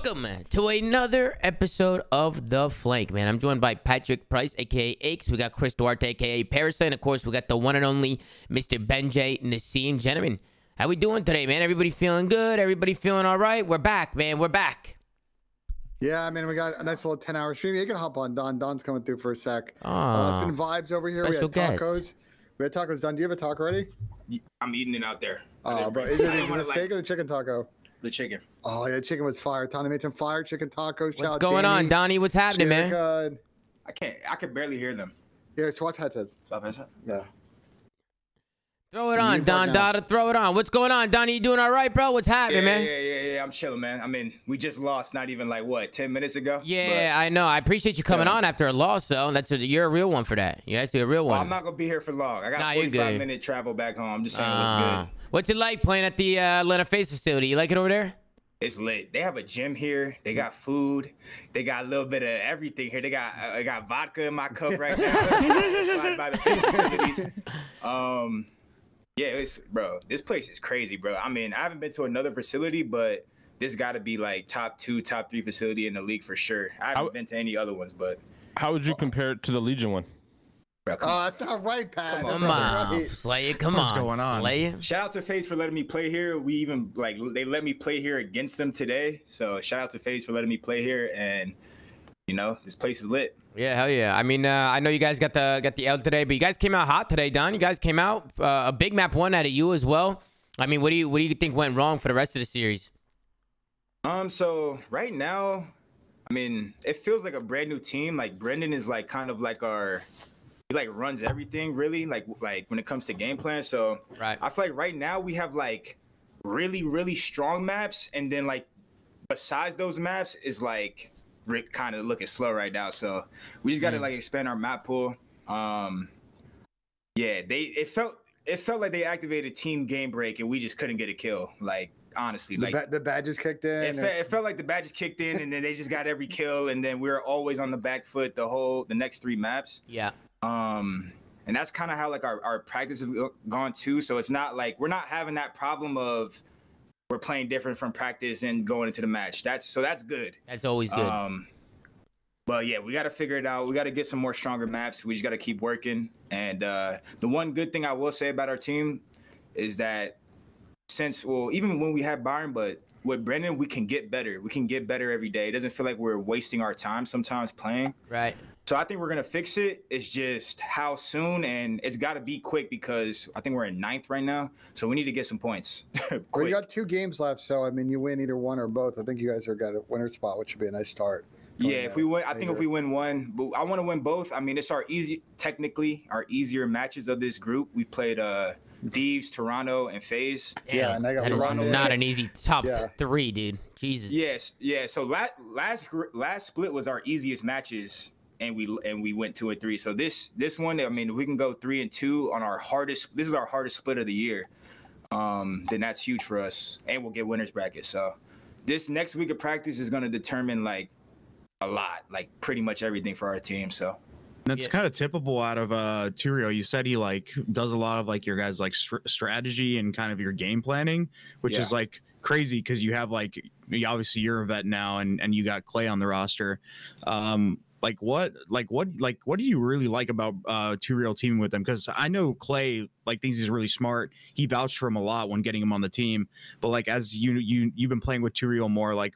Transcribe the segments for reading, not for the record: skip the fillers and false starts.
Welcome to another episode of The Flank, man. I'm joined by Patrick Price, a.k.a. Aches. We got Chris Duarte, a.k.a. Parasite. And, of course, we got the one and only Mr. Benjay Nassim. Gentlemen, how we doing today, man? Everybody feeling good? Everybody feeling all right? We're back, man. We're back. Yeah, I mean, we got a nice little 10-hour stream. You can hop on, Don. Don's coming through for a sec. Oh, it's been vibes over here. We had tacos. We had tacos. Don, do you have a taco ready? I'm eating it out there. Oh, bro. Is it the steak or the chicken taco? The chicken. Oh, yeah, chicken was fire. Tony made some fire chicken tacos. What's going on, Donnie? What's happening, man? I can barely hear them. Here, swap headsets. Swap headset? Yeah. Throw it on, Don Dada. Throw it on. What's going on, Donnie? You doing all right, bro? What's happening, man? Yeah. I'm chilling, man. I mean, we just lost not even like, what, 10 minutes ago? Yeah, I know. I appreciate you coming on after a loss, though. You're a real one for that. You're actually a real one. Well, I'm not going to be here for long. I got 45-minute travel back home. I'm just saying what's good. What's it like playing at the Atlanta Faze facility? You like it over there? It's lit. They have a gym here. They got food. They got a little bit of everything here. They got I got vodka in my cup right now. by the Faze facilities. Yeah, bro, this place is crazy, bro. I mean, I haven't been to another facility, but this got to be like top 2, top 3 facility in the league for sure. I haven't been to any other ones, but. How would you compare it to the Legion one? Bro, that's not right, Pat. Come on, play it. Come on. What's going on? Play it. Shout out to Faze for letting me play here. We even they let me play here against them today. So shout out to Faze for letting me play here, and you know this place is lit. Yeah, hell yeah. I mean, I know you guys got the L today, but you guys came out hot today, Don. You guys came out a big map one out of you as well. I mean, what do you think went wrong for the rest of the series? So right now, I mean, it feels like a brand new team. Like Brendan is like kind of like he like runs everything really, like when it comes to game plan. So right. I feel like right now we have like really strong maps, and then like besides those maps is like kind of looking slow right now. So we just got to like expand our map pool. Yeah, it felt like they activated team game break and we just couldn't get a kill. Like honestly, like the badges kicked in. It felt like the badges kicked in, and then they just got every kill, and then we were always on the back foot the next 3 maps. Yeah. And that's kind of how like our practice has gone too. So it's not like we're not having that problem of we're playing different from practice and going into the match. That's good. That's always good. But yeah, we got to figure it out. We got to get some more stronger maps. We just got to keep working. And the one good thing I will say about our team is that even when we have Byron, but with Brendan, we can get better. We can get better every day. It doesn't feel like we're wasting our time sometimes playing. Right. So I think we're going to fix it. It's just how soon, and it's got to be quick because I think we're in 9th right now. So we need to get some points. Well, you got 2 games left, so I mean, you win either one or both. I think you guys are got a winner spot, which would be a nice start. Yeah, if we win, I think if we win one, but I want to win both. I mean, it's technically our easier matches of this group. We've played Thieves, Toronto, and Faze. Yeah, and I got Toronto. Not an easy top 3, dude. Jesus. Yes, yeah. So last split was our easiest matches. And we went 2 and 3. So this one, I mean, if we can go 3 and 2 on our hardest. This is our hardest split of the year. Then that's huge for us, and we'll get winners bracket. So this next week of practice is going to determine like a lot, like pretty much everything for our team. So that's kind of typical out of Turio. You said he like does a lot of like your guys like strategy and kind of your game planning, which is like crazy because you have like obviously you're a vet now and you got Clay on the roster. What do you really like about Turio teaming with them? Because I know Clay like thinks he's really smart. He vouched for him a lot when getting him on the team. But like as you've been playing with Turio more, like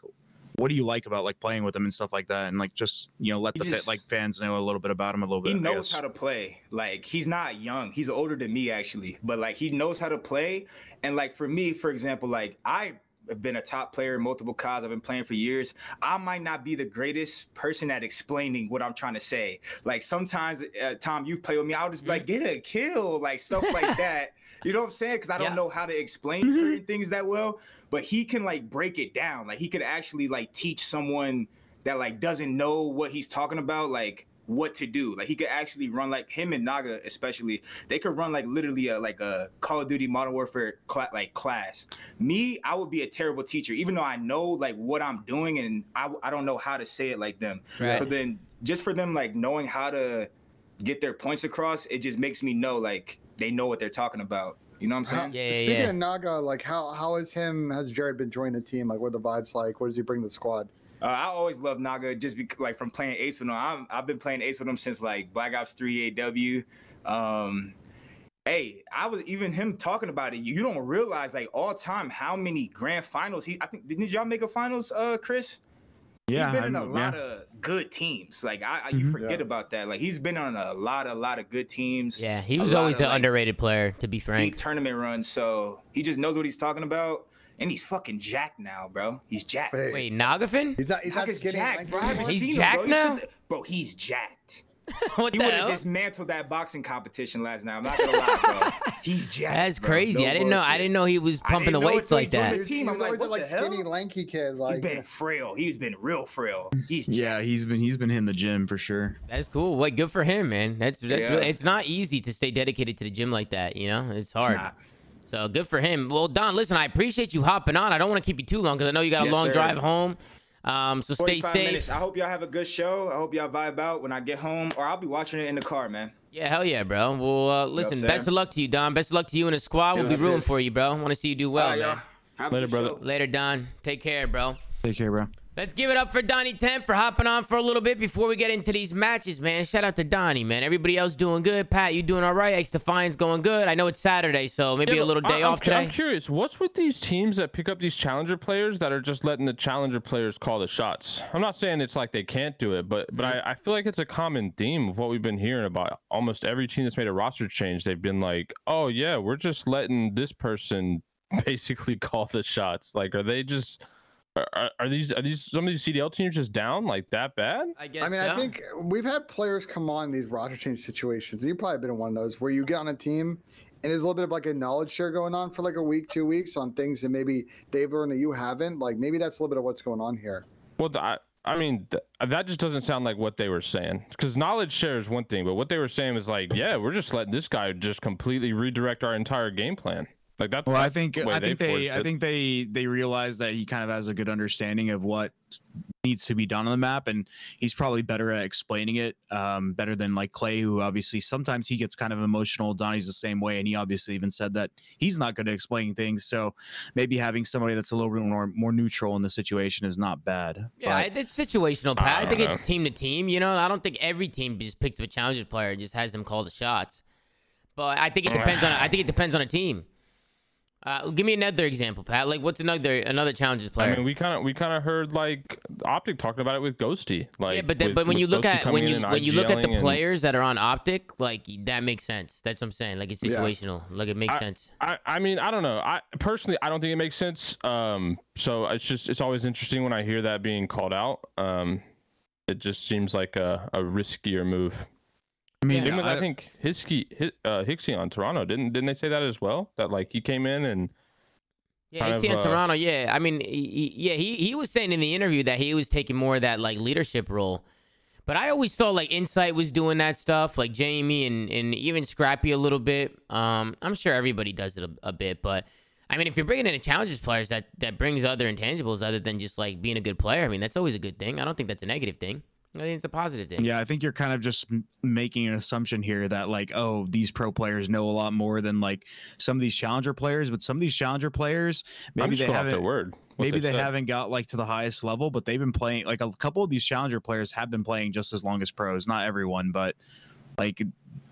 what do you like about like playing with him and stuff like that? And like just let the fans know a little bit about him a little bit. He knows how to play. Like he's not young. He's older than me actually, but like he knows how to play. And like for me, for example, like I've been a top player in multiple CODs. I've been playing for years. I might not be the greatest person at explaining what I'm trying to say. Like sometimes, Tom, you've played with me. I'll just be like, get a kill, like stuff like that. You know what I'm saying? Because I don't know how to explain certain things that well. But he can like break it down. Like he could actually like teach someone that like doesn't know what he's talking about, like what to do. Like he could actually run, like him and Naga especially, they could run like literally a Call of Duty Modern Warfare class. Me, I would be a terrible teacher, even though I know like what I'm doing and I don't know how to say it like them. Right. So then just for them like knowing how to get their points across, it just makes me know like they know what they're talking about. You know what I'm saying? Yeah, Speaking yeah. of Naga, like has Jared been joining the team? Like, what are the vibes like? What does he bring to the squad? I always love Naga just because, like, from playing Ace with him. I've been playing Ace with him since like Black Ops 3 AW. Hey, I was even him talking about it. You don't realize like all time how many grand finals I think didn't y'all make a finals, Chris? Yeah, He's been in a lot of good teams. Like you forget about that. Like he's been on a lot of good teams. Yeah, he was always an underrated player, to be frank. Big tournament runs, so he just knows what he's talking about. And he's fucking jacked now, bro. He's jacked. Wait, Nagafin? He's not jacked, bro. I haven't He's seen him, jacked now? Bro, he's jacked. What He the would have hell? dismantled that boxing competition last night. I'm not gonna lie, bro. He's jacked. That's bro. crazy. No I didn't know. I bullshit. didn't know he was pumping the didn't know weights until he like joined that. the team. I'm He's like, always what like the hell? skinny, lanky kid. Like, He's been frail. He's been real frail. He's jacked. Yeah, he's been hitting the gym for sure. That's cool. Wait, good for him, man. That's Yeah. really, it's not easy to stay dedicated to the gym like that. You know, it's hard. not. So good for him. Well, Don, listen, I appreciate you hopping on. I don't want to keep you too long because I know you got a Yes, long sir. drive home. So stay 45 safe. minutes. I hope y'all have a good show. I hope y'all vibe out when I get home, or I'll be watching it in the car, man. Yeah, hell yeah, bro. Well, listen, saying? best of luck to you, Don. Best of luck to you and the squad. We'll be Yes, rooting yes. for you, bro. Want to see you do well, All right, man. y'all. Have a Later, good brother. show. Later, Don. Take care, bro. Take care, bro. Let's give it up for Donnie Temp for hopping on for a little bit before we get into these matches, man. Shout out to Donnie, man. Everybody else doing good. Pat, you doing all right? X Defiance going good. I know it's Saturday, so maybe a little day off today. I'm curious, what's with these teams that pick up these challenger players that are just letting the challenger players call the shots? I'm not saying it's like they can't do it, but I feel like it's a common theme of what we've been hearing about almost every team that's made a roster change. They've been like, oh yeah, we're just letting this person basically call the shots. Like, are they just... Are these some of these CDL teams just down like that bad? I guess I mean, so. I think we've had players come on in these roster change situations. You've probably been in one of those where you get on a team and there's a little bit of like a knowledge share going on for like a week, 2 weeks on things that maybe they've learned that you haven't. Like maybe that's a little bit of what's going on here. Well, I mean, that just doesn't sound like what they were saying. Because knowledge share is one thing, but what they were saying was like, yeah, we're just letting this guy just completely redirect our entire game plan. Like that's Well, I that's think the way they realize that he kind of has a good understanding of what needs to be done on the map, and he's probably better at explaining it, better than like Clay, who obviously sometimes he gets kind of emotional. Donnie's the same way, and he obviously even said that he's not good at explaining things. So maybe having somebody that's a little bit more neutral in the situation is not bad. Yeah, But it's situational, Pat. I think don't it's team to team. You know, I don't think every team just picks up a challenger player and just has them call the shots. But I think it depends on. I think it depends on a team. Give me another example, Pat. Like, what's another challenges player? I mean, we kind of heard like Optic talking about it with Ghosty. Like, yeah, but when you look Ghosty at coming in and when you look at the IGLing and- players that are on Optic, like that makes sense. That's what I'm saying. Like it's situational. Like it makes sense. I mean, I don't know. I personally, I don't think it makes sense. So it's always interesting when I hear that being called out. It just seems like a riskier move. I mean, Same with, I think Hixie on Toronto didn't they say that as well? That like he came in and Yeah, kind I see of, in Toronto. Yeah, I mean, he was saying in the interview that he was taking more of that like leadership role. But I always thought like Insight was doing that stuff, like Jamie and even Scrappy a little bit. I'm sure everybody does it a bit, but I mean, if you're bringing in a challenges players that brings other intangibles other than just like being a good player, I mean, that's always a good thing. I don't think that's a negative thing. I think it's a positive thing. Yeah, I think you're kind of just making an assumption here that like, oh, these pro players know a lot more than like some of these challenger players. But some of these challenger players, maybe they haven't. Maybe they haven't got like to the highest level, but they've been playing. Like a couple of these challenger players have been playing just as long as pros. Not everyone, but like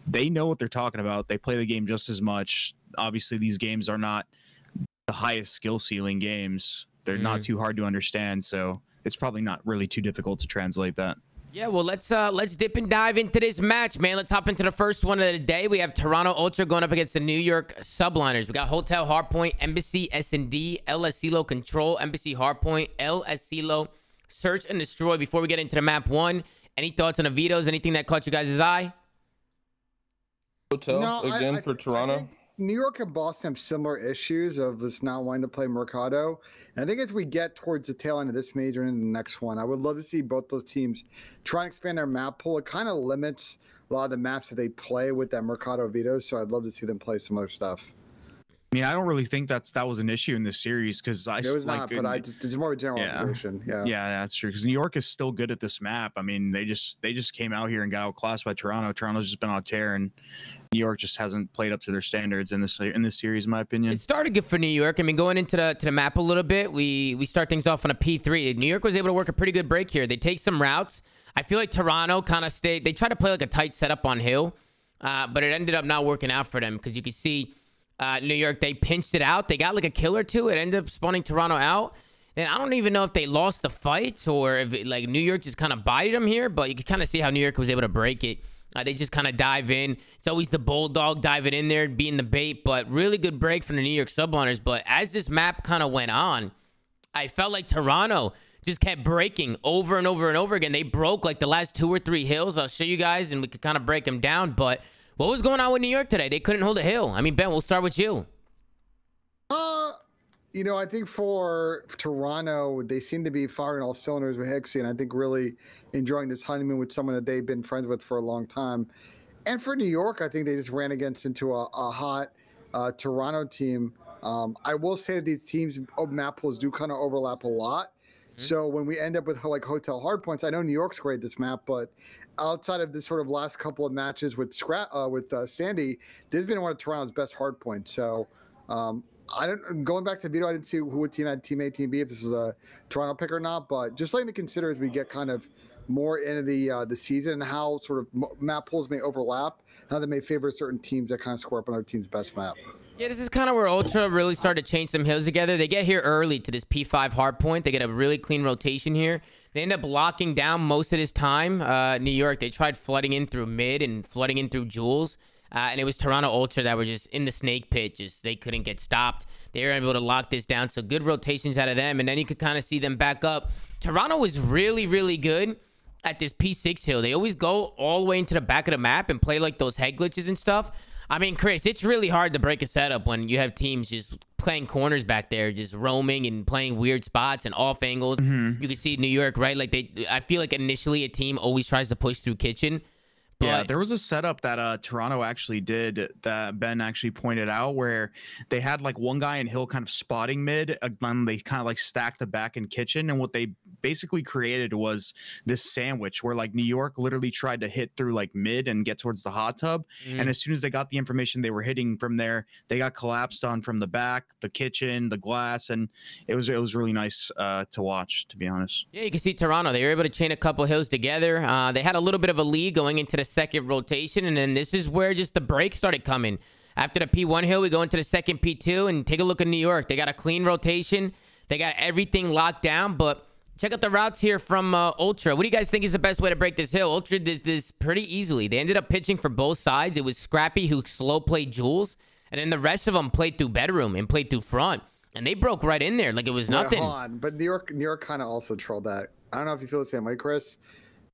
they know what they're talking about. They play the game just as much. Obviously, these games are not the highest skill ceiling games. They're not too hard to understand, so it's probably not really too difficult to translate that. Yeah, well, let's dip and dive into this match, man. Let's hop into the first one of the day. We have Toronto Ultra going up against the New York Subliners. We got Hotel Hardpoint, Embassy, S&D, El Asilo Control, Embassy Hardpoint, El Asilo Search and Destroy. Before we get into the map one, any thoughts on the vetoes? Anything that caught you guys' eye? Hotel again for Toronto. I think New York and Boston have similar issues of just not wanting to play Mercado. And I think as we get towards the tail end of this major and the next one, I would love to see both those teams try and expand their map pool. It kind of limits a lot of the maps that they play with that Mercado veto. So I'd love to see them play some other stuff. I mean, I don't really think that was an issue in this series because It was not, but it's more of a general observation. Yeah, that's true. Because New York is still good at this map. I mean, they just came out here and got outclassed by Toronto. Toronto's just been on a tear, and New York just hasn't played up to their standards in this series, in my opinion. It started good for New York. I mean, going into the map a little bit, we start things off on a P3. New York was able to work a pretty good break here. They take some routes. I feel like Toronto kind of stayed. They tried to play like a tight setup on hill, but it ended up not working out for them because you can see New York, they pinched it out. They got like a kill or two. It ended up spawning Toronto out. And I don't even know if they lost the fight or if like New York just kind of bided them here, but you can kind of see how New York was able to break it. They just kind of dive in. It's always the bulldog diving in there, being the bait, but really good break from the New York Subliners. But as this map kind of went on, I felt like Toronto just kept breaking over and over and over again. They broke like the last 2 or 3 hills. I'll show you guys and we could kind of break them down. But what was going on with New York today? They couldn't hold a hill. I mean, Ben, we'll start with you. You know, I think for Toronto, they seem to be firing all cylinders with Hixie, and I think really enjoying this honeymoon with someone that they've been friends with for a long time. And for New York, I think they just ran into a hot Toronto team. I will say that these teams' map pools do kind of overlap a lot. So when we end up with like hotel hardpoints, I know New York's great at this map, but outside of this sort of last couple of matches with Sandy, this has been one of Toronto's best hardpoints. So going back to the video, I didn't see who would team had team A, team B, if this was a Toronto pick or not, but just something to consider as we get kind of more into the season and how sort of map pools may overlap, how they may favor certain teams that kind of score up on our team's best map. Yeah, this is kind of where Ultra really started to change some hills together. They get here early to this P5 hardpoint. They get a really clean rotation here. They end up locking down most of this time. New York, they tried flooding in through mid and flooding in through Jules. And it was Toronto Ultra that were just in the snake pit. Just they couldn't get stopped. They were able to lock this down. So good rotations out of them. And then you could kind of see them back up. Toronto was really, really good at this P6 hill. They always go all the way into the back of the map and play like those head glitches and stuff. I mean, Chris, it's really hard to break a setup when you have teams just playing corners back there, just roaming and playing weird spots and off angles. You can see New York, right? Like I feel like initially a team always tries to push through kitchen. But yeah, there was a setup that Toronto actually did that Ben actually pointed out where they had like one guy in hill kind of spotting mid, and they kind of like stacked the back and kitchen, and what they basically created was this sandwich where like New York literally tried to hit through like mid and get towards the hot tub, and as soon as they got the information they were hitting from there, they got collapsed on from the back, the kitchen, the glass, and it was really nice to watch, to be honest. Yeah, you can see Toronto. They were able to chain a couple hills together. They had a little bit of a lead going into the second rotation, and then this is where just the break started coming. After the P1 hill, we go into the second P2, and take a look at New York. They got a clean rotation. They got everything locked down, but check out the routes here from Ultra. What do you guys think is the best way to break this hill? Ultra did this pretty easily. They ended up pitching for both sides. It was Scrappy who slow played Jules, and then the rest of them played through bedroom and played through front, and they broke right in there like it was nothing. Hold on. But New York kind of also trolled that. I don't know if you feel the same way, Chris.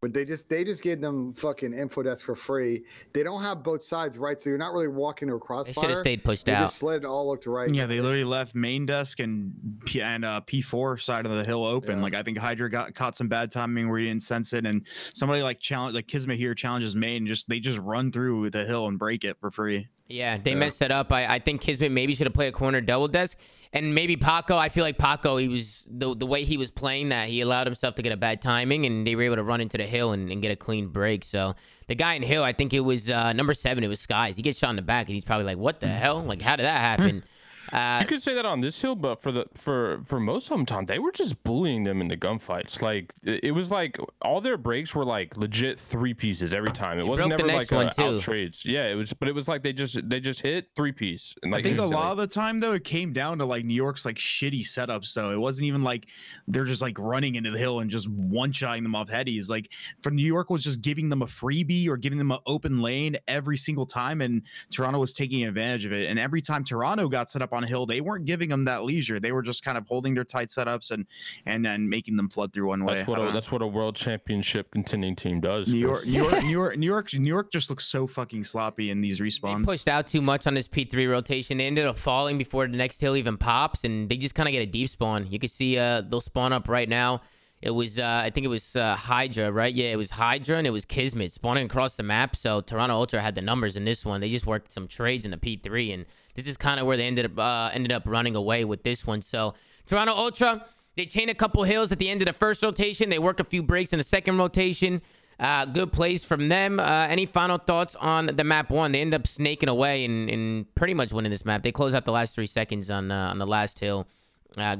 But they just gave them fucking info desk for free. They don't have both sides, right? So you're not really walking to a crossfire. They should have stayed pushed out. They just slid and all looked right. Yeah, they literally left main desk and P4 side of the hill open. Yeah. Like I think Hydra caught some bad timing where he didn't sense it, and somebody like Kismet here challenges main, and they just run through the hill and break it for free. Yeah, they messed it up. I think Kismet maybe should have played a corner double desk. And maybe Paco, I feel like Paco, he was the way he was playing that, he allowed himself to get a bad timing, and they were able to run into the hill and get a clean break. So the guy in hill, I think it was number 7, it was Skies. He gets shot in the back, and he's probably like, what the hell? Like, how did that happen? You could say that on this hill, but for most of them, they were just bullying them in the gunfights. Like it was like all their breaks were like legit 3 pieces every time. It wasn't never like out trades. Yeah, it was like they just hit 3-piece. And like, I think a lot of the time though, it came down to like New York's like shitty setups. Though it wasn't even like they're just like running into the hill and just one-shotting them off headies. Like for New York was just giving them a freebie or giving them an open lane every single time, and Toronto was taking advantage of it. And every time Toronto got set up on a hill, they weren't giving them that leisure. They were just kind of holding their tight setups and then making them flood through one way. That's what a world championship contending team does. New York just looks so fucking sloppy in these respawns. They pushed out too much on this P3 rotation. They ended up falling before the next hill even pops, and they just kind of get a deep spawn. You can see they'll spawn up right now. It was, I think it was Hydra, right? Yeah, it was Hydra and it was Kismet spawning across the map. So Toronto Ultra had the numbers in this one. They just worked some trades in the P3, and this is kind of where they ended up running away with this one. So Toronto Ultra, they chain a couple hills at the end of the first rotation. They work a few breaks in the second rotation. Good plays from them. Any final thoughts on the map 1? They end up snaking away and pretty much winning this map. They close out the last 3 seconds on the last hill.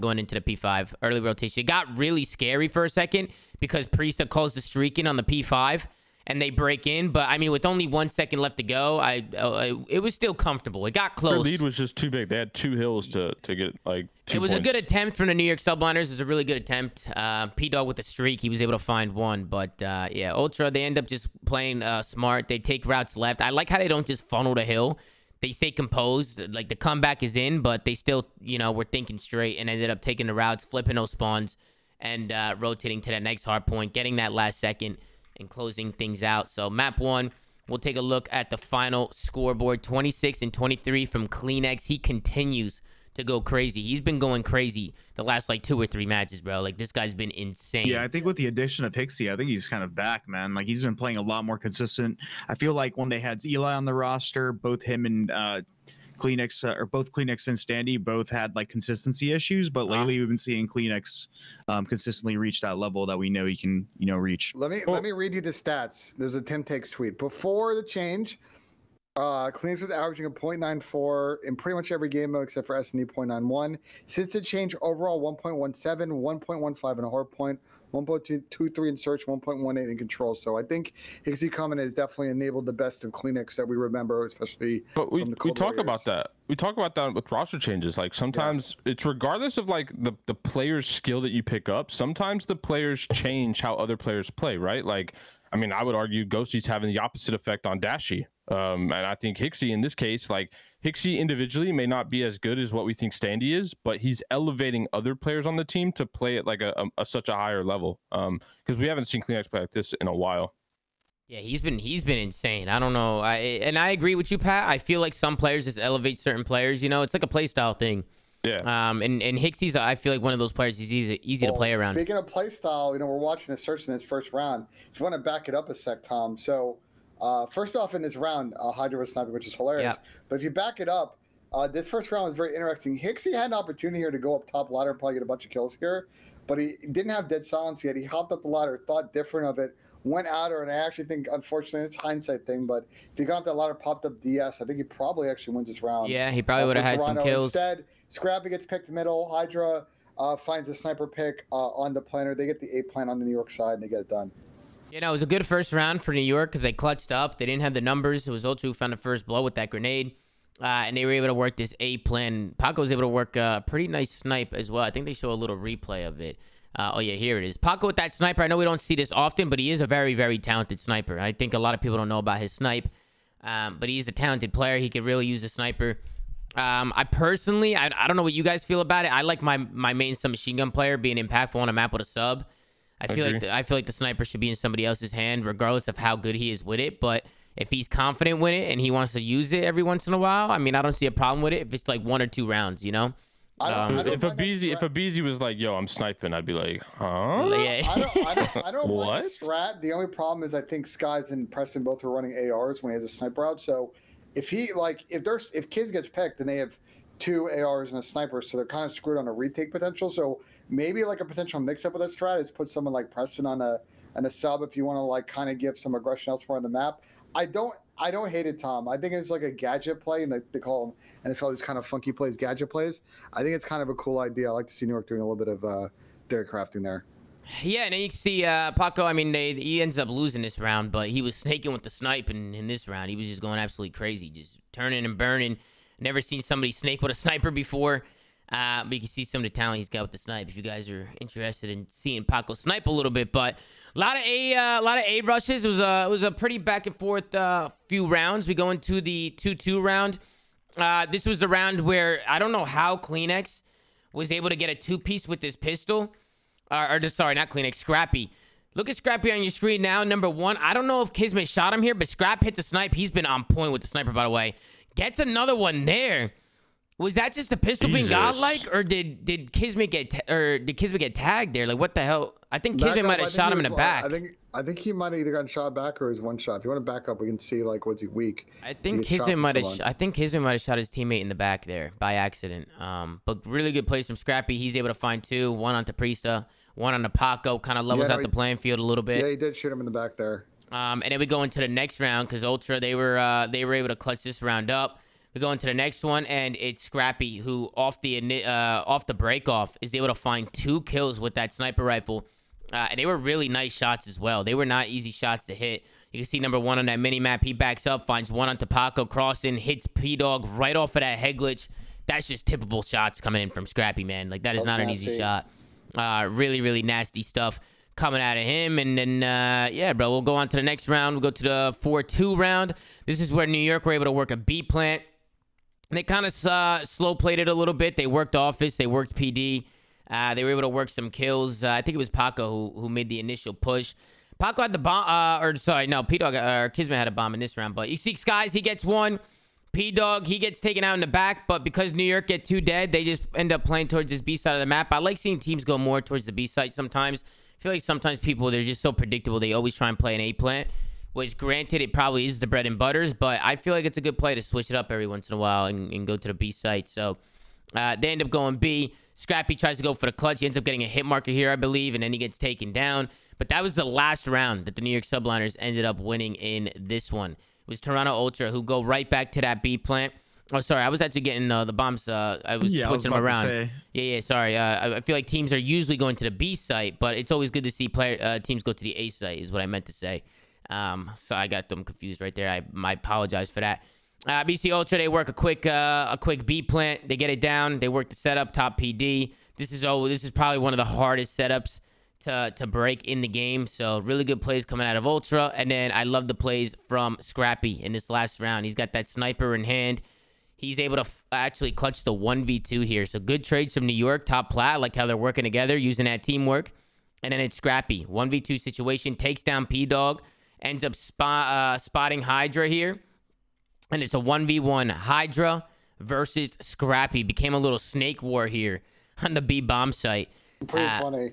Going into the P5 early rotation. It got really scary for a second because Priesta calls the streak in on the P5 and they break in. But I mean, with only 1 second left to go, it was still comfortable. It got close. Their lead was just too big. They had 2 hills to get like 2 It was points. a good attempt from the New York Subliners. It was a really good attempt. P-Dog with the streak, he was able to find one. But yeah, Ultra, they end up just playing smart. They take routes left. I like how they don't just funnel the hill. They stay composed. Like, the comeback is in, but they still, you know, were thinking straight and ended up taking the routes, flipping those spawns, and rotating to that next hard point, getting that last second, and closing things out. So map 1, we'll take a look at the final scoreboard. 26 and 23 from CleanX. He continues to go crazy. He's been going crazy the last like 2 or 3 matches, bro. Like, this guy's been insane. Yeah, I think with the addition of Hixie, I think he's kind of back, man. Like, he's been playing a lot more consistent. I feel like when they had Eli on the roster, both him and CleanX, or both CleanX and Standy, both had like consistency issues. But lately, we've been seeing CleanX consistently reach that level that we know he can, you know, reach. Let me read you the stats. There's a Temp takes tweet before the change. CleanX was averaging a 0.94 in pretty much every game mode except for S&D 0.91. Since the change, overall 1.17, 1.15 in a hard point, 1.23 in search, 1.18 in control. So I think Hixie coming has definitely enabled the best of CleanX that we remember, especially. But we from the Cold talk Warriors. about that. We talk about that with roster changes. Like, sometimes it's regardless of like the player's skill that you pick up. Sometimes the players change how other players play, right? Like, I mean, I would argue Ghosty's having the opposite effect on Dashy. And I think Hixie in this case, like, Hixie individually may not be as good as what we think Standy is, but he's elevating other players on the team to play at like such a higher level. Because we haven't seen CleanX play like this in a while. Yeah, he's been insane. I don't know. I agree with you, Pat. I feel like some players just elevate certain players. You know, it's like a play style thing. Yeah. And Hixie's, I feel like one of those players. He's easy to play around. Speaking of play style, you know, we're watching the search in this first round. If you want to back it up a sec, Tom. So, first off, in this round, Hydra was sniping, which is hilarious. Yeah. But if you back it up, this first round was very interesting. Hixie had an opportunity here to go up top ladder and probably get a bunch of kills here, but he didn't have dead silence yet. He hopped up the ladder, thought different of it, went at her, and I actually think, unfortunately, it's a hindsight thing, but if he got up that ladder, popped up DS, I think he probably actually wins this round. Yeah, he probably would have had some kills. Instead, Scrappy gets picked middle. Hydra finds a sniper pick on the planner. They get the A plan on the New York side, and they get it done. You know, it was a good first round for New York because they clutched up. They didn't have the numbers. It was Ultra who found the first blow with that grenade. And they were able to work this A plan. Paco was able to work a pretty nice snipe as well. I think they show a little replay of it. Oh, yeah, here it is. Paco with that sniper. I know we don't see this often, but he is a very, very talented sniper. I think a lot of people don't know about his snipe. But he's a talented player. He could really use a sniper. I personally, I don't know what you guys feel about it. I like my main submachine gun player being impactful on a map with a sub. I feel like the sniper should be in somebody else's hand, regardless of how good he is with it. But if he's confident with it and he wants to use it every once in a while, I mean, I don't see a problem with it if it's like 1 or 2 rounds, you know? If a BZ was like, yo, I'm sniping, I'd be like, huh? Yeah. I don't What? like the strat. The only problem is I think Skies and Preston both are running ARs when he has a sniper out. So if Kids gets picked, then they have 2 ARs and a sniper, so they're kind of screwed on a retake potential. So maybe like a potential mix-up with that strat is put someone like Preston on a sub if you want to like kind of give some aggression elsewhere on the map. I don't hate it, Tom. I think it's like a gadget play, and they call them NFL these kind of funky plays, gadget plays. I think it's kind of a cool idea. I like to see New York doing a little bit of theory crafting there. Yeah, and then you can see Paco, I mean, he ends up losing this round, but he was snaking with the snipe in this round. He was just going absolutely crazy, just turning and burning. Never seen somebody snake with a sniper before. But you can see some of the talent he's got with the snipe if you guys are interested in seeing Paco snipe a little bit. But a lot of A rushes. It was a pretty back and forth few rounds. We go into the 2-2 round. This was the round where I don't know how CleanX was able to get a 2-piece with this pistol. Sorry, not CleanX, Scrappy. Look at Scrappy on your screen now. Number 1. I don't know if Kismet shot him here, but Scrap hit the snipe. He's been on point with the sniper, by the way. Gets another one there. Was that just the pistol being Jesus. godlike, or did Kismet get tagged there? Like, what the hell? I think Kismet might have shot him in the back. I think he might have either gotten shot back or his one shot. If you want to back up, we can see like what's he weak. I think Kismet might have. I think Kismet might have shot his teammate in the back there by accident. But really good plays from Scrappy. He's able to find two. One on Prista, one on Paco. Kind of levels out the playing field a little bit. Yeah, he did shoot him in the back there. And then we go into the next round because Ultra they were able to clutch this round up. We go into the next one, and it's Scrappy who off the break off is able to find 2 kills with that sniper rifle. And they were really nice shots as well. They were not easy shots to hit. You can see number 1 on that mini map. He backs up, finds one on Paco, crossing, hits P-Dog right off of that head glitch. That's just typical shots coming in from Scrappy, man. Like, that is not an easy shot. Really, really nasty stuff coming out of him. And then, yeah, bro, we'll go on to the next round. We'll go to the 4-2 round. This is where New York were able to work a B plant. They kind of slow played it a little bit. They worked office. They worked PD. They were able to work some kills. I think it was Paco who made the initial push. Paco had the bomb, or sorry, no, P-Dog or Kismet had a bomb in this round. But you see Skies, he gets one. P-Dog, he gets taken out in the back. But because New York get 2 dead, they just end up playing towards this B side of the map. I like seeing teams go more towards the B side sometimes. I feel like sometimes people, they're just so predictable. They always try and play an A plant. Which, granted, it probably is the bread and butters, but I feel like it's a good play to switch it up every once in a while and go to the B site. So they end up going B. Scrappy tries to go for the clutch. He ends up getting a hit marker here, I believe, and then he gets taken down. But that was the last round that the New York Subliners ended up winning in this one. It was Toronto Ultra who go right back to that B plant. Oh, sorry, I was actually getting the bombs. I was switching them around. Yeah, sorry. I feel like teams are usually going to the B site, but it's always good to see teams go to the A site is what I meant to say. So I got them confused right there. I apologize for that. BC Ultra, they work a quick B plant. They get it down. They work the setup, top PD. This is probably one of the hardest setups to break in the game. So really good plays coming out of Ultra. And then I love the plays from Scrappy in this last round. He's got that sniper in hand. He's able to actually clutch the 1v2 here. So good trades from New York, top plat. I like how they're working together, using that teamwork. And then it's Scrappy. 1v2 situation, takes down P-Dog. Ends up spotting Hydra here. And it's a 1v1 Hydra versus Scrappy. Became a little snake war here on the B bomb site. Pretty funny.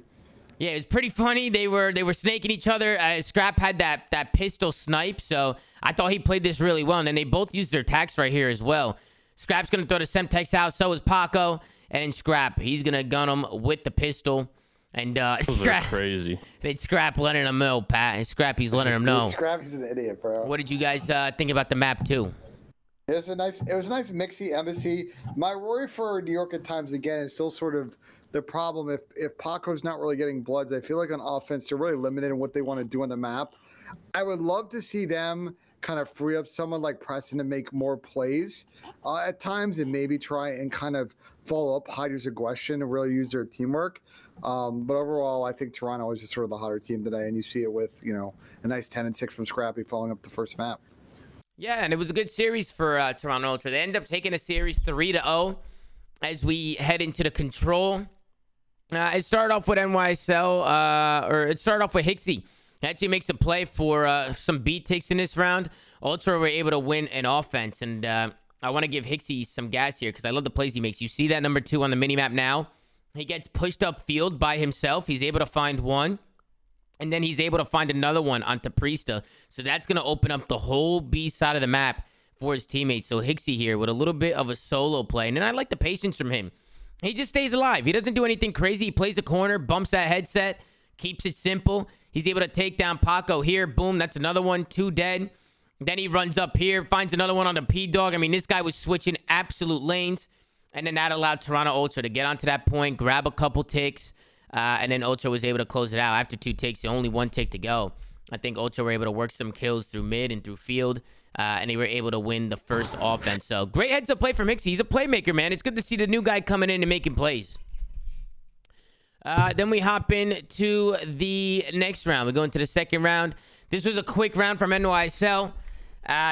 Yeah, it was pretty funny. They were snaking each other. Scrap had that pistol snipe, so I thought he played this really well. And then they both used their attacks right here as well. Scrap's going to throw the Semtex out. So is Paco. And then Scrap, he's going to gun him with the pistol. And Scrap, crazy. It's Scrap letting him know, Pat. And Scrappy's letting him know. Scrappy's an idiot, bro. What did you guys think about the map too? It was a nice mixy embassy. My worry for New York at times again is still sort of the problem if Paco's not really getting bloods. I feel like on offense they're really limited in what they want to do on the map. I would love to see them kind of free up someone like Preston to make more plays at times and maybe try and kind of follow up Hyder's aggression and really use their teamwork. But overall, I think Toronto is just sort of the hotter team today, and you see it with, a nice 10-6 from Scrappy following up the first map. Yeah, and it was a good series for Toronto Ultra. They ended up taking a series 3-0 as we head into the control. It started off with NYSL, or it started off with Hixie. He actually makes a play for some beat ticks in this round. Ultra were able to win an offense, and I want to give Hixie some gas here because I love the plays he makes. You see that number 2 on the minimap now? He gets pushed up field by himself. He's able to find one. And then he's able to find another one onto Prista. So that's going to open up the whole B side of the map for his teammates. So Hixie here with a little bit of a solo play. And then I like the patience from him. He just stays alive. He doesn't do anything crazy. He plays the corner, bumps that headset, keeps it simple. He's able to take down Paco here. Boom, that's another one. 2 dead. Then he runs up here, finds another one on the P-Dog. I mean, this guy was switching absolute lanes. And then that allowed Toronto Ultra to get onto that point, grab a couple ticks, and then Ultra was able to close it out. After 2 ticks, only 1 tick to go. I think Ultra were able to work some kills through mid and through field, and they were able to win the first offense. So great heads-up play from Mixie. He's a playmaker, man. It's good to see the new guy coming in and making plays. Then we hop into the next round. We go into the second round. This was a quick round from NYSL.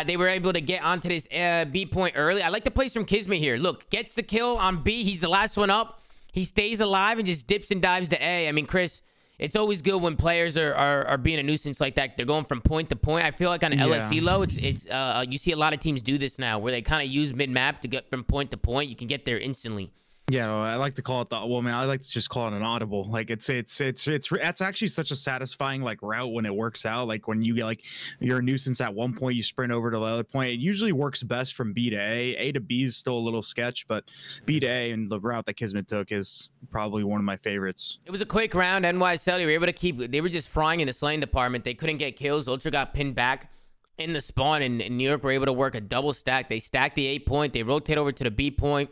They were able to get onto this B point early. I like the plays from Kismet here. Look, gets the kill on B. He's the last one up. He stays alive and just dips and dives to A. I mean, Chris, it's always good when players are being a nuisance like that. They're going from point to point. I feel like on LSELO, it's you see a lot of teams do this now, where they kind of use mid map to get from point to point. You can get there instantly. Yeah, no, I like to call it the I like to just call it an audible. Like it's actually such a satisfying like route when it works out. Like when you get like you're a nuisance at one point, you sprint over to the other point. It usually works best from B to A. A to B is still a little sketch, but B to A and the route that Kismet took is probably one of my favorites. It was a quick round. NYSL, they were able to keep. They were just frying in the slaying department. They couldn't get kills. Ultra got pinned back in the spawn, and New York were able to work a double stack. They stacked the A point. They rotate over to the B point.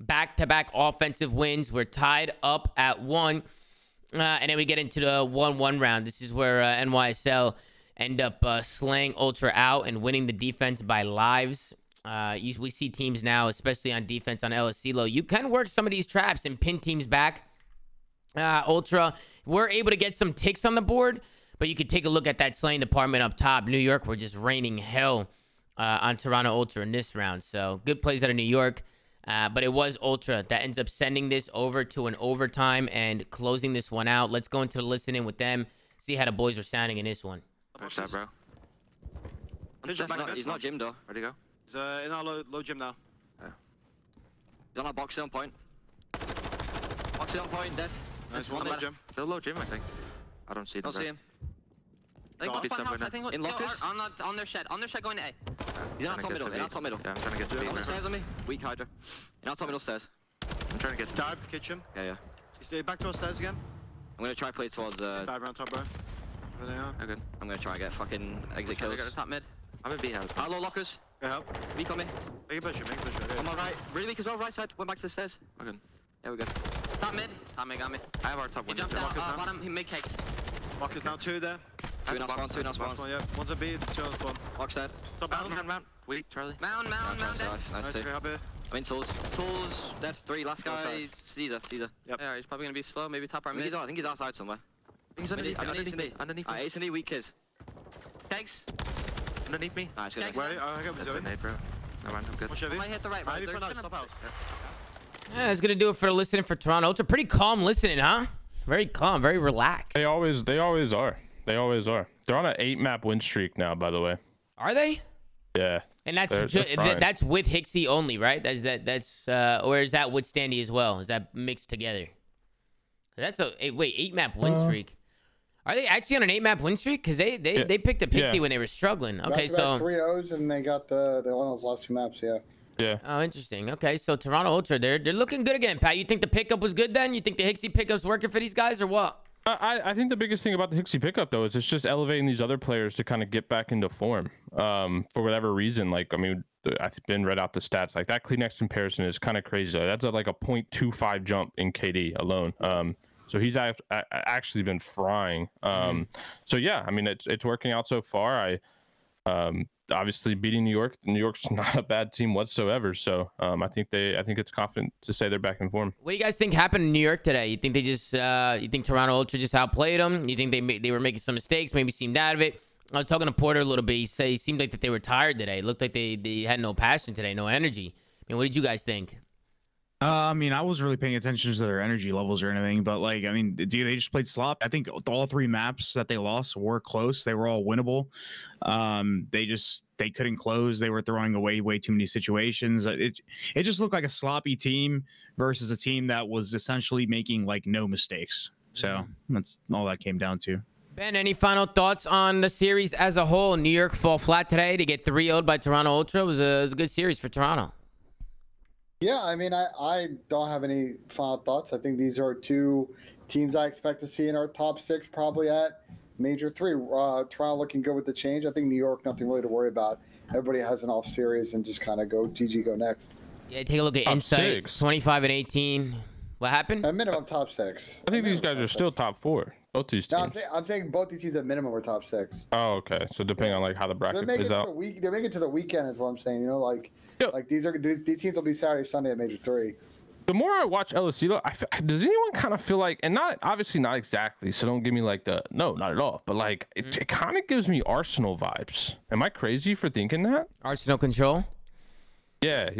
Back-to-back offensive wins. We're tied up at 1. And then we get into the 1-1 round. This is where NYSL end up slaying Ultra out and winning the defense by lives. We see teams now, especially on defense on LSELO, you can work some of these traps and pin teams back. Ultra were able to get some ticks on the board, but you could take a look at that slaying department up top. New York were just raining hell on Toronto Ultra in this round. So good plays out of New York. But it was Ultra that ends up sending this over to an overtime and closing this one out. Let's go into the listening with them, see how the boys are sounding in this one. Push that, bro. He's not gym though. Where'd he go? He's in our low gym now. Yeah. He's on our boxy on point. Boxy on point, dead. Nice one, low gym. Still low gym, I think. I don't see them. Don't see him. In lockers? On their shed going to A. He's in our top middle. Yeah, I'm trying to get to B. On the stairs on me. Weak Hydra. In our top middle stairs. I'm trying to get to dive to kitchen. Yeah. He's back to our stairs again. I'm gonna try play towards dive around top, bro. There they are. Okay. I'm gonna try and get fucking exit kills. Got the top mid. I'm in B house. Hello, lockers. Go help. Weak on me. Make a push. On my right. Really weak as well, right side. Went back to the stairs. Okay. Yeah, we're good. Top mid got me. I have our top He window. jumped out, bottom, he made cakes. Lockers now 2 there. 2 in our spawn, 2 in our spawn. Yeah, one's a B, 2 on spawn. Lock's dead. Top Round. Weak, Charlie. Mound dead. Nice to help here. I'm in tools. Tools, dead. 3, last guy, Caesar. Yep. Yeah, he's probably gonna be slow, maybe top right mid. I think he's outside somewhere. He's underneath me. Alright, Ace and D, weak kids. Cakes. Underneath me. Nice, good. Wait, I got That's an 8, bro. No, I'm good. I might hit the right, Ivy for now, stop out. Yeah, that's gonna do it for listening for Toronto. It's a pretty calm listening, huh? Very calm, very relaxed. They always are. They're on an 8-map win streak now, by the way. Are they? Yeah. And that's that's with Hixie only, right? That's or is that with Standy as well? Is that mixed together? That's a 8-map win streak. Are they actually on an 8-map win streak? Because they picked a Pixie when they were struggling. Okay, so 3 O's and they got the one of those last 2 maps. Yeah. Oh, interesting. Okay, so Toronto Ultra, they're looking good again. Pat, you think the pickup was good then? You think the Hixie pickup's working for these guys or what? I think the biggest thing about the Hixie pickup though is it's just elevating these other players to kind of get back into form. For whatever reason, like I mean, I've been read out the stats. Like that Kleenex comparison is kind of crazy. That's like a 0.25 jump in KD alone. So he's actually been frying. So yeah, I mean it's working out so far. Obviously beating New York. New York's not a bad team whatsoever. So I think it's confident to say they're back in form. What do you guys think happened in New York today? You think they just you think Toronto Ultra just outplayed them? You think they were making some mistakes, maybe seemed out of it? I was talking to Porter a little bit. He seemed like that they were tired today. It looked like they had no passion today, no energy. I mean, what did you guys think? I mean, I wasn't really paying attention to their energy levels or anything, but like, I mean, they just played slop. I think all 3 maps that they lost were close. They were all winnable. They couldn't close. They were throwing away way too many situations. It just looked like a sloppy team versus a team that was essentially making like no mistakes. So that's all that came down to. Ben, any final thoughts on the series as a whole? New York fall flat today to get 3-0'd by Toronto Ultra. It was a good series for Toronto. Yeah, I mean, I don't have any final thoughts. I think these are 2 teams I expect to see in our top 6, probably at Major 3. Toronto looking good with the change. I think New York, nothing really to worry about. Everybody has an off series and just kind of go GG, go next. Yeah, take a look at Insight, 25-18. What happened? At minimum top 6. I think these guys are still top 4. Both these teams. No, I'm saying both these teams at minimum are top 6. Oh, okay. So depending on like how the bracket plays out. They're making it to the weekend is what I'm saying. You know, like these teams will be Saturday, Sunday at Major 3. The more I watch LSELO, does anyone kind of feel like, and not obviously not exactly, so don't give me like no, not at all, but like it kind of gives me Arsenal vibes. Am I crazy for thinking that? Arsenal Control? Yeah.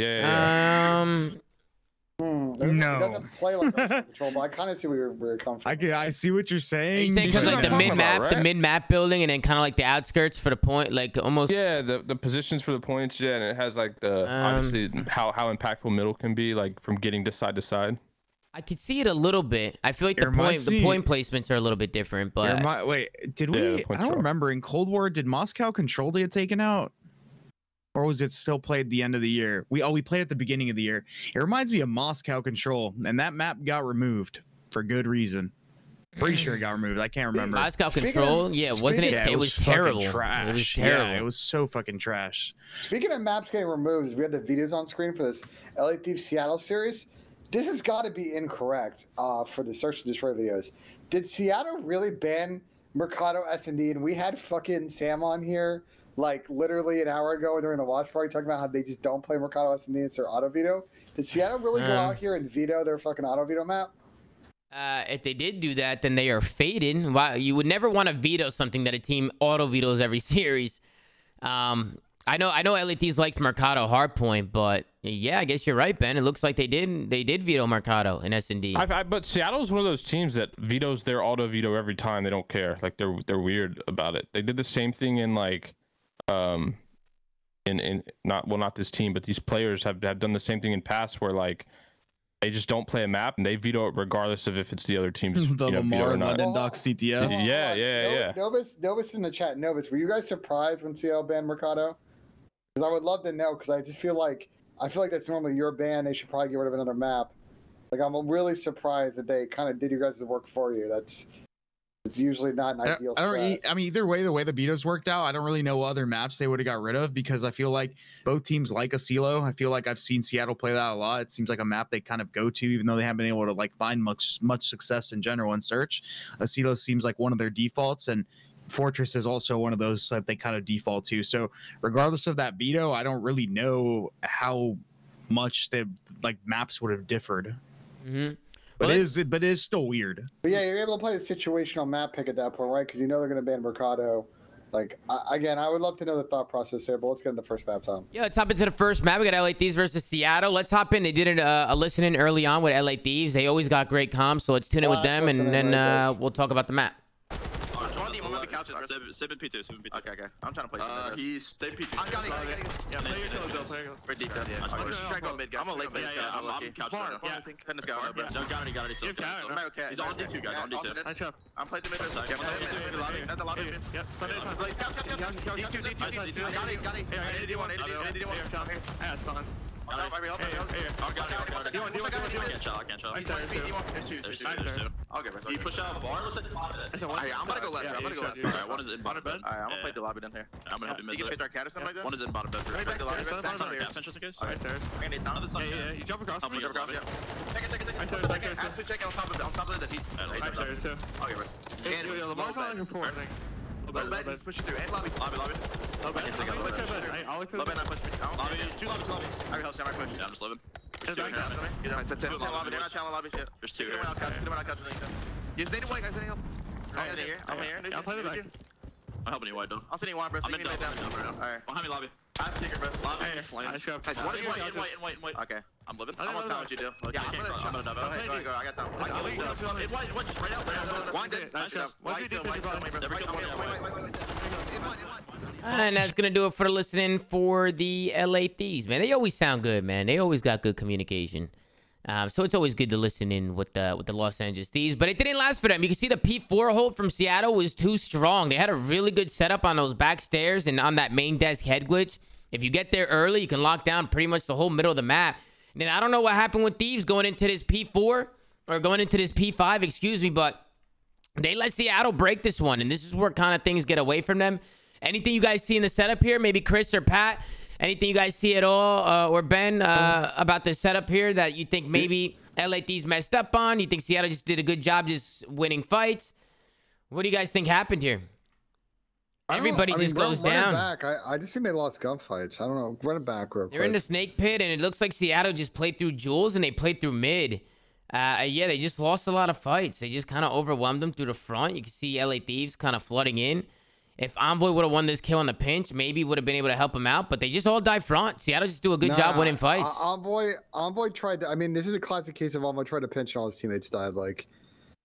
It No. doesn't play like Russian Control, but I kind of see where you're coming from. I see what you're Are saying. you saying because see what like I'm the talking mid map, about, the right? mid map building, and then kind of like the outskirts for the point, like almost. Yeah, the positions for the points, yeah, and it has like the obviously how impactful middle can be, like from getting to side. I could see it a little bit. I feel like the point placements are a little bit different, but Wait, did Yeah, we? the point I don't control. remember. In Cold War, did Moscow Control get taken out? Or was it still played the end of the year? We played at the beginning of the year. It reminds me of Moscow Control, and that map got removed for good reason. Pretty sure it got removed. I can't remember. Moscow Control, wasn't it? Yeah, it was fucking terrible. trash. It was terrible. Yeah, it was so fucking trash. Speaking of maps getting removed, we had the videos on screen for this LA Thieves Seattle series. This has got to be incorrect for the search and destroy videos. Did Seattle really ban Mercado S&D? And we had fucking Sam on here like literally an hour ago during the watch party talking about how they just don't play Mercado S&D. It's their auto veto. Did Seattle really go out here and veto their fucking auto veto map? If they did do that, then they are faded. Wow, you would never want to veto something that a team auto vetoes every series. I know LATs likes Mercado hardpoint, but yeah, I guess you're right, Ben. It looks like they did veto Mercado in S&D. But Seattle's one of those teams that vetoes their auto veto every time. They don't care. Like they're weird about it. They did the same thing in like not this team, but these players have done the same thing in past where like they just don't play a map and they veto it regardless of if it's the other team's The veto Lamar or not. London Doc CTF. Yeah. Novus in the chat. Novus, were you guys surprised when Seattle banned Mercado? Because I would love to know, because I just feel like that's normally your ban. They should probably get rid of another map. Like, I'm really surprised that they kind of did you guys' work for you. It's usually not an ideal. I mean, either way, the way the vetoes worked out, I don't really know what other maps they would have got rid of, because I feel like both teams like Asilo. I feel like I've seen Seattle play that a lot. It seems like a map they kind of go to, even though they haven't been able to like find much success in general in search. Asilo seems like one of their defaults, and Fortress is also one of those that they kind of default to. So regardless of that veto, I don't really know how much the like maps would have differed. Mm-hmm. But it is still weird. But yeah, you're able to play the situational map pick at that point, right? Because you know they're going to ban Mercado. Like, again, I would love to know the thought process there, but let's get into the first map, Tom. Yeah, let's hop into the first map. We got LA Thieves versus Seattle. Let's hop in. They did a listen-in early on with LA Thieves. They always got great comms, so let's tune in with them, and then we'll talk about the map. Okay. I'm trying to play. He's stay P2. I got it. Yeah, play your kills, play your kills. Pretty deep, yeah. I'm gonna late mid. I'm couch right now. Couldn't have gone. No, got it. Okay. He's on D2, guys. On D2. I'm playing the mid side. At the lobby. Yep. D2. Got it. D1. Yeah, it's fine. I can't shot. There's two. I'll get it. You push out bar. I'm gonna go left. Alright, one is in bottom bed. Alright, I'm gonna play the lobby down here. I'm gonna help you mid. You can pitch our cat or something like that? One is in bottom bed. Alright, the lobby. Alright, stairs. I'm gonna down to the side. Yeah, you jump across. Check it. Absolutely check it on top of the heat. Alright, stairs too. I'll get it. Lamar's on your four, I think. Low bed, just push it through. And lobby. Low bed. I'll bed, not push me. Lobby, two lobbies. I can help Sam, I push. Yeah, I'm just living. Alright, set 10. Lobby, they're not challenging lobby shit. There's two here. Yes, they need white, guys. I'm here. I'll play the back. I'm helping you wide, though. I'll send you one, bro. I'm in down. Alright. Behind me, lobby. I have secret, bro. Lobby. White. Okay. I'm living. I'm gonna tell what you do. Yeah, I'm gonna dub it. Go. I got time. White, just right out there. Wine dead. And that's going to do it for the listening for the LA Thieves, man. They always sound good, man. They always got good communication. So it's always good to listen in with the Los Angeles Thieves. But it didn't last for them. You can see the P4 hold from Seattle was too strong. They had a really good setup on those back stairs and on that main desk head glitch. If you get there early, you can lock down pretty much the whole middle of the map. And then I don't know what happened with Thieves going into this P4 or going into this P5, excuse me, but they let Seattle break this one. And this is where kind of things get away from them. Anything you guys see in the setup here, maybe Chris or Pat, anything you guys see at all, or Ben, about the setup here that you think maybe LA Thieves messed up on? You think Seattle just did a good job just winning fights? What do you guys think happened here? Everybody just goes down. Back, I just think they lost gunfights. I don't know. Run it back real quick. They're in the snake pit, and it looks like Seattle just played through Jules, and they played through mid. Yeah, they just lost a lot of fights. They just kind of overwhelmed them through the front. You can see LA Thieves kind of flooding in. if Envoy would have won this kill on the pinch, maybe would have been able to help him out. But they just all die front. Seattle just do a good job winning fights. Envoy tried to. I mean, this is a classic case of Envoy tried to pinch and all his teammates died. Like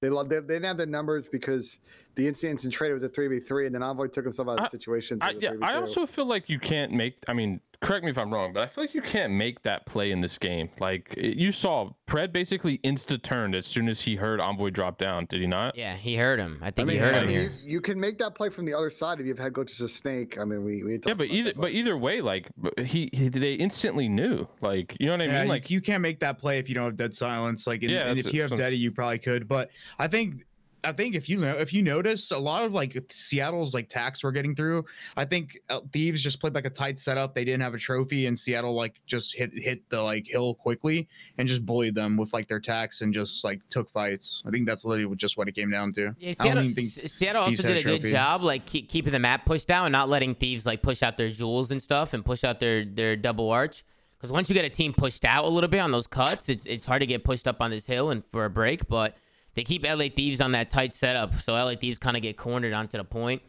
they didn't have the numbers because the instant trade was a 3v3, and then Envoy took himself out of the situation. I also feel like you can't make. I mean, correct me if I'm wrong, but I feel like you can't make that play in this game. Like you saw, Pred basically insta-turned as soon as he heard Envoy drop down. Did he not? Yeah, he heard him. I think he heard him here. You can make that play from the other side if you've had glitches of Snake. I mean, we but either way, like they instantly knew. Like, you know what I mean? Like you can't make that play if you don't have dead silence. Like, and if you have Daddy, you probably could. But I think if you notice, a lot of like Seattle's like tacks were getting through. I think Thieves just played like a tight setup. They didn't have a trophy, and Seattle like just hit the like hill quickly and just bullied them with like their tacks and just like took fights. I think that's literally just what it came down to. Yeah, Seattle also did a good job like keeping the map pushed down and not letting Thieves like push out their jewels and stuff and push out their double arch. Because once you get a team pushed out a little bit on those cuts, it's hard to get pushed up on this hill and for a break, but they keep LA Thieves on that tight setup, so LA Thieves kind of get cornered onto the point.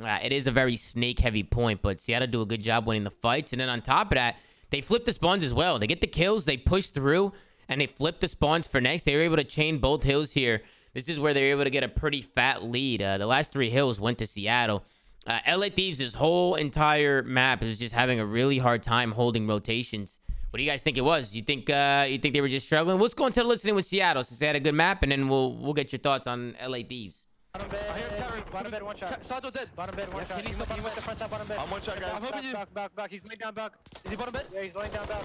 It is a very snake-heavy point, but Seattle do a good job winning the fights. And then on top of that, they flip the spawns as well. They get the kills, they push through, and they flip the spawns for next. They were able to chain both hills here. This is where they were able to get a pretty fat lead. The last 3 hills went to Seattle. LA Thieves, this whole entire map is just having a really hard time holding rotations. What do you guys think it was? You think they were just struggling? Let's go into the listening with Seattle since they had a good map, and then we'll get your thoughts on LA Thieves. Bottom bed, one shot. Sado dead. Bottom bed, one shot. He went to front side, bottom bed. I'm one shot, guys. Back. He's laying down back. Is he bottom bed? Yeah, he's laying down back.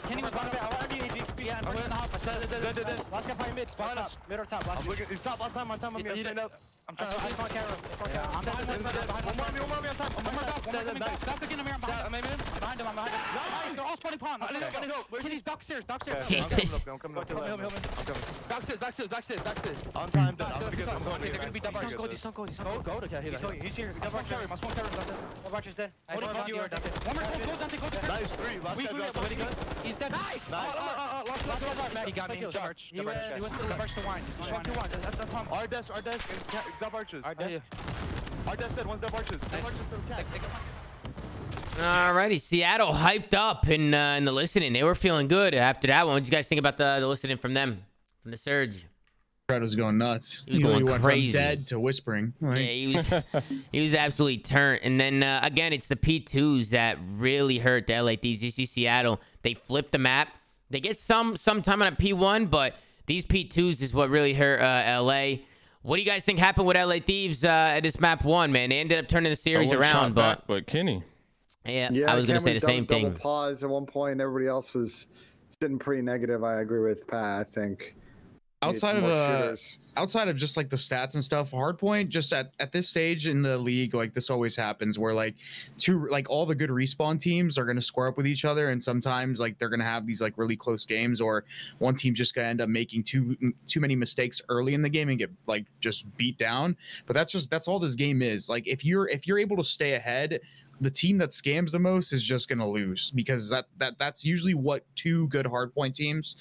Kenny was bottom bed. I want AG. Yeah, I'm in the half. Dead. Last guy fighting mid. Mid or top. I'm looking. He's top. On time. I'm standing up. I'm trying. I can't carry him. I'm behind. One more on top. One more back. Back again. I'm behind him. Nice. They're all spawning pond. Kenny's downstairs. Jesus. I'm coming. Backstairs. On time. I'm going. They're gonna be double archers. Don't go. He's here. Double archers. My smoke carry. Double archers dead. One more. Go, Dante. Nice 3. Last guy. He's dead. Nice. Last. He got me. Double arch. He went to the arch to wine. He's 1-2-1. That's Tom. Our desk. Double archers. Our desk said one's double archers. Double archers to the cat. Alrighty, Seattle hyped up in the listening. They were feeling good after that one. What did you guys think about the listening from them, from the Surge? Fred was going nuts. He was going went crazy. From dead to whispering. Right? Yeah, he was absolutely turned. And then again, it's the P2s that really hurt the LA Thieves. You see Seattle, they flip the map. They get some time on a P1, but these P2s is what really hurt LA. What do you guys think happened with LA Thieves at this map 1, man? They ended up turning the series around, but Kenny. Yeah, I was going to say the same thing. Double pause at one point. Everybody else was sitting pretty negative. I agree with Pat. I think outside of just like the stats and stuff, hardpoint just at this stage in the league, like this always happens where like all the good respawn teams are going to square up with each other, and sometimes like they're going to have these like really close games, or one team just going to end up making too many mistakes early in the game and get like just beat down. But that's all this game is. Like if you're able to stay ahead, the team that scams the most is just going to lose, because that's usually what 2 good hardpoint teams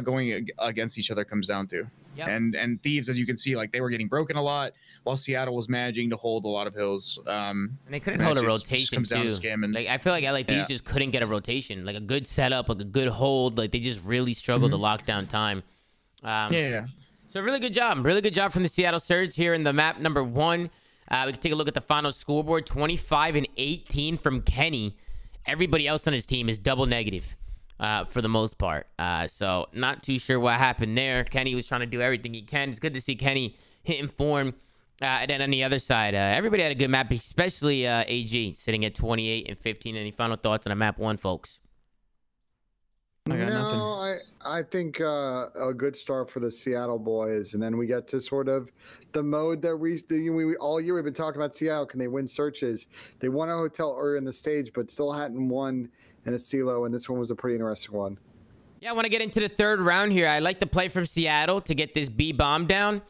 going against each other comes down to. Yep. And Thieves, as you can see, like they were getting broken a lot, while Seattle was managing to hold a lot of hills. And they couldn't hold a rotation too. Like I feel like LA Thieves just couldn't get a rotation, like a good setup, like a good hold. Like they just really struggled to lock down time. So really good job from the Seattle Surge here in the map number 1. We can take a look at the final scoreboard. 25-18 from Kenny. Everybody else on his team is double negative for the most part. So not too sure what happened there. Kenny was trying to do everything he can. It's good to see Kenny hitting form. And then on the other side, everybody had a good map, especially AG, sitting at 28-15. Any final thoughts on a map 1, folks? I think a good start for the Seattle boys, and then we get to sort of the mode that we all year we've been talking about. Seattle, can they win searches? They won a hotel earlier in the stage, but still hadn't won in a CeeLo, and this one was a pretty interesting one. Yeah, I want to get into the 3rd round here. I like the play from Seattle to get this B bomb down,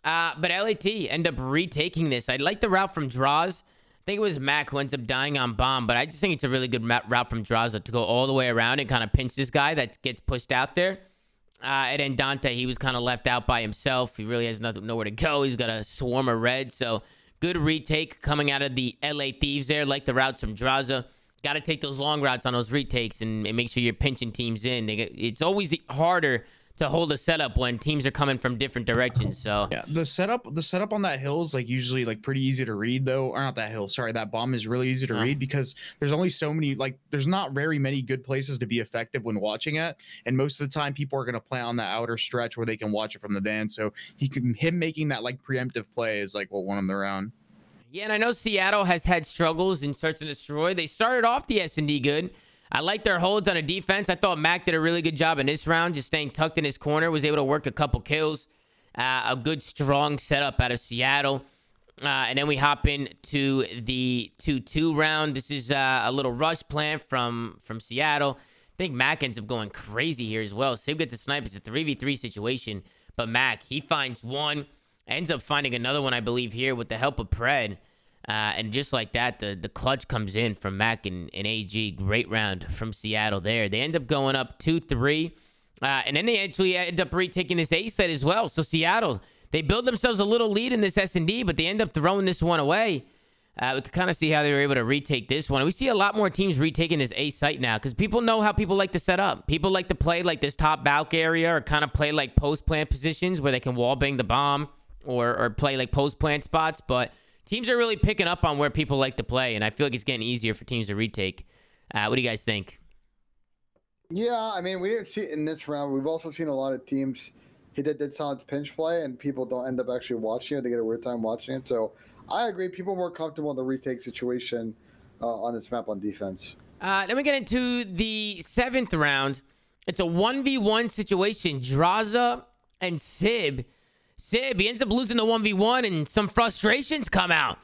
but LAT end up retaking this. I like the route from Draws. I think it was Mac who ends up dying on bomb, but I just think it's a really good route from Draza to go all the way around and kind of pinch this guy that gets pushed out there. And then Dante, he was kind of left out by himself. He really has nowhere to go. He's got a swarm of red, so Good retake coming out of the LA Thieves there, like the routes from Draza. Got to take those long routes on those retakes and make sure you're pinching teams in. It's always harder to hold a setup when teams are coming from different directions. So yeah, the setup on that hill is like usually like pretty easy to read though, or not that hill, sorry, that bomb is really easy to read because there's only so many, like there's not very many good places to be effective when watching it, and most of the time people are going to play on that outer stretch where they can watch it from the van. So him making that like preemptive play is like what won him the round. Yeah, and I know Seattle has had struggles in Search and Destroy. They started off the S&D good. I like their holds on a defense. I thought Mac did a really good job in this round, just staying tucked in his corner, was able to work a couple kills. A good, strong setup out of Seattle. And then we hop into the 2-2 round. This is a little rush plan from Seattle. I think Mac ends up going crazy here as well. Sib gets the snipe. It's a 3v3 situation. But Mac, he finds one. Ends up finding another one, I believe, here with the help of Pred. And just like that, the clutch comes in from Mac and AG. Great round from Seattle there. They end up going up 2-3. And then they actually end up retaking this A set as well. So Seattle, they build themselves a little lead in this S&D, but they end up throwing this one away. We could kind of see how they were able to retake this one. We see a lot more teams retaking this A site now because people know how people like to set up. People like to play like this top balk area or kind of play like post plant positions where they can wall bang the bomb or play like post plant spots. But teams are really picking up on where people like to play, and I feel like it's getting easier for teams to retake. What do you guys think? Yeah, I mean, we didn't see it in this round. We've also seen a lot of teams hit that dead silence pinch play, and people don't end up actually watching it. They get a weird time watching it. So I agree. People are more comfortable in the retake situation on this map on defense. Then we get into the 7th round. It's a 1v1 situation. Draza and Sib. Sib, he ends up losing the 1v1, and some frustrations come out.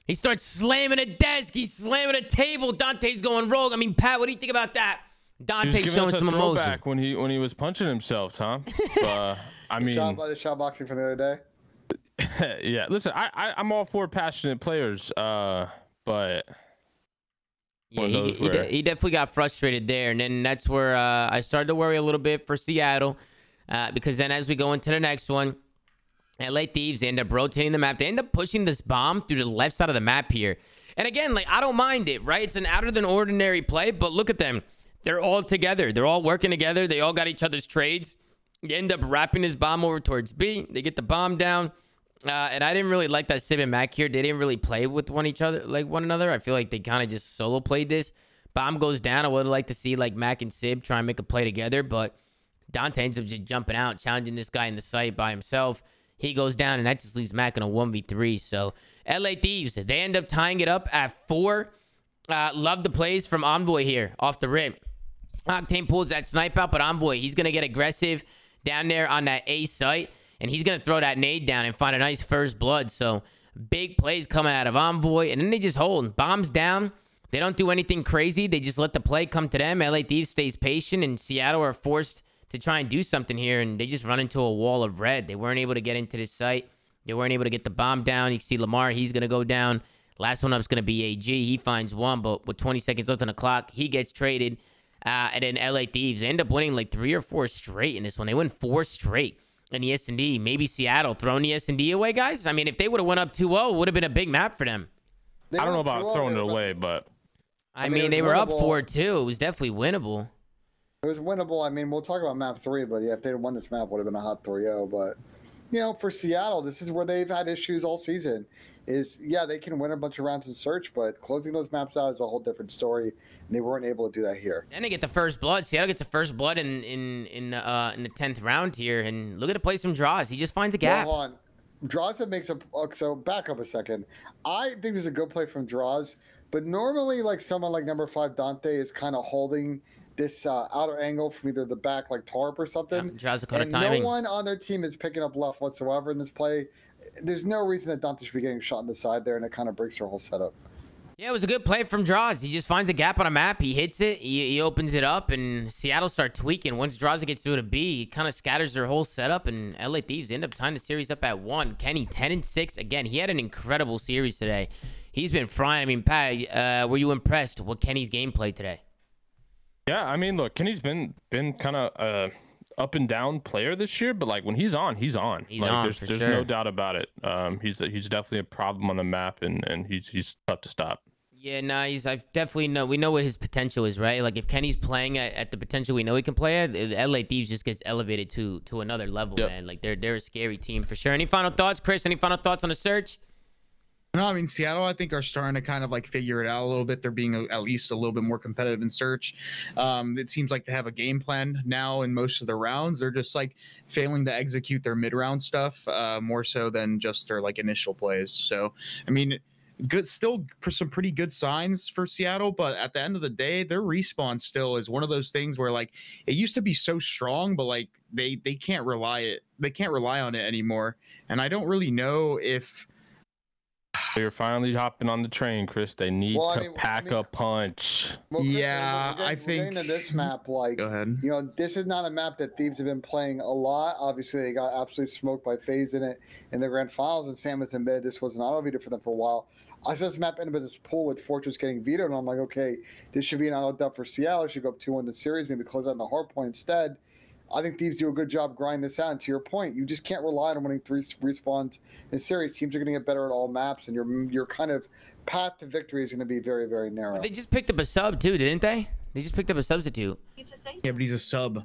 He starts slamming a desk. He's slamming a table. Dante's going rogue. I mean, Pat, what do you think about that? Dante's showing some emotion. When he was punching himself, Tom. I mean, the shot boxing from the other day. Yeah, listen, I'm all for passionate players, but yeah, he definitely got frustrated there, and then that's where I started to worry a little bit for Seattle, because then as we go into the next one, LA Thieves, they end up rotating the map. They end up pushing this bomb through the left side of the map here, and again, like, I don't mind it, right? It's an out than ordinary play, but look at them. They're all together. They're all working together. They all got each other's trades. They end up wrapping his bomb over towards B. They get the bomb down. And I didn't really like that Sib and Mac here. They didn't really play with one another. I feel like they kind of just solo played this. Bomb goes down. I would like to see like Mac and Sib try and make a play together, but Dante ends up just jumping out, challenging this guy in the site by himself. He goes down, and that just leaves Mac in a 1v3. So LA Thieves, they end up tying it up at 4. Love the plays from Envoy here off the rip. Octane pulls that snipe out, but Envoy, he's going to get aggressive down there on that A site, and he's going to throw that nade down and find a nice first blood. So big plays coming out of Envoy, and then they just hold. Bombs down. They don't do anything crazy. They just let the play come to them. LA Thieves stays patient, and Seattle are forced to try and do something here, and they just run into a wall of red. They weren't able to get into this site. They weren't able to get the bomb down. You can see Lamar, he's going to go down. Last one up is going to be AG. He finds one, but with 20 seconds left on the clock, he gets traded. And then LA Thieves, they end up winning like 3 or 4 straight in this one. They win 4 straight in the S&D. Maybe Seattle throwing the S&D away, guys. I mean, if they would have went up 2-0, it would have been a big map for them. I don't know about throwing it away, but I mean they were up 4-2. It was definitely winnable. It was winnable. I mean, we'll talk about map 3, but yeah, if they had won this map, it would have been a hot 3-0. But you know, for Seattle, this is where they've had issues all season. Yeah, they can win a bunch of rounds in search, but closing those maps out is a whole different story, and they weren't able to do that here. And they get the first blood. Seattle gets the first blood in the 10th round here, and look at the plays from Draws. He just finds a gap. Well, hold on. Draws makes a so back up a second. I think there's a good play from Draws, but normally like someone like number 5 Dante is kind of holding this outer angle from either the back like Tarp or something. Draws kind and of timing. No one on their team is picking up left whatsoever in this play. There's no reason that Dante should be getting shot in the side there, and it kind of breaks their whole setup. Yeah, it was a good play from Draws. He just finds a gap on a map. He hits it. He opens it up, and Seattle start tweaking. Once Draws gets through to B, he kind of scatters their whole setup, and LA Thieves end up tying the series up at 1. Kenny, 10-6. Again, he had an incredible series today. He's been frying. I mean, Pat, were you impressed with Kenny's gameplay today? Yeah, I mean, look, Kenny's been kind of a up and down player this year, but like when he's on, he's on. He's on, there's for there's sure. no doubt about it. He's definitely a problem on the map, and he's tough to stop. Yeah, no, I definitely know. We know what his potential is, right? Like if Kenny's playing at the potential we know he can play at, LA Thieves just gets elevated to another level, man. Like they're a scary team for sure. Any final thoughts, Chris? Any final thoughts on the search? No, I mean, Seattle, I think, are starting to kind of like figure it out a little bit. They're being at least a little bit more competitive in search. It seems like they have a game plan now in most of the rounds. They're just like failing to execute their mid-round stuff more so than just their like initial plays. So, I mean, good, still for some pretty good signs for Seattle, but at the end of the day, their respawn still is one of those things where like it used to be so strong, but like they can't rely on it anymore. And I don't really know if You're finally hopping on the train, Chris. They need to pack a punch. Well, Chris, yeah, we're I getting think into this map, like, go ahead. You know, this is not a map that Thieves have been playing a lot. Obviously, they got absolutely smoked by Faze in it in the grand finals, and Sam has admitted this was an auto veto for them for a while. I saw this map end up in this pool with Fortress getting vetoed, and I'm like, okay, this should be an auto dub for Seattle. It should go up 2-1 the series, maybe close out in the hard point instead. I think Thieves do a good job grinding this out. And to your point, you just can't rely on winning 3 respawns in series. Teams are going to get better at all maps, and your kind of path to victory is going to be very, very narrow. They just picked up a sub too, didn't they? They just picked up a substitute. Yeah, but he's a sub.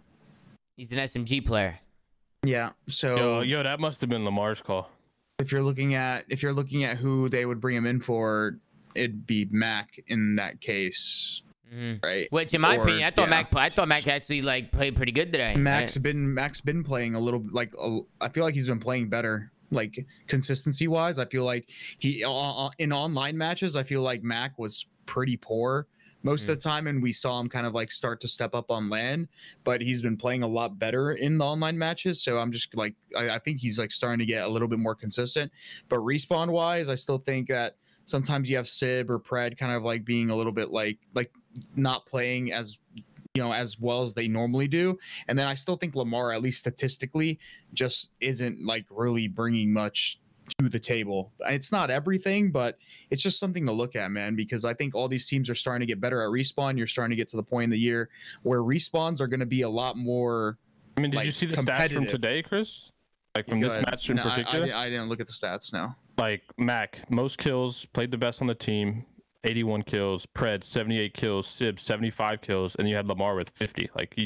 He's an SMG player. Yeah. So Yo, that must have been Lamar's call. if you're looking at who they would bring him in for, it'd be Mac in that case. Right. Which, in my opinion, I thought Mac actually like played pretty good today. Mac's been playing a little like I feel like he's been playing better, like consistency wise. I feel like he in online matches, I feel like Mac was pretty poor most of the time, and we saw him kind of like start to step up on LAN, but he's been playing a lot better in the online matches. So I'm just like I think he's like starting to get a little bit more consistent. But respawn wise, I still think that sometimes you have Sib or Pred kind of like being a little bit like not playing as as well as they normally do. And then I still think Lamar, at least statistically, just isn't like really bringing much to the table. It's not everything, but it's just something to look at, man, because I think all these teams are starting to get better at respawn. You're starting to get to the point in the year where respawns are going to be a lot more. I mean, did you see the stats from today, Chris? Like from this match in particular? I didn't look at the stats, no. Like Mac, most kills, played the best on the team, 81 kills, Pred 78 kills, Sib 75 kills, and you had Lamar with 50. Like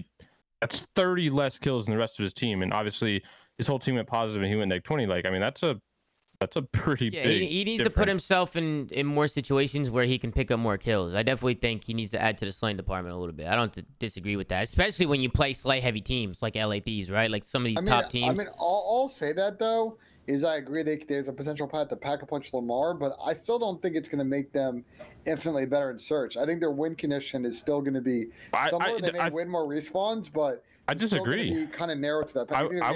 that's 30 less kills than the rest of his team, and obviously his whole team went positive and he went -20. Like, I mean, that's a pretty big he needs difference. to put himself in more situations where he can pick up more kills. I definitely think he needs to add to the slaying department a little bit. I don't disagree with that, especially when you play slay heavy teams like LA Thieves, right? Like some of these top teams. I mean, I'll say that though is I agree there's a potential path to pack a punch Lamar, but I still don't think it's going to make them infinitely better in search. I think their win condition is still going to be somewhere they may win more respawns, but I disagree. Be kind of narrow to that. I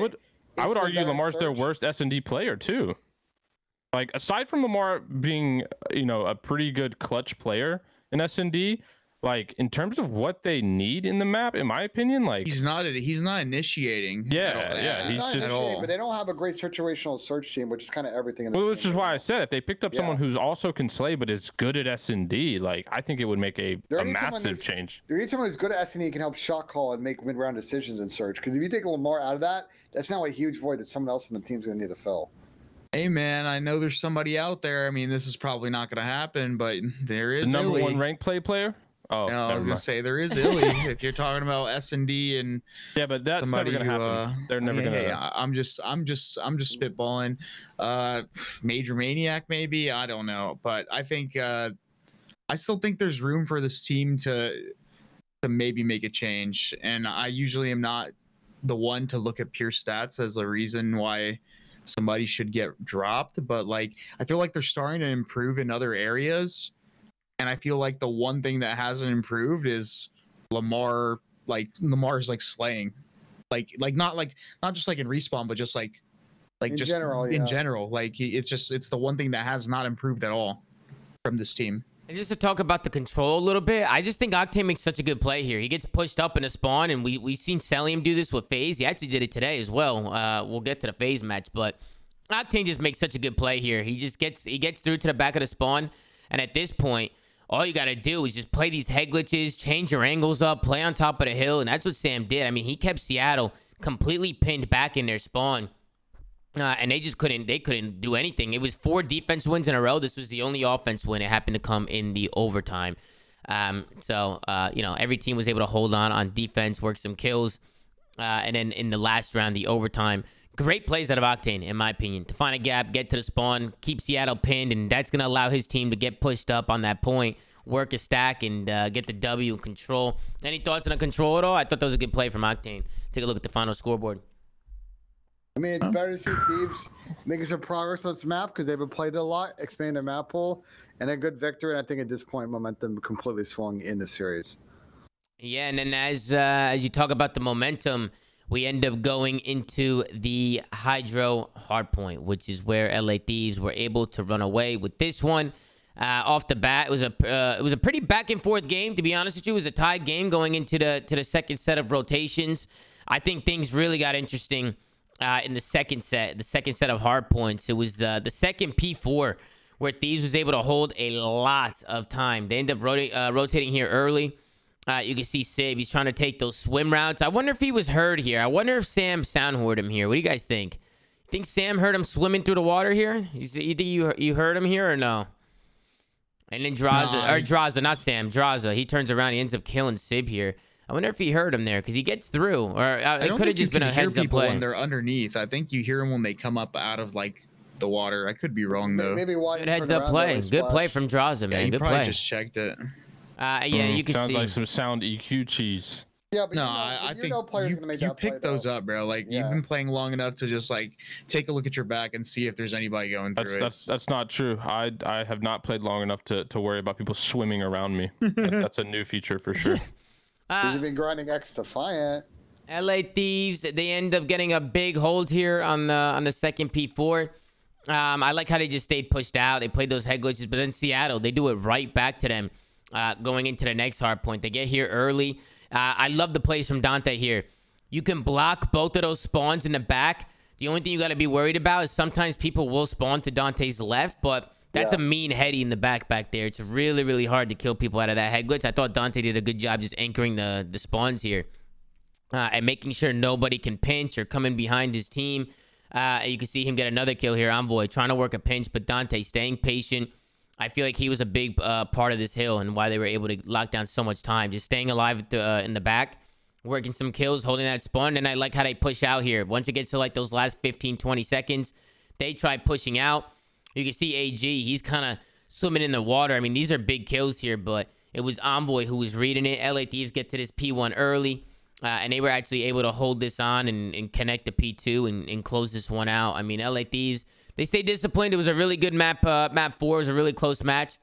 would argue Lamar's their worst S&D player too. Like, aside from Lamar being, a pretty good clutch player in S&D, like in terms of what they need in the map, in my opinion, like he's not initiating. Yeah, he's just but they don't have a great situational search team, which is kind of everything in this which is why I said if they picked up someone who's also can slay but is good at S&D, like I think it would make a massive change. There needs someone who's good at S&D and can help shot call and make mid-round decisions in search. Because if you take Lamar out of that, that's now a huge void that someone else in the team's going to need to fill. Hey man, I know there's somebody out there. I mean, this is probably not going to happen, but there is the number Illy. 1 ranked player. Oh, no, I was gonna say there is Illy. If you're talking about S&D and yeah, but that's never gonna happen. They're never gonna. Hey, I'm just spitballing. Major Maniac, maybe, I don't know, but I think I still think there's room for this team to maybe make a change. And I usually am not the one to look at pure stats as a reason why somebody should get dropped, but like I feel like they're starting to improve in other areas. And I feel like the one thing that hasn't improved is Lamar. Like Lamar's like slaying, like not just like in respawn, but just like in just general, in general. Like it's the one thing that has not improved at all from this team. And just to talk about the control a little bit, I just think Octane makes such a good play here. He gets pushed up in a spawn, and we've seen Celium do this with Faze. He actually did it today as well. We'll get to the Faze match, but Octane just makes such a good play here. He gets through to the back of the spawn, and at this point, all you got to do is just play these head glitches, change your angles up, play on top of the hill, and that's what Sam did. I mean, he kept Seattle completely pinned back in their spawn. And they just couldn't do anything. It was 4 defense wins in a row. This was the only offense win. It happened to come in the overtime. So every team was able to hold on defense, work some kills. And then in the last round, the overtime, great plays out of Octane, in my opinion, to find a gap, get to the spawn, keep Seattle pinned, and that's going to allow his team to get pushed up on that point, work a stack, and get the W in control. Any thoughts on the control at all? I thought that was a good play from Octane. Take a look at the final scoreboard. I mean, it's better to see Thieves making some progress on this map because they've been played a lot, expanding their map pool, and a good victory. And I think at this point, momentum completely swung in the series. Yeah, and then as you talk about the momentum, we end up going into the Hydro Hardpoint, which is where LA Thieves were able to run away with this one. Off the bat, it was a pretty back and forth game. To be honest with you, it was a tied game going into the second set of rotations. I think things really got interesting in the second set of hard points. It was the second P4 where Thieves was able to hold a lot of time. They end up rotating here early. You can see Sib. He's trying to take those swim routes. I wonder if he was heard here. I wonder if Sam sound-heard him here. What do you guys think? Think Sam heard him swimming through the water here? You think you heard him here or no? And then Draza, not Sam, Draza. He turns around. He ends up killing Sib here. I wonder if he heard him there because he gets through, or it could have just been a heads-up play. When they're underneath, I think you hear them when they come up out of like the water. I could be wrong though. Maybe why good heads-up play. Good play from Draza, man. Yeah, good probably play. Just checked it. Yeah, you can sounds see. like some sound EQ cheese. Yeah, but no, I think you pick those up, bro. Like you've been playing long enough to just like take a look at your back and see if there's anybody going through it. That's not true. I have not played long enough to worry about people swimming around me. That's a new feature for sure. He's been grinding X Defiant. LA Thieves, they end up getting a big hold here on the second P4. I like how they just stayed pushed out. They played those head glitches, but then Seattle, they do it right back to them going into the next hard point. They get here early. I love the plays from Dante here. You can block both of those spawns in the back. The only thing you got to be worried about is sometimes people will spawn to Dante's left, but that's a mean heady in the back there. It's really, really hard to kill people out of that head glitch. I thought Dante did a good job just anchoring the spawns here and making sure nobody can pinch or come in behind his team. You can see him get another kill here. Envoy trying to work a pinch, but Dante staying patient. I feel like he was a big part of this hill and why they were able to lock down so much time. Just staying alive in the back, working some kills, holding that spawn. And I like how they push out here. Once it gets to like those last 15, 20 seconds, they try pushing out. You can see AG. He's kind of swimming in the water. I mean, these are big kills here, but it was Envoy who was reading it. LA Thieves get to this P1 early, and they were actually able to hold this on and connect the P2 and close this one out. I mean, LA Thieves, they stayed disciplined. It was a really good map. Map 4 was a really close match.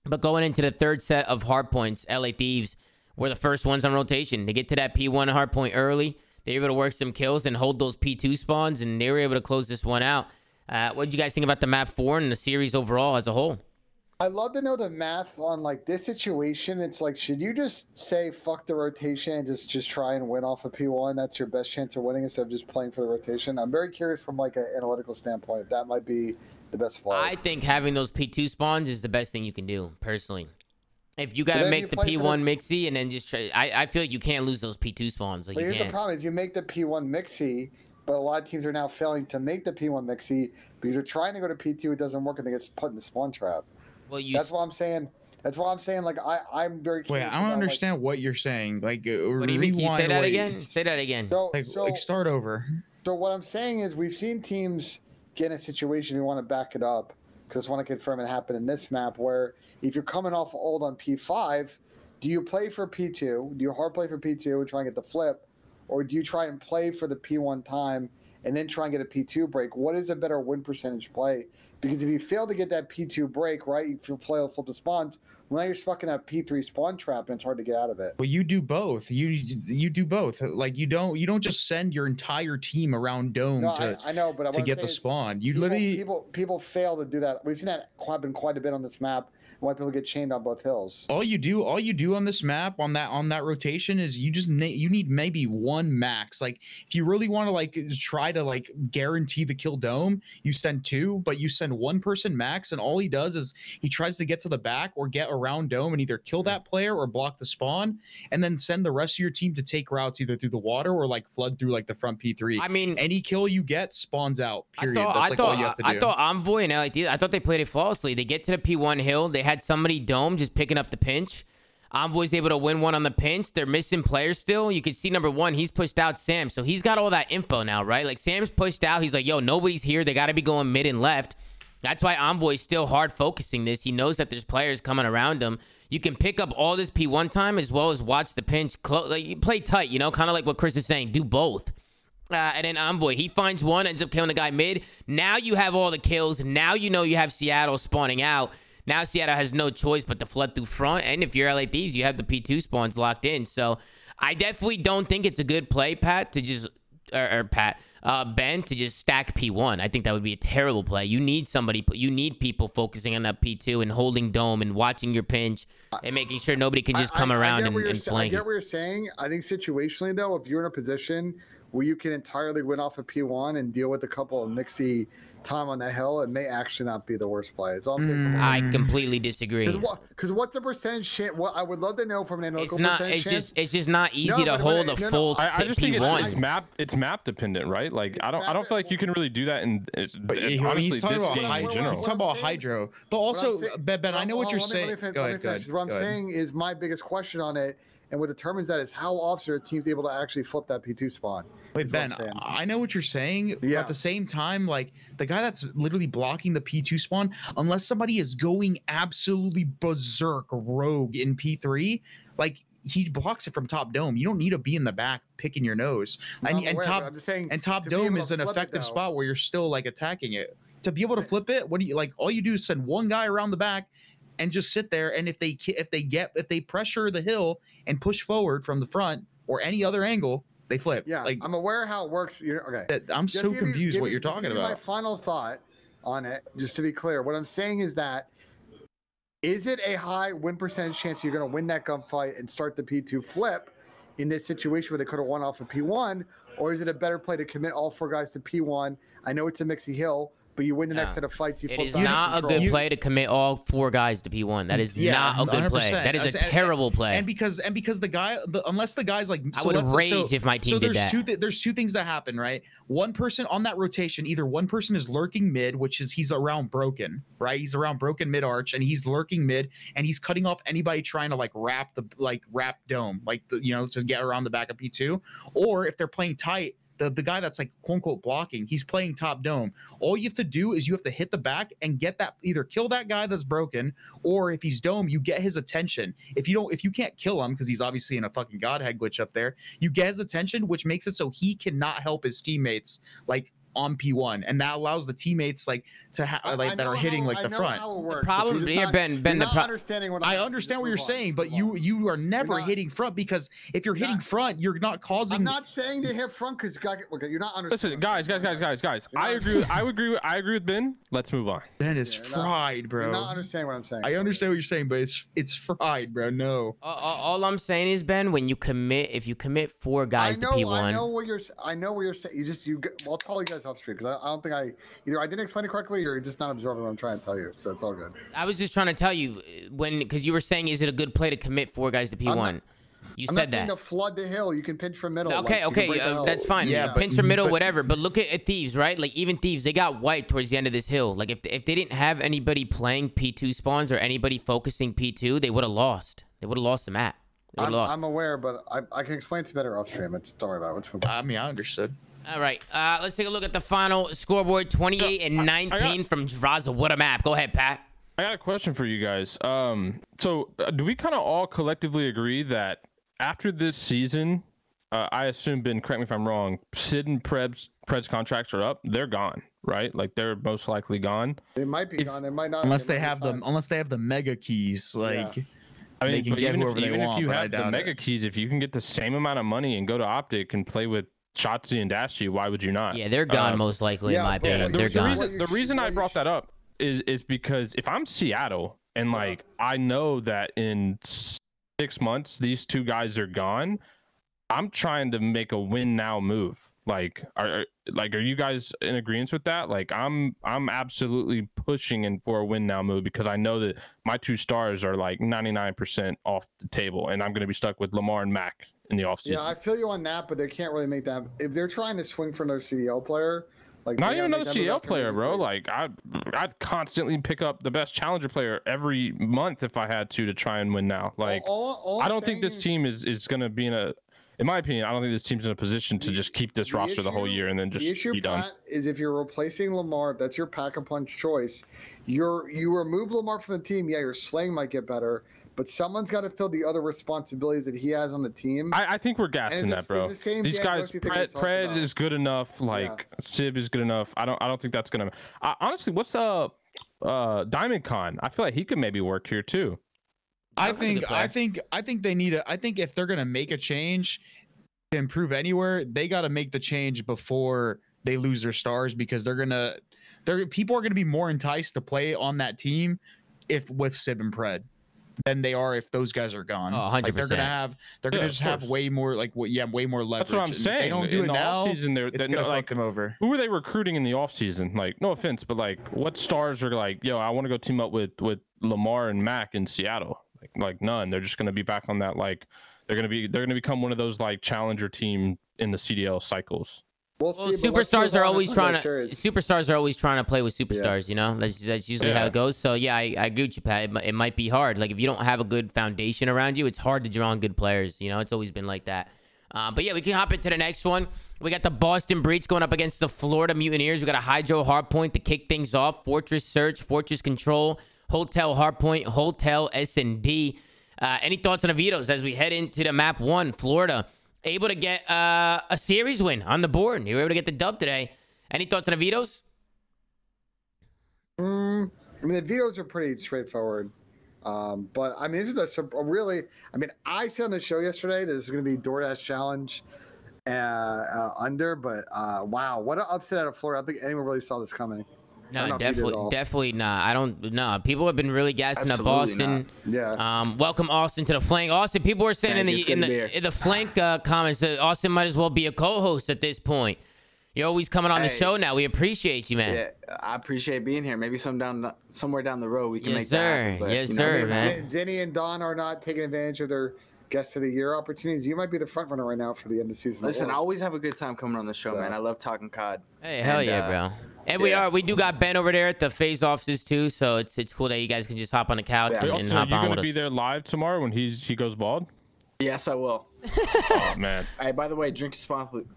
But going into the third set of hard points, LA Thieves were the first ones on rotation. They get to that P1 hard point early. They were able to work some kills and hold those P2 spawns, and they were able to close this one out. What did you guys think about the map 4 and the series overall as a whole? I'd love to know the math on like this situation. It's like, should you just say fuck the rotation and just try and win off of P1? That's your best chance of winning instead of just playing for the rotation. I'm very curious from like an analytical standpoint if that might be the best play. I think having those P2 spawns is the best thing you can do, personally. If you got to make the P1 mixy and then just try, I feel like you can't lose those P2 spawns. Like, here's the problem is you make the P1 mixy, but a lot of teams are now failing to make the P1 mixy because they're trying to go to P2, it doesn't work, and they get put in the spawn trap. Well, that's why I'm saying. That's why I'm saying. Like I'm very curious. Wait, I don't understand what you're saying. Like, what do you mean? Can you say that again? Say that again. Like start over. So what I'm saying is, we've seen teams get in a situation. We want to back it up because I just want to confirm it happened in this map where if you're coming off old on P5, do you play for P2? Do you hard play for P2 and try and get the flip, or do you try and play for the P1 time and then try and get a P2 break? What is a better win percentage play? Because if you fail to get that P2 break, right, you flip the spawns, well, now you're stuck in that P3 spawn trap and it's hard to get out of it. Well, you do both. You do both. Like you don't just send your entire team around dome I know, but to get the spawn. You literally people fail to do that. We've seen that happen quite a bit on this map. Why people get chained on both hills. All you do on this map on that rotation is you need maybe one max. Like if you really want to like try to like guarantee the kill dome, you send 2, but you send send one person max, and all he does is he tries to get to the back or get around dome and either kill that player or block the spawn, and then send the rest of your team to take routes either through the water or like flood through like the front P3. I mean, any kill you get spawns out. Period. That's like all you have to do. I thought Envoy and LAT, I thought they played it flawlessly. They get to the P1 hill. They had somebody dome just picking up the pinch. Envoy's able to win one on the pinch. They're missing players still. You can see number one, he's pushed out Sam. So he's got all that info now, right? Like Sam's pushed out. He's like, yo, nobody's here. They got to be going mid and left. That's why Envoy's still hard focusing this. He knows that there's players coming around him. You can pick up all this P1 time as well as watch the pinch. Like, you play tight, you know, kind of like what Chris is saying. Do both. And then Envoy, he finds one, ends up killing the guy mid. Now you have all the kills. Now you know you have Seattle spawning out. Now Seattle has no choice but to flood through front. And if you're LA Thieves, you have the P2 spawns locked in. So I definitely don't think it's a good play, Pat, to just... Ben, to just stack P1. I think that would be a terrible play. You need somebody... You need people focusing on that P2 and holding dome and watching your pinch and making sure nobody can just come around and flank. I get what you're saying. I think situationally, though, if you're in a position where you can entirely win off a P1 and deal with a couple of mixy time on the hill, it may actually not be the worst play. That's all I'm saying. I completely disagree. Because what's the percentage chance? What I would love to know from an analytical percentage chance. It's just not easy to hold a full P1. I just think it's map dependent, right? Like I don't feel like you can really do that in honestly he's talking this about game in general. He's talking about Hydro, but also Ben, I know what you're saying. Go ahead. What I'm saying is my biggest question on it, and what determines that is how often are teams able to actually flip that P2 spawn. Wait, Ben, I know what you're saying, but at the same time, like the guy that's literally blocking the P2 spawn, unless somebody is going absolutely berserk rogue in P3, like he blocks it from top dome. You don't need to be in the back picking your nose. Top dome is an effective spot where you're still like attacking it. To be able to flip it, what do you like? All you do is send one guy around the back and just sit there. And if they pressure the hill and push forward from the front or any other angle, they flip. Yeah, like I'm aware how it works. Okay, I'm so confused what you're talking about. My final thought on it, just to be clear, what I'm saying is that is it a high win percentage chance you're going to win that gunfight and start the P2 flip in this situation where they could have won off a P1, or is it a better play to commit all four guys to P1? I know it's a mixy hill, but you win the next set of fights. It is not a good play to commit all four guys to P1. That is not a good 100%. Play. That is a terrible play. And because the guy, unless the guy's like, I would rage if my team did that. There's two things that happen, right? One person on that rotation, either one person is lurking mid, which is he's around broken, right? He's around broken mid arch, and he's lurking mid, and he's cutting off anybody trying to wrap dome, to get around the back of P2. Or if they're playing tight, the guy that's like quote unquote blocking, he's playing top dome. All you have to do is you have to hit the back and get that, either kill that guy that's broken, or if he's dome, you get his attention. If you can't kill him because he's obviously in a fucking godhead glitch up there, you get his attention, which makes it so he cannot help his teammates on P1, and that allows the teammates that are hitting the front. The problem here, Ben, I understand what you're saying, but you are never hitting front, because if you're hitting front, you're not causing. I'm not saying to hit front because you're not understanding. Listen, guys. I agree with Ben. Let's move on. Ben is fried, bro. You're not understanding what I'm saying. I understand what you're saying, but it's fried, bro. No. All I'm saying is, Ben, if you commit four guys to P1. I know what you're saying. I'll tell you guys off street, because I don't think I didn't explain it correctly, or you're just not absorbing what I'm trying to tell you. So it's all good. I was just trying to tell you because you were saying, is it a good play to commit four guys to P1? You said that. To flood the hill, you can pinch from middle. Okay, that's fine. Yeah, pinch from middle, whatever. But look at Thieves, right? Like even Thieves, they got wiped towards the end of this hill. Like if they didn't have anybody playing P2 spawns or anybody focusing P2, they would have lost. They would have lost the map. I'm aware, but I can explain it better off stream. Don't worry about it. I mean, I understood. All right, let's take a look at the final scoreboard. 28 and 19 from Draza. What a map. Go ahead, Pat. I got a question for you guys. So do we kind of all collectively agree that after this season, I assume, Ben, correct me if I'm wrong, Sid and Pred's contracts are up? They're gone, right? Like they're most likely gone. They might be gone. They might not. Unless they have the mega keys, like. Yeah. I mean, even if you have the mega keys, if you can get the same amount of money and go to Optic and play with Shotzi and Dashy, why would you not? Yeah, they're gone most likely, in my opinion. They're gone. The reason I brought that up is because if I'm Seattle and I know that in 6 months these two guys are gone, I'm trying to make a win now move. Like, are you guys in agreement with that? Like, I'm absolutely pushing in for a win now move because I know that my 2 stars are like 99% off the table, and I'm going to be stuck with Lamar and Mac in the offseason. Yeah, I feel you on that, but they can't really make that. If they're trying to swing for another CDL player, like not even another CDL player, bro. Like, I'd constantly pick up the best challenger player every month if I had to try and win now. Like, I don't think this team is going to be in my opinion, I don't think this team's in a position to just keep this roster the whole year and then just be done. Is if you're replacing Lamar, if that's your pack a punch choice, you remove Lamar from the team. Yeah, your slaying might get better, but someone's got to fill the other responsibilities that he has on the team. I think we're gassing that, bro. These guys, Pred is good enough. Like, Sib is good enough. I don't think that's gonna. Honestly, what's Diamond Con? I feel like he could maybe work here too. I think they need I think if they're gonna make a change to improve anywhere, they got to make the change before they lose their stars, because people are gonna be more enticed to play on that team with Sib and Pred than they are if those guys are gone. 100%. Like, they're gonna just have way more way more leverage. That's what I'm saying. If they don't do it now, it's gonna fuck them over. Who are they recruiting in the offseason? Like, no offense, but like, what stars are like, yo, I want to go team up with Lamar and Mac in Seattle? Like none. They're just gonna be back on that. Like, they're gonna become one of those like challenger team in the CDL cycles. Well, superstars are always trying to play with superstars. You know, that's usually how it goes. So yeah, I agree with you, Pat. It might be hard. Like, if you don't have a good foundation around you, it's hard to draw on good players. You know, it's always been like that. But yeah, we can hop into the next one. We got the Boston Breach going up against the Florida Mutineers. We got a Hydro Hardpoint to kick things off. Fortress Search, Fortress Control, Hotel Hardpoint, Hotel S&D. Any thoughts on Avitos as we head into the map 1? Florida able to get a series win on the board. You were able to get the dub today. Any thoughts on Avitos? I mean, the Avitos are pretty straightforward. But I mean, this is a really, I mean, I said on the show yesterday that this is going to be DoorDash challenge under, but wow, what an upset out of Florida. I don't think anyone really saw this coming. No, definitely not. I don't know. People have been really gassing up Austin. Not. Yeah. Welcome Austin to the flank. Austin, people were saying in the flank comments that Austin might as well be a co-host at this point. You're always coming on the show now. We appreciate you, man. Yeah, I appreciate being here. Maybe somewhere down the road we can make that happen. But, yes, sir, man. Zinni and Don are not taking advantage of their Guest of the Year opportunities. You might be the front runner right now for the end of season. Listen, I always have a good time coming on the show, man. I love talking COD. Hey, hell yeah, bro. And we do got Ben over there at the Faze offices too, so it's cool that you guys can just hop on the couch and hop on with us. Are you gonna be there live tomorrow when he goes bald? Yes, I will. Oh man. Hey, by the way, drink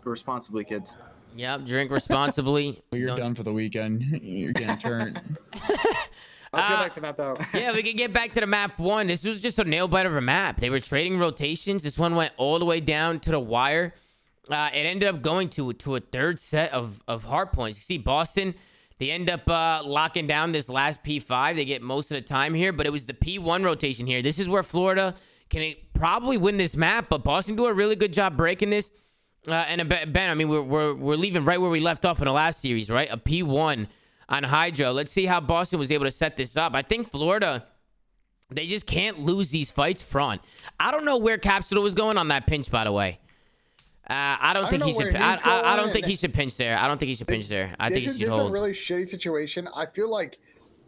responsibly, kids. Yep, drink responsibly. You're done for the weekend. You're getting turned. Let's get back to map though. Yeah, we can get back to the map 1. This was just a nail biter of a map. They were trading rotations. This one went all the way down to the wire. It ended up going to a third set of hard points. You see Boston, they end up locking down this last P5. They get most of the time here, but it was the P1 rotation here. This is where Florida can probably win this map, but Boston do a really good job breaking this. And Ben, I mean, we're leaving right where we left off in the last series, right? A P1 on Hydro. Let's see how Boston was able to set this up. I think Florida, they just can't lose these fights front. I don't know where Capsule was going on that pinch, by the way. I don't think he should. I don't think he should pinch there. I don't think he should pinch there. I think he should hold. This is a really shitty situation. I feel like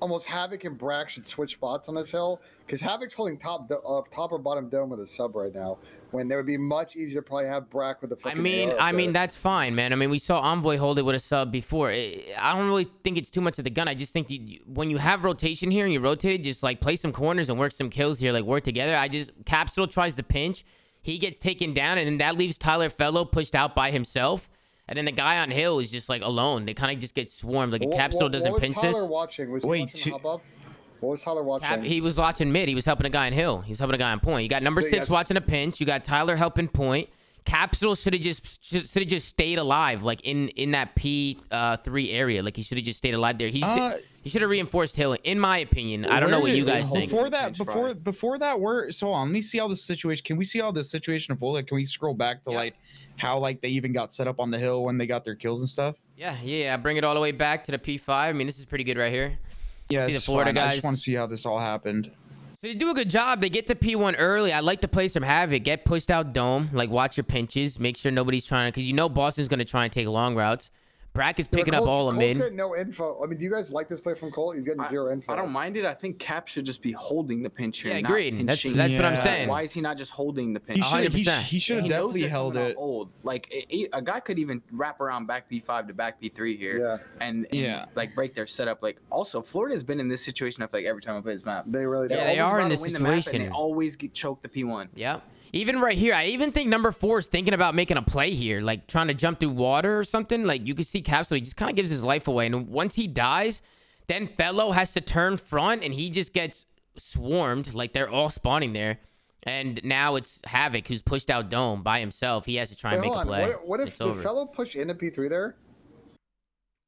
almost Havoc and Brack should switch spots on this hill, because Havoc's holding top or bottom dome with a sub right now, when there would be much easier to probably have Brack with the fucking I mean that's fine, man. I mean, we saw Envoy hold it with a sub before. I don't really think it's too much of the gun. I just think when you have rotation here and you rotate it, just like play some corners and work some kills here, like work together. Capsule tries to pinch. He gets taken down, and then that leaves Tyler Fellow pushed out by himself. And then the guy on hill is just like alone. They kind of just get swarmed. Like, if Capsule doesn't pinch this. What was Tyler watching? Was he watching Hubbub? What was Tyler watching? He was watching mid. He was helping a guy on hill. He was helping a guy on point. You got number 6 watching a pinch. You got Tyler helping point. Capsule should have just stayed alive, like in that P3 area. Like, he should have just stayed alive there. He should have reinforced hill, in my opinion. I don't know what you guys think. Before that, so let me see how this situation. Can we see how this situation unfolded? Can we scroll back to like how like they even got set up on the hill when they got their kills and stuff? Yeah. Bring it all the way back to the P5. I mean, this is pretty good right here. Yeah, see the Florida guys. I just want to see how this all happened. So they do a good job. They get to P1 early. I like to play some Havoc. Get pushed out dome. Like, watch your pinches. Make sure nobody's trying to... Because you know Boston's going to try and take long routes. Brack is picking up all of Colt's mid. getting no info. I mean, do you guys like this play from Colt? He's getting zero info. I don't mind it. I think Cap should just be holding the pinch here. Yeah, agreed. That's what I'm saying. Why is he not just holding the pinch? He should have definitely held it. Old. Like a guy could even wrap around back P5 to back P3 here, and like break their setup. Like also, Florida's been in this situation. I feel like every time I play this map, they really they are in this situation. And they always get choked the P1. Yep. Even right here, I even think number 4 is thinking about making a play here, like trying to jump through water or something. Like you can see Capsule, he just kind of gives his life away. And once he dies, then Fellow has to turn front and he just gets swarmed. Like they're all spawning there. And now it's Havoc who's pushed out Dome by himself. He has to try and make a play. What if the Fellow push into P3 there?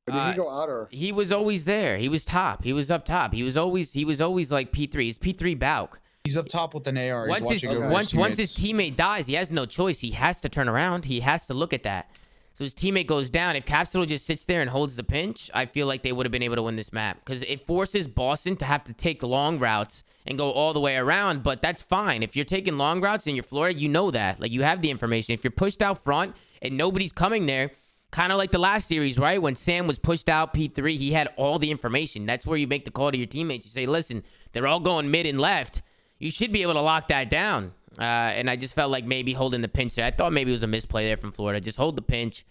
Or did he go out or? He was always there. He was top. He was up top. He was always like P3. He's P3 Bauk. He's up top with an AR. Once his teammate dies, he has no choice. He has to turn around. He has to look at that. So his teammate goes down. If Capsule just sits there and holds the pinch, I feel like they would have been able to win this map. Because it forces Boston to have to take long routes and go all the way around. But that's fine. If you're taking long routes and you're Florida, you know that. Like, you have the information. If you're pushed out front and nobody's coming there, kind of like the last series, right? When Sam was pushed out P3, he had all the information. That's where you make the call to your teammates. You say, listen, they're all going mid and left. You should be able to lock that down. And I just felt like maybe holding the pinch there. I thought maybe it was a misplay there from Florida. Just hold the pinch,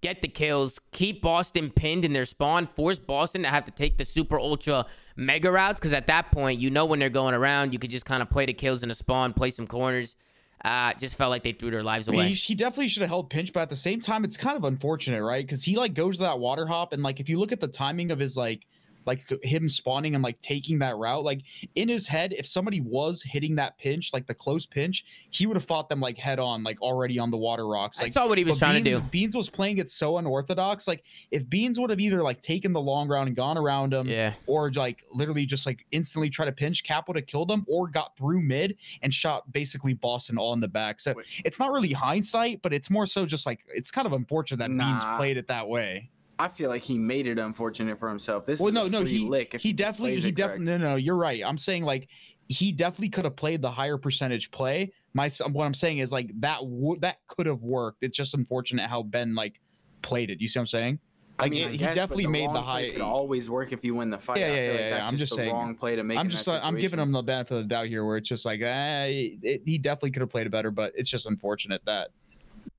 get the kills, keep Boston pinned in their spawn, force Boston to have to take the super ultra mega routes. Because at that point, you know when they're going around, you could just kind of play the kills in the spawn, play some corners. Just felt like they threw their lives away. He definitely should have held pinch, but at the same time, it's kind of unfortunate, right? Because he like goes to that water hop, and like if you look at the timing of his like him spawning and like taking that route, like in his head, if somebody was hitting that pinch, like the close pinch, he would have fought them like head on, like already on the water rocks. Like, I saw what he was trying to do. Beans was playing it so unorthodox. Like if Beans would have either like taken the long round and gone around him, or like literally just like instantly try to pinch, Cap would have killed him, or got through mid and shot basically Boston all in the back. So it's not really hindsight, but it's more so just like it's kind of unfortunate that Beans played it that way. I feel like he made it unfortunate for himself. This he definitely no, you're right. I'm saying like he definitely could have played the higher percentage play. What I'm saying is like that could have worked. It's just unfortunate how Ben like played it. You see what I'm saying? Like I mean, he definitely made the high. It could always work if you win the fight. Yeah. I'm just saying. Wrong play to make. I'm giving him the benefit of the doubt here, where it's just like he definitely could have played it better, but it's just unfortunate that.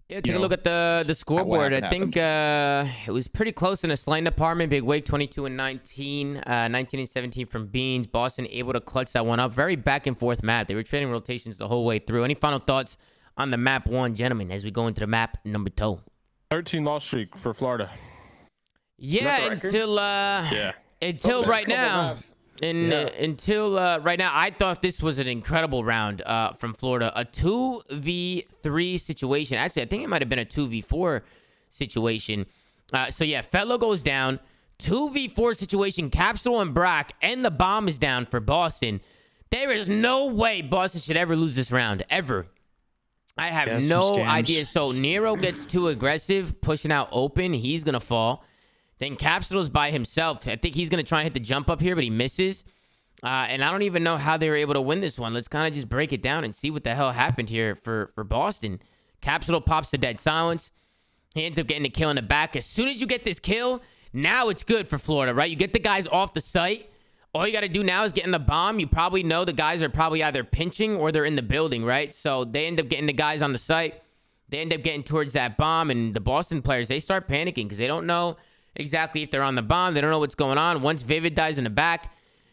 Yeah, take a look at the scoreboard. I think it was pretty close in the slaying department. Big Wig 22 and 19, 19 and 17 from Beans. Boston able to clutch that one up. Very back and forth map. They were trading rotations the whole way through. Any final thoughts on the map 1, gentlemen, as we go into the map number 2? 13 loss streak for Florida. Yeah, until right now. Until right now, I thought this was an incredible round from Florida. A 2v3 situation. Actually, I think it might have been a 2v4 situation. So yeah, Fellow goes down. 2v4 situation. Capsule and Brack, and the bomb is down for Boston. There is no way Boston should ever lose this round. Ever. I have no idea. So Nero gets too aggressive, pushing out open. He's going to fall. Then Capsule's by himself. I think he's going to try and hit the jump up here, but he misses. And I don't even know how they were able to win this one. Let's kind of just break it down and see what the hell happened here for Boston. Capsule pops the dead silence. He ends up getting a kill in the back. As soon as you get this kill, now it's good for Florida, right? You get the guys off the site. All you got to do now is get in the bomb. You probably know the guys are probably either pinching or they're in the building, right? So they end up getting the guys on the site. They end up getting towards that bomb. And the Boston players, they start panicking because they don't know exactly if they're on the bomb. They don't know what's going on. Once Vivid dies in the back,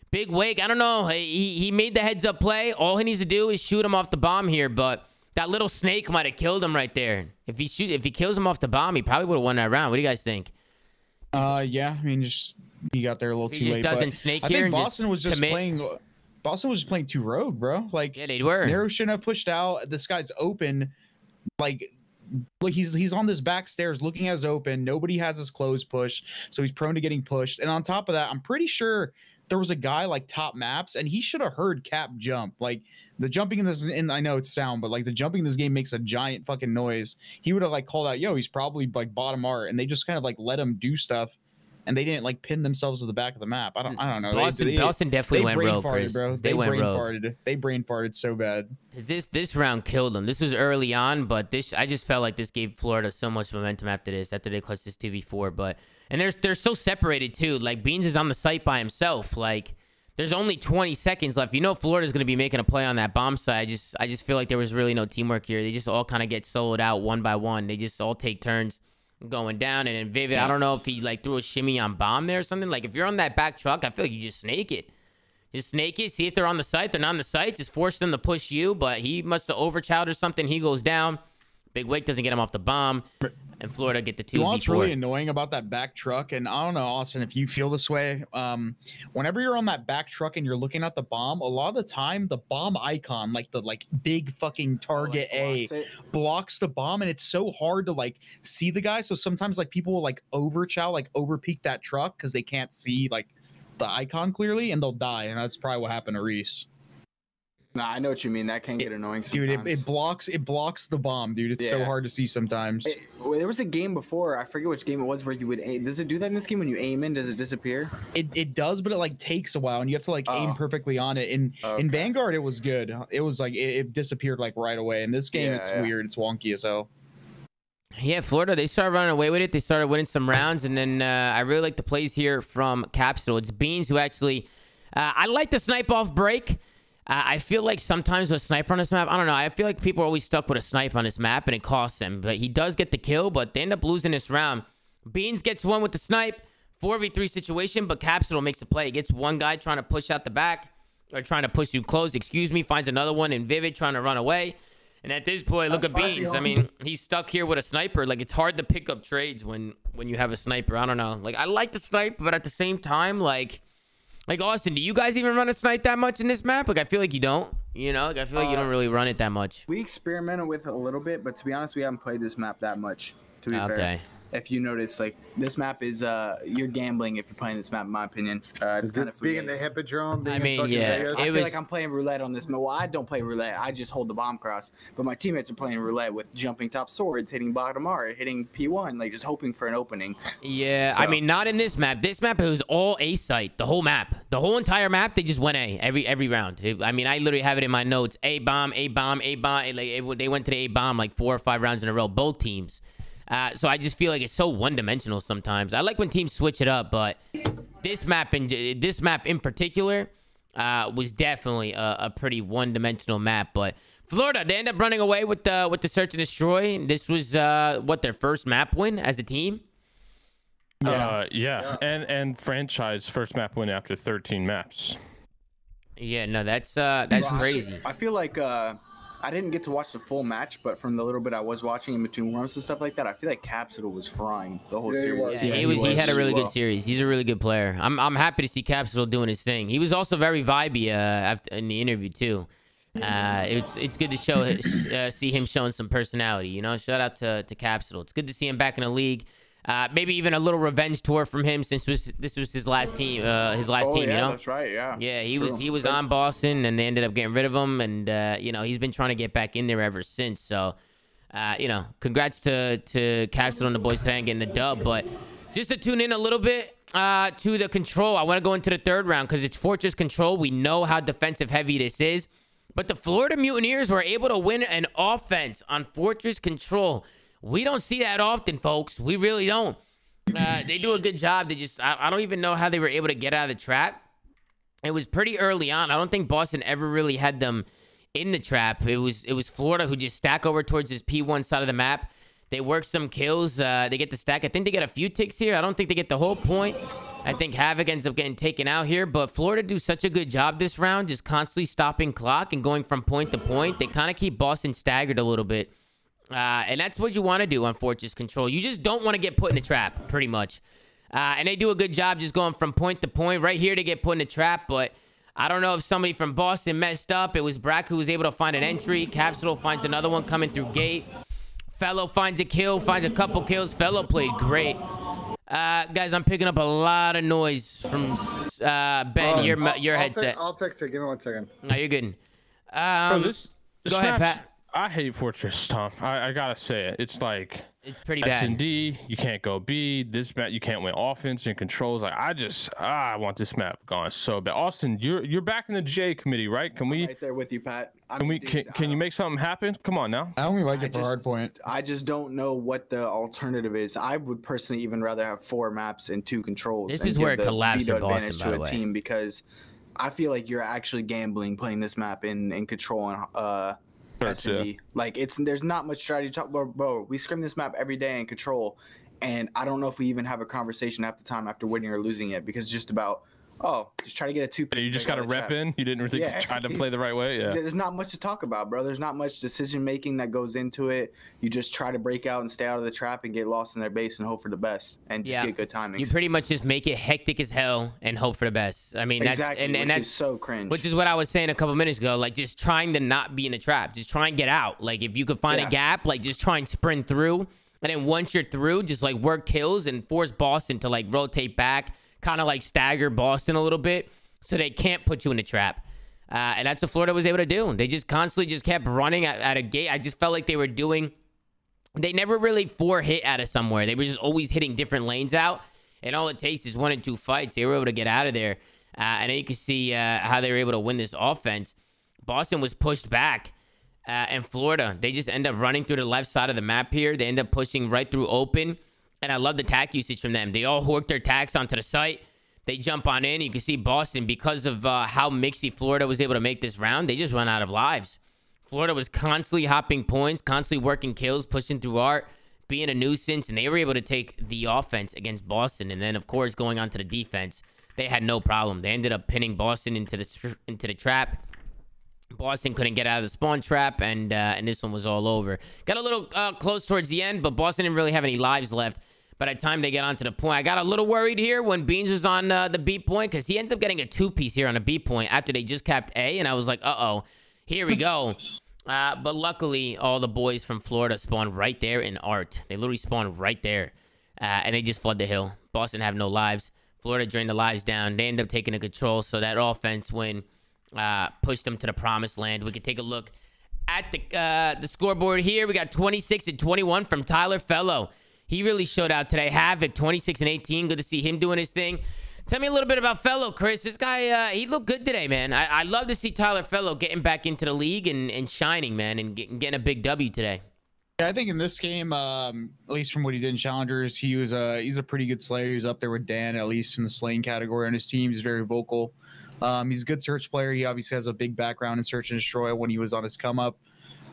Big Wake, I don't know. He made the heads up play. All he needs to do is shoot him off the bomb here, but that little snake might have killed him right there. If he kills him off the bomb, he probably would have won that round. What do you guys think? Yeah, I mean, just he got there a little too late. He just doesn't snake I here. think Boston was just playing. Boston was just playing too rogue, bro. Like, yeah, they were. Nero shouldn't have pushed out. This guy's open. Like he's on this back stairs looking as open. Nobody has his clothes pushed, so he's prone to getting pushed. And on top of that, I'm pretty sure there was a guy like top maps, and he should have heard Cap jump. Like the jumping in this, and I know it's sound, but like the jumping in this game makes a giant fucking noise. He would have like called out, "Yo, he's probably like bottom art," and they just kind of like let him do stuff. and they didn't like pin themselves to the back of the map. I don't know. Boston definitely went rogue, farted, Chris. bro. They went brain rogue. farted. They brain farted so bad. This round killed them. This was early on, but I just felt like this gave Florida so much momentum after they clutched this 2v4. But they're so separated too. Like Beans is on the site by himself. Like there's only 20 seconds left. You know Florida's gonna be making a play on that bomb side. I just feel like there was really no teamwork here. They just all kind of get soloed out one by one. They just all take turns going down. And then Vivid, I don't know if he like threw a shimmy on bomb there or something. Like if you're on that back truck, I feel like you just snake it. Just snake it. See if they're on the site. They're not on the site. Just force them to push you. But he must have overchowed or something. He goes down. Big Wake doesn't get him off the bomb. And Florida get the 2v4. You know what's really annoying about that back truck? And I don't know, Austin, if you feel this way. Whenever you're on that back truck and you're looking at the bomb, a lot of the time the bomb icon, like the big fucking target blocks the bomb, and it's so hard to like see the guy. So sometimes like people will like overchow, like overpeak that truck because they can't see like the icon clearly, and they'll die. And that's probably what happened to Reese. Nah, I know what you mean. That can get annoying sometimes. Dude, it blocks the bomb, dude. It's so hard to see sometimes. There was a game before, I forget which game it was, where you would aim. Does it do that in this game? When you aim in, does it disappear? It does, but it like takes a while, and you have to like aim perfectly on it. In Vanguard, it was good. It was like it disappeared like right away. In this game, it's weird. It's wonky as hell. Yeah, Florida, they started running away with it. They started winning some rounds, and then I really like the plays here from Capsule. It's Beans who actually... I like the snipe off break. I feel like sometimes with a sniper on this map, I don't know. I feel like people are always stuck with a snipe on this map, and it costs them. But he does get the kill, but they end up losing this round. Beans gets one with the snipe. 4v3 situation, but Capsule makes a play. He gets one guy trying to push out the back, or trying to push you close, finds another one in Vivid trying to run away. And at this point, look at Beans. I mean, he's stuck here with a sniper. Like, it's hard to pick up trades when you have a sniper. I don't know. Like, I like the snipe, but at the same time, like Austin, do you guys even run a snipe that much in this map? Like, I feel like you don't. You know, like I feel like you don't really run it that much. We experimented with it a little bit, but to be honest, we haven't played this map that much. To be fair. If you notice, like this map is you're gambling if you're playing this map, in my opinion. It's kind of being in the Hippodrome. I mean, yeah, I feel like I'm playing roulette on this map. Well, I don't play roulette. I just hold the bomb cross. But my teammates are playing roulette with jumping top swords, hitting bottom R, hitting P1, like just hoping for an opening. Yeah, so. I mean, not in this map. This map, it was all A site. The whole map, the whole entire map, they just went A every round. I mean, I literally have it in my notes: A bomb, A bomb, A bomb. Like they went to the A bomb like 4 or 5 rounds in a row, both teams. So I just feel like it's so one-dimensional sometimes. I like when teams switch it up, but this map in particular was definitely a pretty one-dimensional map. But Florida, they end up running away with the search and destroy. This was their first map win as a team. Yeah. And franchise first map win after 13 maps. Yeah, no, that's crazy. I feel like I didn't get to watch the full match, but from the little bit I was watching in between warm-ups and stuff like that, I feel like Capsule was frying the whole series. Yeah, he had a really good series. He's a really good player. I'm happy to see Capsule doing his thing. He was also very vibey in the interview too. It's good to see him showing some personality. You know, shout out to Capsule. It's good to see him back in the league. Maybe even a little revenge tour from him since this was his last team. You know, that's right. Yeah. Yeah, he was on Boston, and they ended up getting rid of him, and you know, he's been trying to get back in there ever since. So, you know, congrats to Capsule and the boys today and getting the dub. But just to tune in a little bit to the control, I want to go into the third round because it's Fortress Control. We know how defensive heavy this is, but the Florida Mutineers were able to win an offense on Fortress Control. We don't see that often, folks. We really don't. They do a good job. I don't even know how they were able to get out of the trap. It was pretty early on. I don't think Boston ever really had them in the trap. It was Florida who just stack over towards this P1 side of the map. They work some kills. They get the stack. I think they get a few ticks here. I don't think they get the whole point. I think Havoc ends up getting taken out here. But Florida do such a good job this round, just constantly stopping clock and going from point to point. They kind of keep Boston staggered a little bit. And that's what you want to do on Fortress Control. You just don't want to get put in a trap, pretty much. And they do a good job just going from point to point. Right here, they get put in a trap, but I don't know if somebody from Boston messed up. It was Brack who was able to find an entry. Capsule finds another one coming through gate. Fellow finds a kill, finds a couple kills. Fellow played great. Guys, I'm picking up a lot of noise from Ben, your headset. I'll fix it. Give me 1 second. No, you're good. Bro, Go ahead, Pat. I hate Fortress, Tom. I gotta say it. It's like it's pretty bad. S&D, you can't go B. This map, you can't win offense and controls. Like I want this map gone so bad. Austin, you're back in the J committee, right? Can we? Right there with you, Pat. Can you make something happen? Come on now. I only like it for hardpoint. I just don't know what the alternative is. I would personally even rather have 4 maps and 2 controls. This is where it collapsed for Boston, by the way. Team because I feel like you're actually gambling playing this map in control and S&D. Like there's not much strategy talk, bro. We scrim this map every day in control, and I don't know if we even have a conversation half the time after winning or losing it because it's just about just try to get a 2-piece. You just got to rep in. You didn't really try to play the right way. Yeah. There's not much to talk about, bro. There's not much decision making that goes into it. You just try to break out and stay out of the trap and get lost in their base and hope for the best and just get good timing. You pretty much just make it hectic as hell and hope for the best. I mean, exactly, and that's that's so cringe. Which is what I was saying a couple minutes ago. Like just trying to not be in the trap, just try and get out. Like if you could find a gap, like just try and sprint through. And then once you're through, just like work kills and force Boston to like rotate back, kind of like stagger Boston a little bit. So they can't put you in a trap. And that's what Florida was able to do. They just constantly just kept running at a gate. I just felt like they were doing... They never really 4-hit out of somewhere. They were just always hitting different lanes out. And all it takes is 1 and 2 fights. They were able to get out of there. And then you can see how they were able to win this offense. Boston was pushed back. And Florida, they just end up running through the left side of the map here. They end up pushing right through open. And I love the tack usage from them. They all hooked their tacks onto the site. They jump on in. You can see Boston, because of how mixy Florida was able to make this round, they just run out of lives. Florida was constantly hopping points, constantly working kills, pushing through art, being a nuisance, and they were able to take the offense against Boston. And then, of course, going on to the defense, they had no problem. They ended up pinning Boston into the trap. Boston couldn't get out of the spawn trap, and this one was all over. Got a little close towards the end, but Boston didn't really have any lives left. By the time they get onto the point, I got a little worried here when Beans was on the B point because he ends up getting a 2-piece here on a B point after they just capped A, and I was like, uh-oh, here we go. But luckily, all the boys from Florida spawned right there in art. They literally spawned right there, and they just flood the hill. Boston have no lives. Florida drained the lives down. They end up taking the control, so that offense win pushed them to the promised land. We could take a look at the scoreboard here. We got 26 and 21 from Tyler Fellow. He really showed out today. Havoc, 26 and 18. Good to see him doing his thing. Tell me a little bit about Fellow, Chris. This guy, he looked good today, man. I love to see Tyler Fellow getting back into the league and shining, man, and getting a big W today. Yeah, I think in this game, at least from what he did in Challengers, he's a pretty good slayer. He was up there with Dan, at least in the slaying category on his team. He's very vocal. He's a good search player. He obviously has a big background in search and destroy when he was on his come up.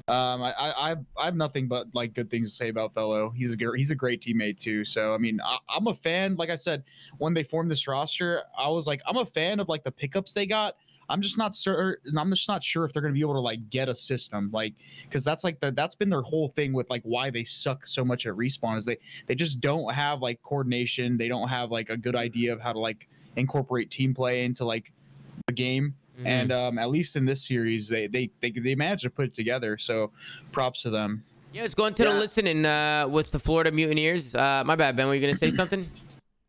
I have nothing but like good things to say about Fellow. He's a great teammate too. So I mean, I'm a fan. Like I said, when they formed this roster, I was like, I'm a fan of like the pickups they got. I'm just not sure if they're gonna be able to like get a system, like, because that's been their whole thing with like why they suck so much at respawn is they just don't have like coordination. They don't have like a good idea of how to like incorporate team play into like the game. And at least in this series, they managed to put it together. So props to them. Yeah, let's go into the listening with the Florida Mutineers. My bad, Ben. Were you going to say something?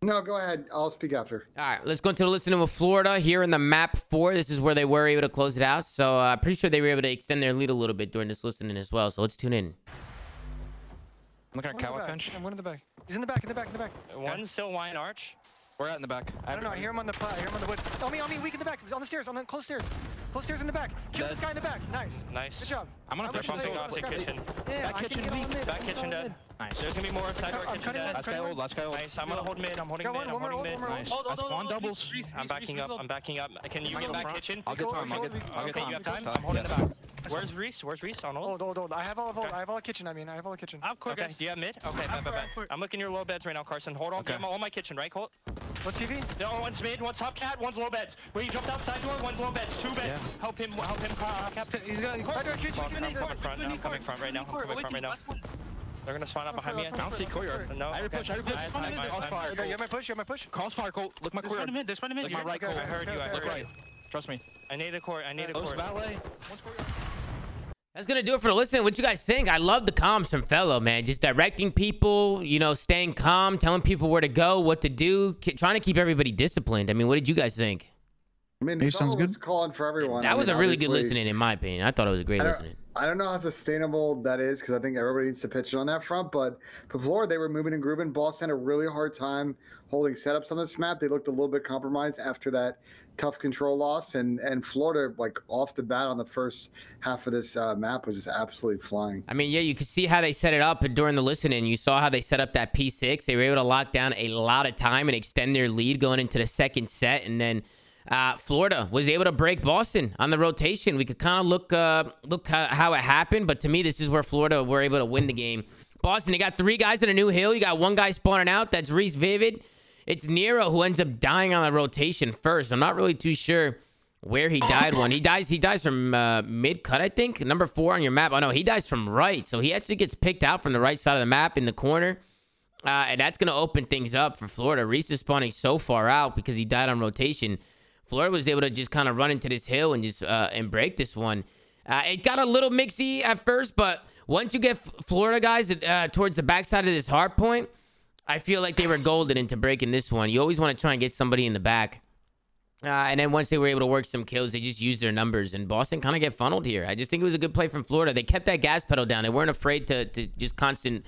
No, go ahead. I'll speak after. All right, let's go into the listening with Florida here in the map 4. This is where they were able to close it out. So I'm pretty sure they were able to extend their lead a little bit during this listening as well. So let's tune in. I'm looking at Cowboy bench. I'm one in the back. He's in the back, One's still wine arch. We're out in the back. I don't know. I hear him on the wood. On me, weak in the back. He's on the stairs, close stairs. Close stairs in the back. Kill this guy in the back. Nice. Good job. I'm gonna push on off the kitchen. Yeah, back kitchen weak. Back kitchen dead. Nice. There's gonna be more side door kitchen dead. Last guy old. Nice. I'm gonna hold mid. I'm holding mid. Nice. I spawn doubles. I'm backing up. Can you get back kitchen? I'll get time. Okay, you have time? I'm holding the back. Where's Reese? On hold? Hold. I have all kitchen. I have all kitchen. Okay. Do you have mid? Okay, bad. I'm looking your low beds right now, Carson. Hold on. I'm on my kitchen, right, Colt? What's TV? No, one's mid, one's top cat, one's low beds. Where you jumped outside door, one's low beds, 2 beds. Yeah. Help him, Captain. He's got kitchen. I'm coming front right now. They're gonna spawn up behind me. I don't see courtyard. No. I push. Crossfire. You have my push? Crossfire, Colt. Look my courtyard. There's one in mid. Look my right, Colt. I heard you. Look right. Trust me. I need a court. Valet. That's going to do it for the listening. What you guys think? I love the comms from Fellow, man. Just directing people, you know, staying calm, telling people where to go, what to do, trying to keep everybody disciplined. I mean, what did you guys think? I mean, it sounds good. Calling for everyone. That was a really good listening, in my opinion. I thought it was a great listening. I don't know how sustainable that is because I think everybody needs to pitch it on that front. But for Florida, they were moving and grooving. Boston had a really hard time holding setups on this map. They looked a little bit compromised after that tough control loss. And Florida, like off the bat on the first half of this map, was just absolutely flying. I mean, yeah, you could see how they set it up during the listening. You saw how they set up that P6. They were able to lock down a lot of time and extend their lead going into the second set. And then Florida was able to break Boston on the rotation. We could kind of look how it happened, but to me, this is where Florida were able to win the game. Boston, they got 3 guys in a new hill. You got 1 guy spawning out. That's Reese Vivid. It's Nero who ends up dying on the rotation first. I'm not really too sure where he died one. He dies from mid-cut, I think. Number 4 on your map. Oh, no, he dies from right. So he actually gets picked out from the right side of the map in the corner. And that's going to open things up for Florida. Reese is spawning so far out because he died on rotation. Florida was able to just kind of run into this hill and just and break this one. It got a little mixy at first, but once you get Florida guys towards the backside of this hard point, I feel like they were golden into breaking this one. You always want to try and get somebody in the back. And then once they were able to work some kills, they just used their numbers. And Boston kind of get funneled here. I just think it was a good play from Florida. They kept that gas pedal down. They weren't afraid to just constant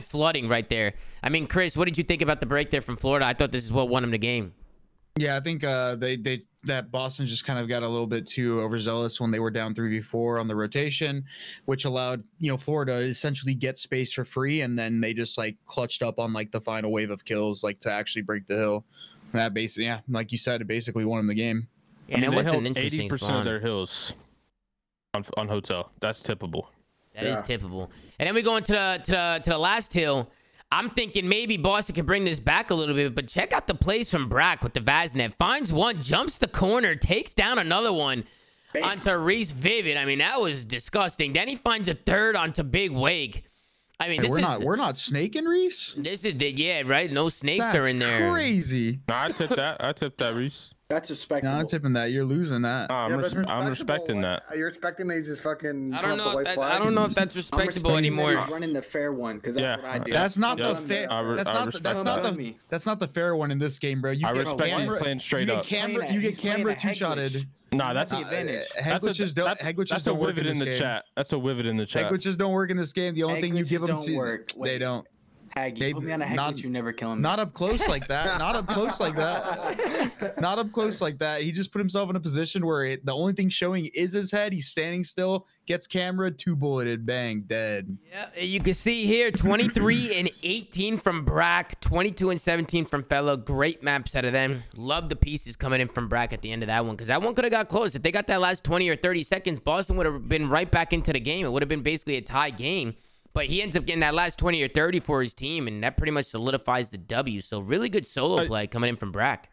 flooding right there. I mean, Chris, what did you think about the break there from Florida? I thought this is what won them the game. Yeah, I think that Boston just kind of got a little bit too overzealous when they were down 3v4 on the rotation, which allowed, you know, Florida to essentially get space for free, and then they just like clutched up on like the final wave of kills, like to actually break the hill. And that basically, yeah, like you said, it basically won them the game. Yeah, I mean, it was they an held interesting 80% of their hills on hotel. That's tippable. That is tippable. And then we go into the last hill. I'm thinking maybe Boston can bring this back a little bit, but check out the plays from Brack with the Vaznev. Finds one, jumps the corner, takes down another one onto Reese Vivid. I mean, that was disgusting. Then he finds a third onto Big Wake. I mean, hey, we're not snaking Reese. This is yeah, right. No snakes are in there. That's crazy. No, I tipped that, Reese. That's respectable. No, I'm tipping that. You're losing that. I'm respecting that. You're respecting that he's just fucking. I don't know if that's respectable anymore. He's running the fair one because that's what I do. That's not the fair. That's not the fair one in this game, bro. I respect he's playing straight up. You get camera two-shotted. Nah, that's the advantage. Heglitches don't work in this game. Chat. That's a Wivid in the chat. Heglitches don't work in this game. The only thing you give them to they don't. Haggy. Put me on a Haggy, you never kill him. Not up close like that. Not up close like that. Not up close like that. He just put himself in a position where the only thing showing is his head. He's standing still, gets camera, 2-bulleted, bang, dead. Yeah, you can see here 23 and 18 from Brack, 22 and 17 from Fellow. Great maps out of them. Love the pieces coming in from Brack at the end of that one because that one could have got close. If they got that last 20 or 30 seconds, Boston would have been right back into the game. It would have been basically a tie game. But he ends up getting that last 20 or 30 for his team, and that pretty much solidifies the W. So really good solo play coming in from Brack.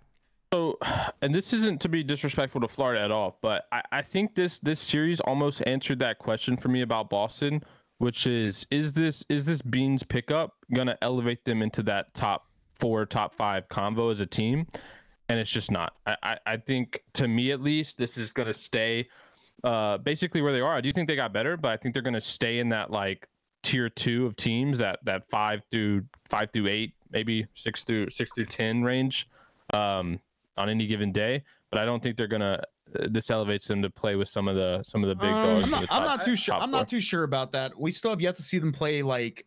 So, and this isn't to be disrespectful to Florida at all, but I think this series almost answered that question for me about Boston, which is this Beans pickup gonna elevate them into that top 4, top 5 combo as a team? And it's just not. I think, to me at least, this is gonna stay basically where they are. I do think they got better, but I think they're gonna stay in that like tier 2 of teams, that 5 through 8, maybe 6 through 10 range on any given day. But I don't think they're gonna this elevates them to play with some of the big dogs. I'm not too sure. I'm not too sure about that. We still have yet to see them play like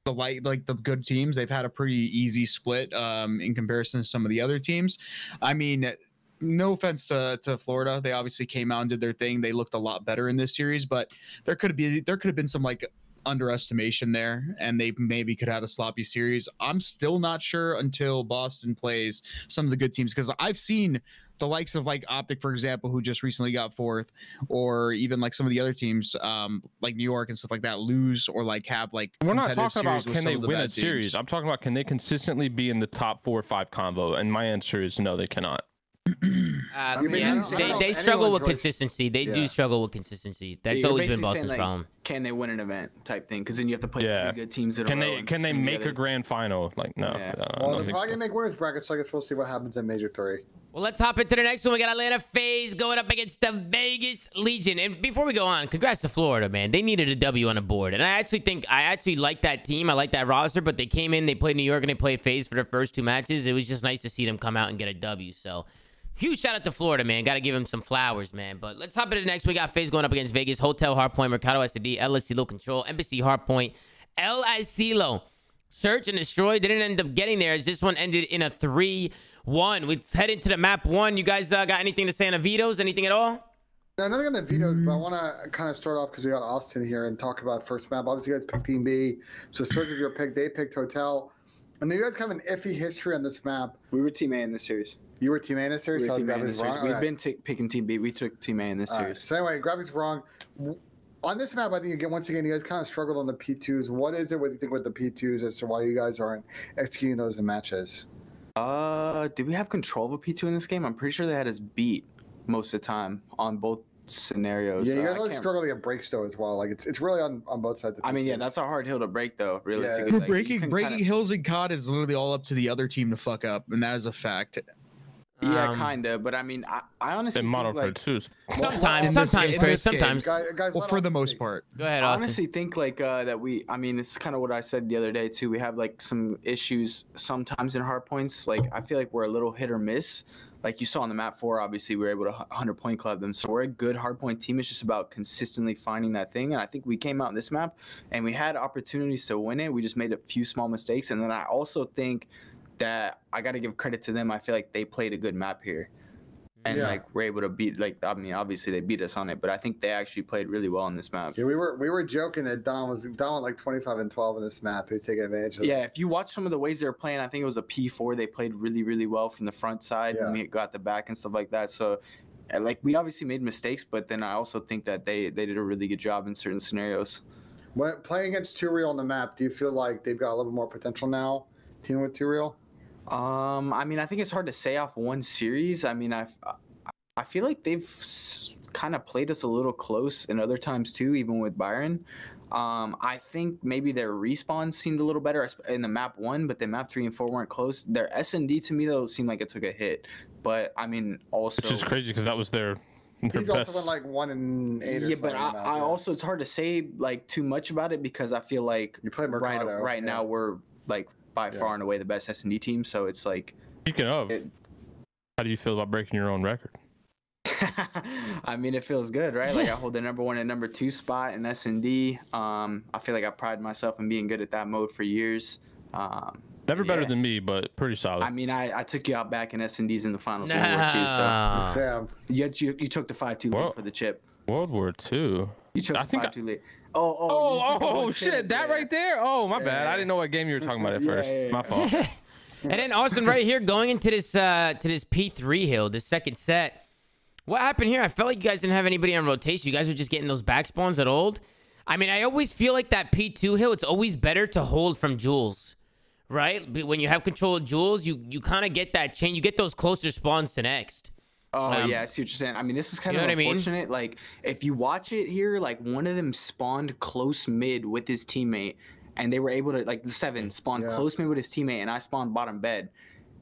the good teams. They've had a pretty easy split in comparison to some of the other teams. I mean, no offense to Florida, they obviously came out and did their thing. They looked a lot better in this series, but there could have been some like underestimation there, and they maybe could have had a sloppy series. I'm still not sure until Boston plays some of the good teams, because I've seen the likes of like Optic, for example, who just recently got 4th, or even like some of the other teams like New York and stuff like that lose, or like have like we're not talking about can they win a series. I'm talking about can they consistently be in the top 4 or 5 combo, and my answer is no, they cannot. They struggle with consistency. They do struggle with consistency. That's always been Boston's problem. Can they win an event type thing? Because then you have to play 3 good teams in a row. Can they make a grand final? Like no. Well, they're probably gonna make winners brackets, so I guess we'll see what happens in Major 3. Well, let's hop into the next one. We got Atlanta Faze going up against the Vegas Legion. And before we go on, congrats to Florida, man. They needed a W on the board. And I actually like that team. I like that roster, but they came in, they played New York, and they played Faze for their first 2 matches. It was just nice to see them come out and get a W. So Huge shout out to Florida, man. Got to give him some flowers, man. But let's hop into the next. We got Faze going up against Vegas, Hotel Hardpoint, Mercado SD, LSC Low Control, Embassy Hardpoint, LIC Low. Search and Destroy didn't end up getting there as this one ended in a 3-1. Let's head into the map 1. You guys got anything to say on the vetoes? Anything at all? No, nothing on the vetoes, but I want to kind of start off because we got Austin here and talk about first map. Obviously, you guys picked Team B. So Search is your pick. They picked Hotel. And you guys have an iffy history on this map. We were Team A in this series. You were Team A in this series? We were So Team A in this series. wrong? We've been picking Team B. We took Team A in this series. Right. So anyway, Gravity's wrong. On this map, I think once again, you guys kind of struggled on the P2s. What is it? What do you think with the P2s as to why you guys aren't executing those in matches? Did we have control of a P2 in this game? I'm pretty sure they had us beat most of the time on both scenarios. Yeah, you guys always struggle to get breaks though as well. Like it's really on both sides. Of I mean, yeah, that's a hard hill to break though. Realistically, Yeah, like, breaking hills in COD is literally all up to the other team to fuck up, and that is a fact. Yeah, kind of. But I mean, I honestly They model think, for twos. Sometimes, Chris. Sometimes. Guys, Well, for the most part. Go ahead, I Austin. honestly think like that I mean, it's kind of what I said the other day too. We have like some issues sometimes in hard points. Like I feel like we're a little hit or miss. Like you saw on the map 4, obviously we were able to 100-point club them. So we're a good hardpoint team. It's just about consistently finding that thing. And I think we came out in this map and we had opportunities to win it. We just made a few small mistakes. And then I also think that I got to give credit to them. I feel like they played a good map here. And like we're able to beat, like, I mean, obviously they beat us on it, but I think they actually played really well in this map. Yeah, we were joking that Don went like 25-12 in this map. He was taking advantage of Yeah, if you watch some of the ways they were playing, I think it was a P4. They played really, really well from the front side. Yeah. And we got the back and stuff like that. So, like, we obviously made mistakes, but then I also think that they did a really good job in certain scenarios. When playing against 2Real on the map, do you feel like they've got a little bit more potential now, teaming with 2Real? I mean, I think it's hard to say off one series. I mean, I feel like they've kind of played us a little close in other times too, even with Byron. I think maybe their respawns seemed a little better in the map 1, but the map 3 and 4 weren't close. Their S&D to me though seemed like it took a hit, but I mean also. Which is crazy because that was their He's best. also went like 1 and 8. Yeah, but I also it's hard to say like too much about it because I feel like you play Mercado, right now we're like by far and away the best S&D team. So it's like. Speaking of, how do you feel about breaking your own record? I mean, it feels good, right? Like I hold the #1 and #2 spot in S&D. I feel like I pride myself in being good at that mode for years. Never better than me, but pretty solid. I mean, I took you out back in S&Ds in the finals of World War II, so damn. Yet you took the 5-2 lead for the chip. World War II. You took the 5-2 lead. Shit! That right there. Oh, my bad. I didn't know what game you were talking about at first. My fault. And then Austin, right here, going into this P3 hill, the second set. What happened here? I felt like you guys didn't have anybody on rotation. You guys are just getting those back spawns at old. I mean, I always feel like that P2 hill, it's always better to hold from Jules, right? But when you have control of Jules, you kind of get that chain. You get those closer spawns to next. Oh, yeah, I see what you're saying. I mean, this is kind of unfortunate. I mean? Like, if you watch it here, like, one of them spawned close mid with his teammate, and they were able to, like, the 7 spawned close mid with his teammate, and I spawned bottom bed.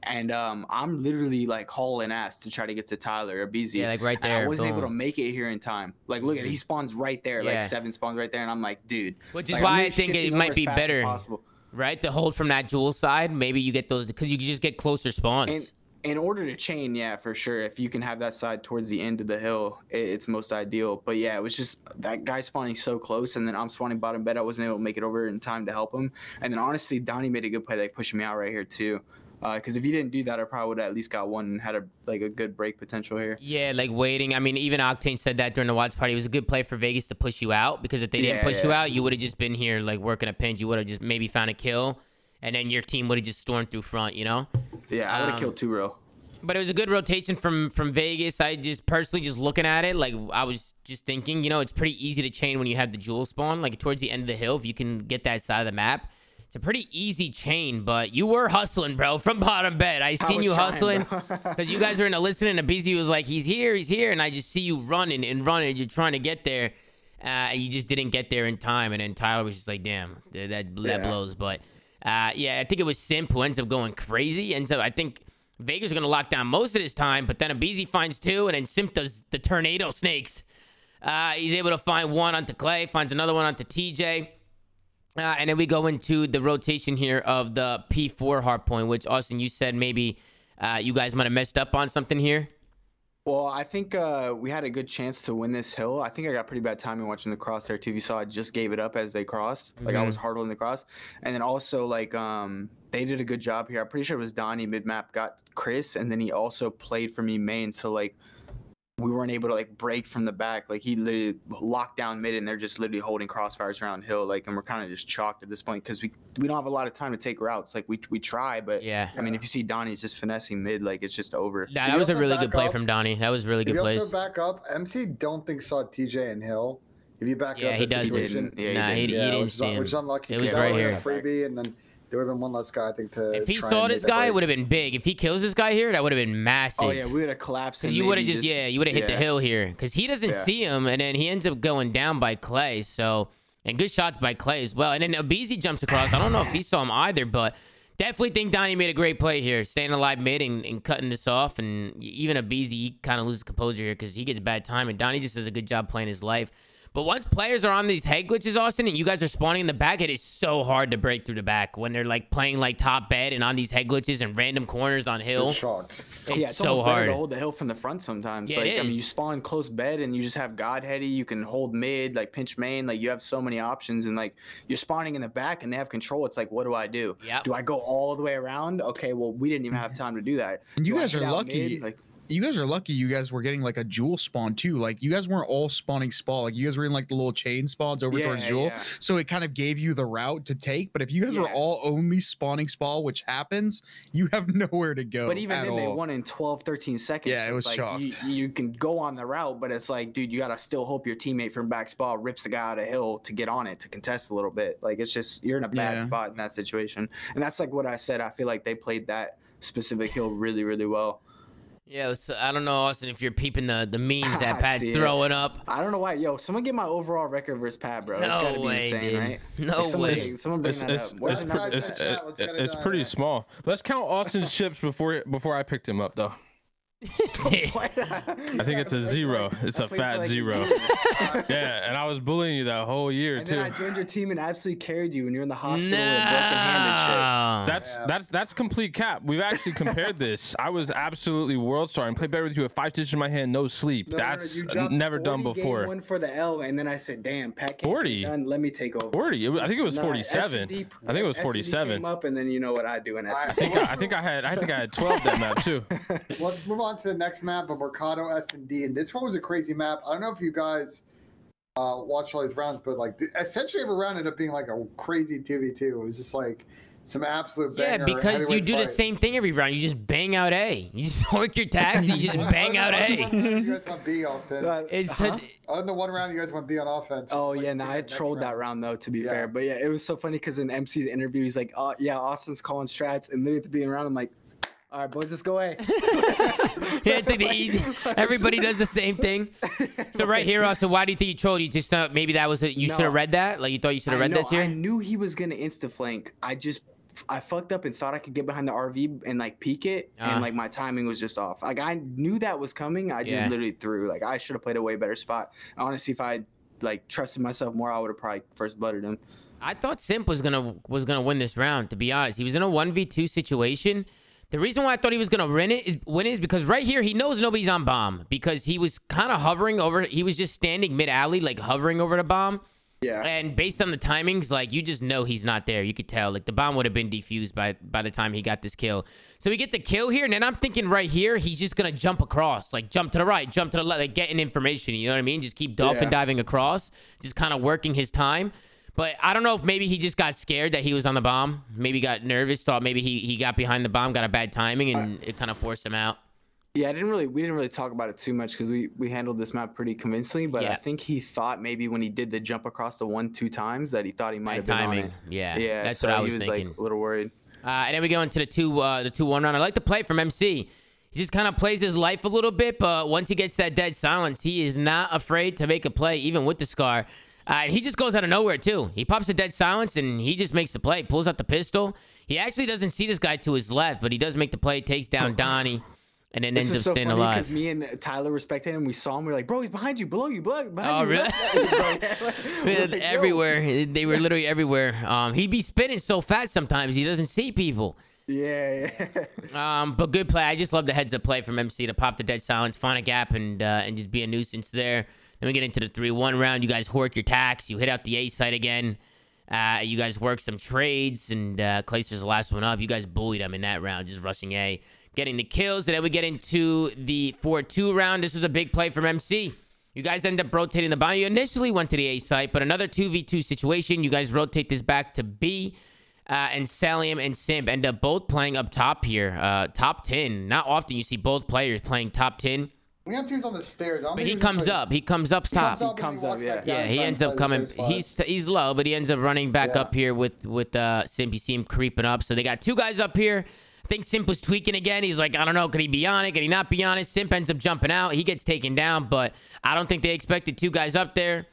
And I'm literally like hauling ass to try to get to Tyler or BZ. Yeah, like right there. And I wasn't able to make it here in time. Like, look at he spawns right there. Like 7 spawns right there, and I'm like, dude. Which is why I think it might be better, right, to hold from that Jules side. Maybe you get those because you can just get closer spawns. And in order to chain, yeah, for sure. If you can have that side towards the end of the hill, it's most ideal. But yeah, it was just that guy spawning so close, and then I'm spawning bottom bed. I wasn't able to make it over in time to help him. And then honestly, Donnie made a good play, like pushing me out right here too. Because if you didn't do that, I probably would have at least got one and had a good break potential here. Yeah, like waiting. I mean, even Octane said that during the watch party. It was a good play for Vegas to push you out because if they didn't push you out, you would have just been here like working a pinch. You would have just maybe found a kill, and then your team would have just stormed through front, you know? Yeah, I would have killed 2Real. But it was a good rotation from Vegas. I just personally just looking at it, like I was just thinking, you know, it's pretty easy to chain when you have the jewel spawn. Like towards the end of the hill, if you can get that side of the map. It's a pretty easy chain, but you were hustling, bro, from bottom bed. I seen you hustling because you guys were in a listening, and BZ was like, he's here, and I just see you running and running. You're trying to get there, and you just didn't get there in time. And then Tyler was just like, damn, that blows. But yeah, I think it was Simp who ends up going crazy, and so I think Vegas are gonna lock down most of his time. But then a BZ finds 2, and then Simp does the tornado snakes. He's able to find one onto Clay, finds another one onto TJ. And then we go into the rotation here of the P4 hardpoint, which, Austin, you said maybe you guys might have messed up on something here. Well, I think we had a good chance to win this hill. I think I got pretty bad timing watching the cross there too. If you saw, I just gave it up as they crossed. Like I was hard holding the cross, and then also like they did a good job here. I'm pretty sure it was Donnie mid map got Chris, and then he also played for me main. So like we weren't able to like break from the back. Like he literally locked down mid, and they're just literally holding crossfires around hill. Like, and we're kind of just chalked at this point because we don't have a lot of time to take routes. Like we try, but yeah. I mean, if you see Donnie's just finessing mid, like it's just over. Yeah, that was a really good play from Donnie. That was really good play. If you also back up, MC don't think saw TJ and Hill. If you back up, he doesn't. Yeah, he didn't see him. Which is unlucky. It was right here. Freebie, and then there would have been one less guy, I think, to. If he saw this guy, it would have been big. If he kills this guy here, that would have been massive. Oh yeah, we would have collapsed. Because you would have you would have hit the hill here. Because he doesn't see him, and then he ends up going down by Clay. So, and good shots by Clay as well. And then Abizi jumps across. I don't know if he saw him either, but definitely think Donnie made a great play here, staying alive mid and cutting this off. And even Abizi kind of loses composure here because he gets bad time, and Donnie just does a good job playing his life. But once players are on these head glitches, Austin, and you guys are spawning in the back, it is so hard to break through the back when they're like playing like top bed and on these head glitches and random corners on hill. It's so almost hard better to hold the hill from the front sometimes. Yeah, like I mean, you spawn close bed and you just have God heady. You can hold mid, like pinch main. Like you have so many options, and like you're spawning in the back and they have control. It's like, what do I do? Yep. Do I go all the way around? Okay, well we didn't even have time to do that. And you guys are lucky. Mid? You guys are lucky you guys were getting like a jewel spawn too. Like you guys weren't all spawning spawn. Like you guys were in like the little chain spawns over towards jewel. Yeah. So it kind of gave you the route to take. But if you guys were all only spawning spawn, which happens, you have nowhere to go. But even then, they won in 12, 13 seconds. Yeah, it was like shocked. You can go on the route, but it's like, dude, you got to still hope your teammate from back spot rips the guy out of hill to get on it, to contest a little bit. Like it's just, you're in a bad spot in that situation. And that's like what I said. I feel like they played that specific hill really, really well. Yeah, so I don't know, Austin, if you're peeping the memes that Pat's throwing up. I don't know why. Yo, someone get my overall record versus Pat, bro. It's gotta be insane, dude. right? No way. Someone bring that up. It's pretty small. Let's count Austin's chips before I picked him up, though. I think it's a 0. It's a fat 0. Yeah, and I was bullying you that whole year and too. Then I joined your team and absolutely carried you when you're in the hospital with a broken hand and shit. That's complete cap. We've actually compared this. I was absolutely world star and played better with you with 5 stitches in my hand, no sleep. That's never done before. Game 1 for the L, and then I said, "Damn, Pat can't 40. get done. Let me take over." 40. I think it was 47. S&D, I think it was 47. Came up, and then you know what I do in S&D. I think I had 12 that map too. Let's move on to the next map of Mercado S&D, and this one was a crazy map. I don't know if you guys watched all these rounds, but like essentially every round ended up being like a crazy 2v2. It was just like some absolute banger. Yeah, because you do the same thing every round. You just bang out A. You just work your tags. You just bang out A. You guys went B, Austin. On the one round, you guys went B on offense. Oh yeah, no, I trolled that round though. To be fair, but yeah, it was so funny because in MC's interview, he's like, "Oh yeah, Austin's calling strats," and literally at the beginning round, I'm like, "All right, boys, let's go away." Yeah, it's like the easy. Everybody does the same thing. So right here, also, why do you think you trolled? You just thought maybe that was you should have read that? Like you thought you should have read this here? I knew he was gonna insta flank. I fucked up and thought I could get behind the RV and like peek it, and like my timing was just off. Like I knew that was coming. I just literally threw. Like I should have played a way better spot. Honestly, if I like trusted myself more, I would have probably first buttered him. I thought Simp was gonna win this round. To be honest, he was in a 1v2 situation. The reason why I thought he was gonna win it is because right here he knows nobody's on bomb because he was kind of hovering over. He was just standing mid alley, like hovering over the bomb. Yeah. And based on the timings, like you just know he's not there. You could tell. Like the bomb would have been defused by the time he got this kill. So he gets a kill here, and then I'm thinking right here he's just gonna jump across, like jump to the right, jump to the left, like getting information. You know what I mean? Just keep dolphin diving across, just kind of working his time. But I don't know if maybe he just got scared that he was on the bomb. Maybe got nervous, thought maybe he got behind the bomb, got a bad timing, and it kind of forced him out. Yeah, we didn't really talk about it too much because we handled this map pretty convincingly. But I think he thought maybe when he did the jump across the 1-2 times that he thought he might have been on it. Yeah, that's what I was thinking. Like a little worried. And then we go into the 2-1 round. I like the play from MC. He just kind of plays his life a little bit, but once he gets that dead silence, he is not afraid to make a play, even with the scar. He just goes out of nowhere, too. He pops a dead silence, and he just makes the play. Pulls out the pistol. He actually doesn't see this guy to his left, but he does make the play. Takes down Donnie, and then ends up staying alive. Because me and Tyler were spectating him. We saw him. We were like, bro, he's behind you, below you, behind you. Oh, really? Everywhere. They were literally everywhere. He'd be spinning so fast sometimes he doesn't see people. Yeah. But good play. I just love the heads up play from MC to pop the dead silence, find a gap, and just be a nuisance there. Then we get into the 3-1 round. You guys work your tax. You hit out the A site again. You guys work some trades, and Clayster's the last one up. You guys bullied him in that round, just rushing A, getting the kills. And then we get into the 4-2 round. This was a big play from MC. You guys end up rotating the bomb. You initially went to the A site, but another 2v2 situation. You guys rotate this back to B. And Salium and Simp end up both playing up top here. Top 10. Not often you see both players playing top 10. We have Thieves on the stairs. But he comes up. He comes up top. He comes up, yeah. Yeah, he ends up coming. He's low, but he ends up running back up here with Simp. You see him creeping up. So they got two guys up here. I think Simp was tweaking again. He's like, I don't know. Could he be on it? Could he not be on it? Simp ends up jumping out. He gets taken down, but I don't think they expected two guys up there.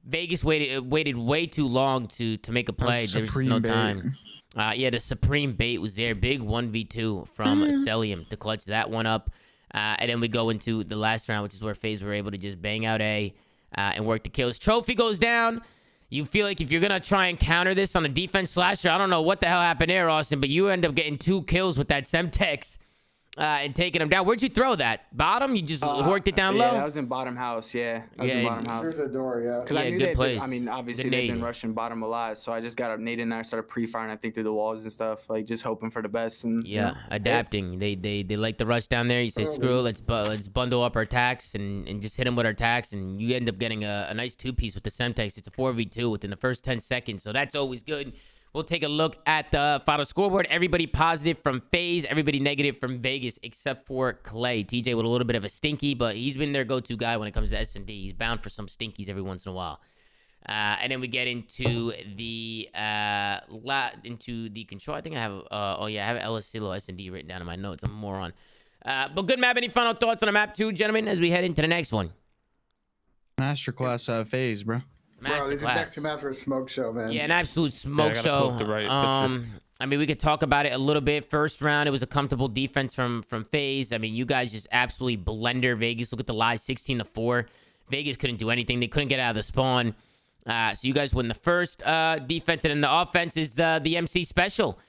Vegas waited way too long to make a play. There was no time. Yeah, the Supreme bait was there. Big 1v2 from Celium to clutch that one up. And then we go into the last round, which is where Faze were able to just bang out A and work the kills. Trophy goes down. You feel like if you're going to try and counter this on a defense slasher, I don't know what the hell happened there, Austin, but you end up getting 2 kills with that Semtex and taking him down. Where'd you throw that? Bottom? You just worked it down low? Yeah, that was in bottom house, yeah. That was in bottom house. There's a door, yeah. Because I knew good place. I mean, obviously they've been rushing bottom a lot, so I just got a nade in there, started pre-firing, I think, through the walls and stuff, like just hoping for the best. And yeah, adapting. They like the rush down there. You say, screw it, let's bundle up our tax and just hit them with our tax, and you end up getting a nice 2-piece with the Semtex. It's a 4v2 within the first 10 seconds, so that's always good. We'll take a look at the final scoreboard. Everybody positive from Faze. Everybody negative from Vegas, except for Clay. TJ with a little bit of a stinky, but he's been their go-to guy when it comes to S&D. He's bound for some stinkies every once in a while. And then we get into the control. I think I have I have El Asilo S&D written down in my notes. I'm a moron. But good map. Any final thoughts on the map 2, gentlemen, as we head into the next one? Masterclass Faze, bro. Bro, these are next to map for a smoke show, man. Yeah, an absolute smoke show. I mean, we could talk about it a little bit. First round, it was a comfortable defense from Faze. I mean, you guys just absolutely blender Vegas. Look at the live 16-4. Vegas couldn't do anything. They couldn't get out of the spawn. So you guys win the first defense, and then the offense is the MC special.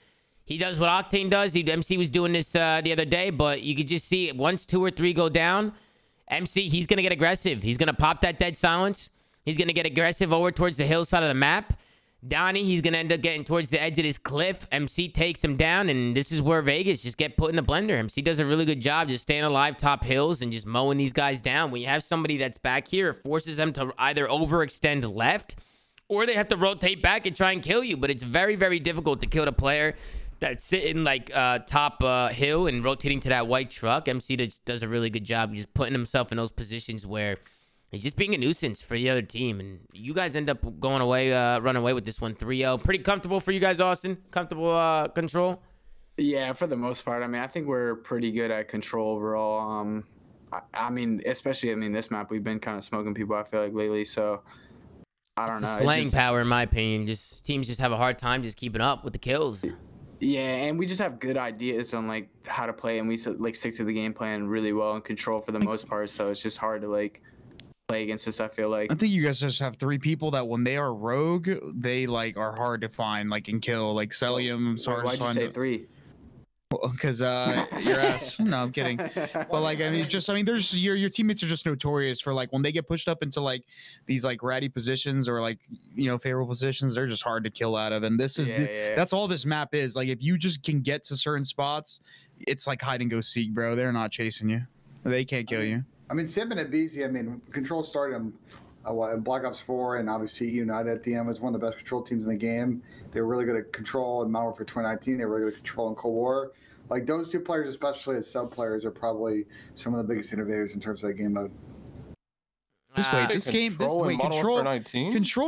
He does what Octane does. MC was doing this the other day, but you could just see once 2 or 3 go down, MC, he's going to get aggressive. He's going to pop that dead silence. He's going to get aggressive over towards the hillside of the map. Donnie, he's going to end up getting towards the edge of this cliff. MC takes him down, and this is where Vegas just get put in the blender. MC does a really good job just staying alive top hills and just mowing these guys down. When you have somebody that's back here, it forces them to either overextend left, or they have to rotate back and try and kill you. But it's very, very difficult to kill the player that's sitting like top hill and rotating to that white truck. MC does a really good job just putting himself in those positions where he's just being a nuisance for the other team. And you guys end up going away, running away with this one 3-0. Pretty comfortable for you guys, Austin? Comfortable control? Yeah, for the most part. I mean, I think we're pretty good at control overall. I mean, especially, this map, we've been kind of smoking people, I feel like, lately. So, I don't know. Slaying power, in my opinion. Teams just have a hard time just keeping up with the kills. Yeah, and we just have good ideas on, like, how to play. And we, like, stick to the game plan really well and control for the most part. So, it's just hard to, like, play against us, I feel like. I think you guys just have 3 people that when they are rogue, they like are hard to find, like, and kill. Like Celium, why'd you say 3? Because your ass. No, I'm kidding. But like, there's your teammates are just notorious for, like, when they get pushed up into like these like ratty positions or like, favorable positions, they're just hard to kill out of. And this is that's all this map is. Like, if you just can get to certain spots, it's like hide and go seek, bro. They're not chasing you. They can't kill you. Simp and Abizi, Control started in Black Ops 4, and obviously United at the end was one of the best control teams in the game. They were really good at control in Modern Warfare 2019. They were really good at control in Cold War. Like, those 2 players, especially as sub players, are probably some of the biggest innovators in terms of that game mode. Control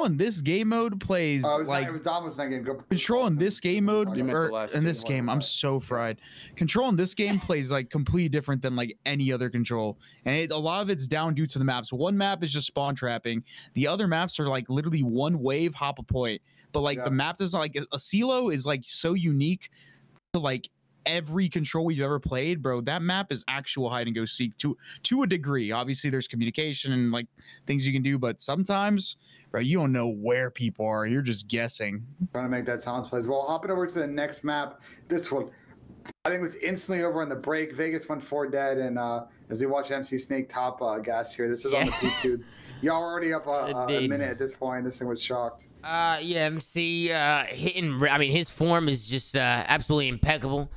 in this game mode plays it was Dom that game. Control in this game mode in this game, I'm so fried. Control in this game plays like completely different than like any other control, and a lot of it's down due to the maps. One map is just spawn trapping. The other maps are like literally one wave, hop a point. But like the map doesn't, like, a silo is like so unique to like every control we've ever played, bro. That map is actual hide and go seek to a degree. Obviously there's communication and like things you can do, but sometimes, bro, you don't know where people are. You're just guessing. Trying to make that silence plays. Well, hopping over to the next map. This one, I think it was instantly over on the break. Vegas went 4 dead, and as we watch MC Snake top gas here, this is on the P2. Y'all already up a minute at this point. This thing was shocked. Yeah, MC hitting. I mean, his form is just absolutely impeccable.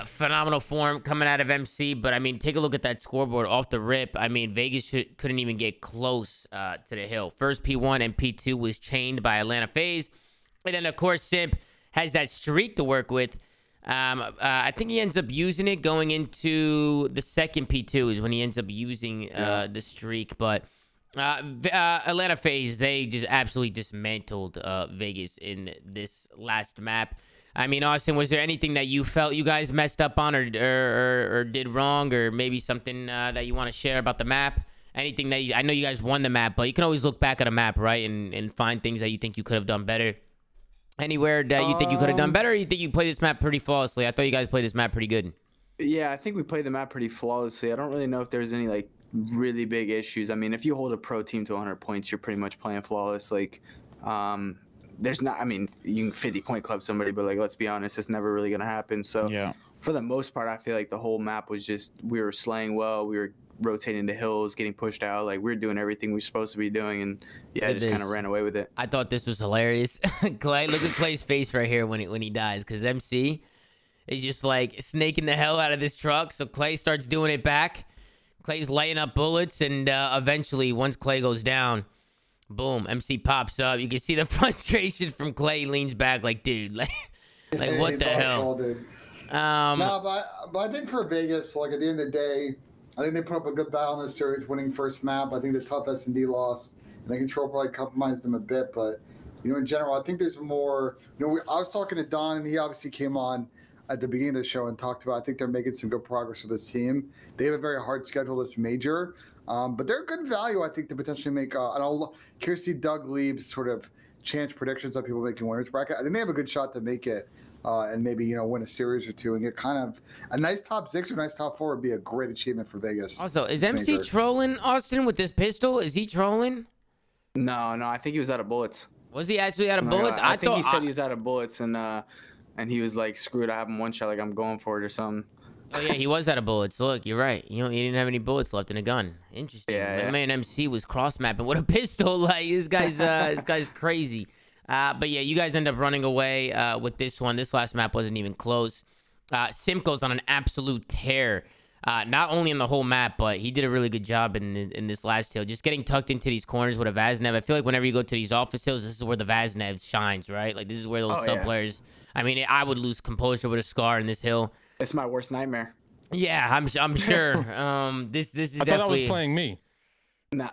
Phenomenal form coming out of MC. But I mean, take a look at that scoreboard off the rip. I mean, Vegas couldn't even get close to the hill. First P1 and P2 was chained by Atlanta Faze, and then of course Simp has that streak to work with. I think he ends up using it going into the second P2 is when he ends up using the streak. But Atlanta Faze, they just absolutely dismantled Vegas in this last map. I mean, Austin, was there anything that you felt you guys messed up on or did wrong, or maybe something that you want to share about the map? Anything that I know you guys won the map, but you can always look back at a map, right, and find things that you think you could have done better. Anywhere that you think you could have done better, or you think you played this map pretty flawlessly? I thought you guys played this map pretty good. Yeah, I think we played the map pretty flawlessly. I don't really know if there's any like really big issues. I mean, if you hold a pro team to 100 points, you're pretty much playing flawless. Like, there's not. I mean, you can 50-point club somebody, but like, let's be honest, it's never really gonna happen. So yeah, for the most part, I feel like the whole map was just we were slaying well. We were rotating the hills, getting pushed out. Like, we were doing everything we were supposed to be doing, and yeah, just kind of ran away with it. I thought this was hilarious. Clay, look at Clay's face right here when he dies, because MC is just like snaking the hell out of this truck. So Clay starts doing it back. Clay's lighting up bullets, and eventually, once Clay goes down, boom, MC pops up. You can see the frustration from Clay. He leans back like, dude, like what the hell? No, but I think for Vegas, like at the end of the day, I think they put up a good battle in this series, winning first map. I think the tough S&D loss, and the control probably compromised them a bit. But, you know, in general, I think there's more. You know, I was talking to Don, and he obviously came on at the beginning of the show and talked about, I think they're making some good progress with this team. They have a very hard schedule this major, but they're good value, I think, to potentially make, and I'll curious to see Doug Lieb's sort of chance predictions of people making winners bracket. I think they have a good shot to make it. And maybe, you know, win a series or two and get kind of a nice top 6 or nice top 4 would be a great achievement for Vegas. Also, is MC trolling Austin with this pistol? Is he trolling? No, I think he was out of bullets. Was he actually out of bullets? I think he said he was out of bullets, and he was like, screw it, I have him one shot, like I'm going for it or something. Oh yeah, he was out of bullets. Look, you're right. You know, he didn't have any bullets left in a gun. Interesting. Yeah, My man MC was cross mapping with a pistol. Like this guy's crazy. But yeah, you guys end up running away with this one. This last map wasn't even close. Simcoe's on an absolute tear, not only in the whole map, but he did a really good job in this last hill. Just getting tucked into these corners with a Vaznev. I feel like whenever you go to these office hills, this is where the Vaznev shines, right? Like, this is where those sub players... I mean, I would lose composure with a scar in this hill. It's my worst nightmare. Yeah, I'm sure. This is definitely... I thought that was playing me. Nah,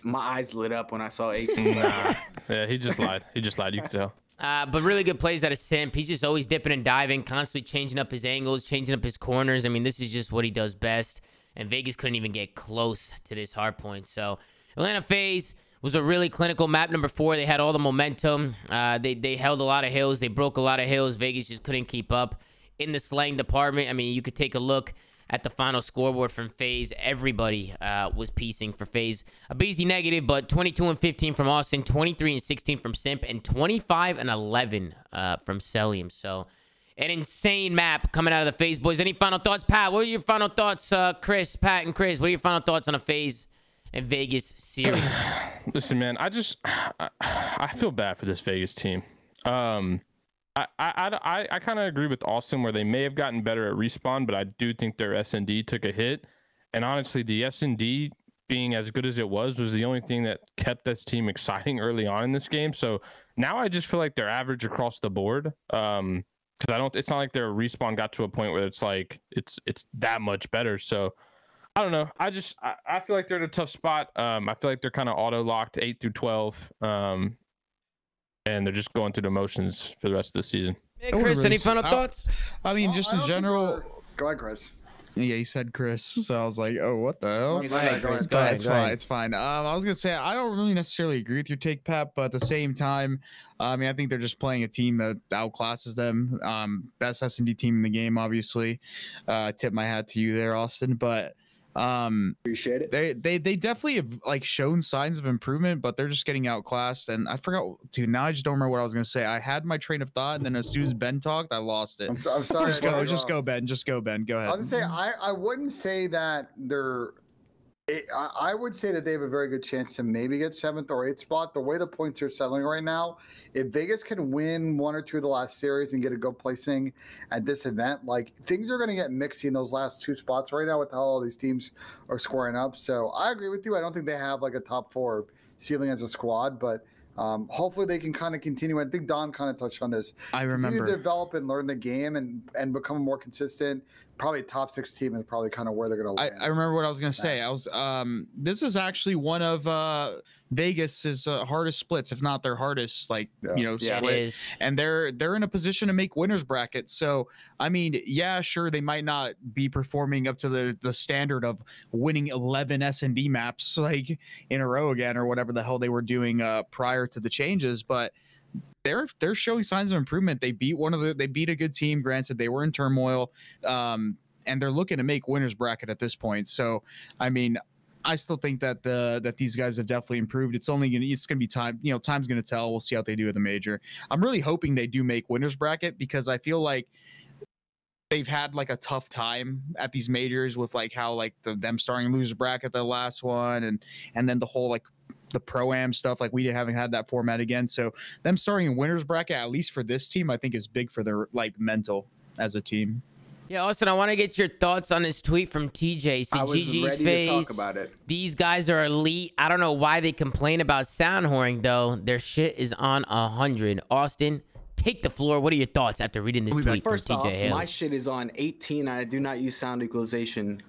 my eyes lit up when I saw Ace. Nah. Yeah, he just lied. You can tell. But really good plays out of Simp. He's just always dipping and diving, constantly changing up his angles, changing up his corners. I mean, this is just what he does best. And Vegas couldn't even get close to this hard point. So Atlanta Faze was a really clinical map. Number 4, they had all the momentum. They held a lot of hills. They broke a lot of hills. Vegas just couldn't keep up. In the slaying department, I mean, you could take a look at the final scoreboard from Faze. Everybody was piecing for Faze. A BZ negative, but 22-15 from Austin, 23-16 from Simp, and 25-11 from Celium. So an insane map coming out of the Faze boys. Any final thoughts, Pat? What are your final thoughts, Chris, Pat, and Chris? What are your final thoughts on a Faze and Vegas series? Listen, man, I feel bad for this Vegas team. I kind of agree with Austin where they may have gotten better at respawn, but I do think their S&D took a hit. And honestly, the S&D being as good as it was the only thing that kept this team exciting early on in this game. So now I just feel like they're average across the board. Because it's not like their respawn got to a point where it's like it's that much better. So I don't know. I feel like they're in a tough spot. I feel like they're kind of auto locked 8 through 12. And they're just going through the motions for the rest of the season. Hey, Chris, any final thoughts? I mean, just in general. Go ahead, Chris. Yeah, he said Chris, so I was like, oh, what the hell? Go ahead. It's fine. I was gonna say I don't really necessarily agree with your take, Pat, but at the same time, I mean, I think they're just playing a team that outclasses them. Best S&D team in the game, obviously. Tip my hat to you there, Austin. But Appreciate it. They definitely have like shown signs of improvement, but they're just getting outclassed. And I forgot, dude. Now I just don't remember what I was gonna say. I had my train of thought, and then as soon as Ben talked, I lost it. I'm sorry. Just go, Ben. Just go, Ben. Go ahead. I was gonna say I wouldn't say that they're. I would say that they have a very good chance to maybe get 7th or 8th spot. The way the points are settling right now, if Vegas can win 1 or 2 of the last series and get a good placing at this event, like things are going to get mixy in those last 2 spots right now with how all these teams are squaring up. So I agree with you. I don't think they have like a top 4 ceiling as a squad, but hopefully they can kind of continue. I think Don kind of touched on this. I remember. Continue to develop and learn the game and become more consistent. Probably top 6 team is probably kind of where they're going to land. I remember what I was going to say. I was this is actually one of Vegas's hardest splits, if not their hardest, like split. And they're in a position to make winners bracket. So I mean, yeah, sure, they might not be performing up to the standard of winning 11 S&D maps like in a row again or whatever the hell they were doing prior to the changes, but they're showing signs of improvement. They beat a good team. Granted, they were in turmoil, and they're looking to make winners bracket at this point. So, I mean, I still think that these guys have definitely improved. It's gonna be time. Time's gonna tell. We'll see how they do at the major. I'm really hoping they do make winners bracket because I feel like they've had like a tough time at these majors with like how like them starting losers bracket the last one and then the whole like the pro-am stuff, like we haven't had that format again. So them starting in winners bracket, at least for this team, I think is big for their like mental as a team. Yeah, Austin, I want to get your thoughts on this tweet from TJ. See, I was GG's ready Faze, to talk about it. These guys are elite. I don't know why they complain about sound whoring though. Their shit is on 100. Austin, take the floor. What are your thoughts after reading this tweet First from off, TJ Haley? my shit is on 18. I do not use sound equalization.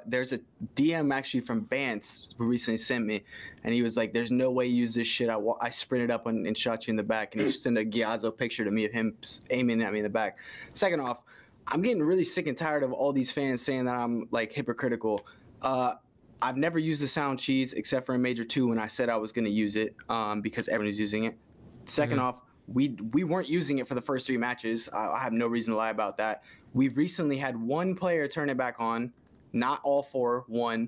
There's a DM actually from Bance who recently sent me, and he was like, "There's no way you use this shit." I sprinted up and shot you in the back, and he sent a Giazzo picture to me of him aiming at me in the back. Second off, I'm getting really sick and tired of all these fans saying that I'm like hypocritical. I've never used the sound cheese except for in Major 2 when I said I was going to use it because everyone's using it. Second off, we weren't using it for the first 3 matches. I have no reason to lie about that. We've recently had 1 player turn it back on, not all 4, 1,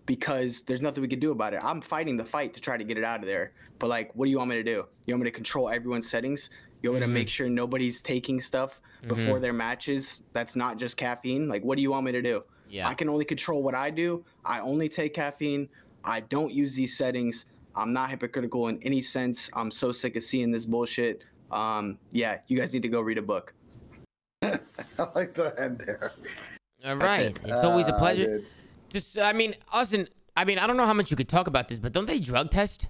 because there's nothing we can do about it. I'm fighting the fight to try to get it out of there. But like, what do you want me to do? You want me to control everyone's settings? You want me to make sure nobody's taking stuff before their matches that's not just caffeine? Like, what do you want me to do? Yeah. I can only control what I do. I only take caffeine. I don't use these settings. I'm not hypocritical in any sense. I'm so sick of seeing this bullshit. Yeah, you guys need to go read a book. I like the end there. All right. It's always a pleasure. Just, I mean, Austin, I don't know how much you could talk about this, but don't they drug test?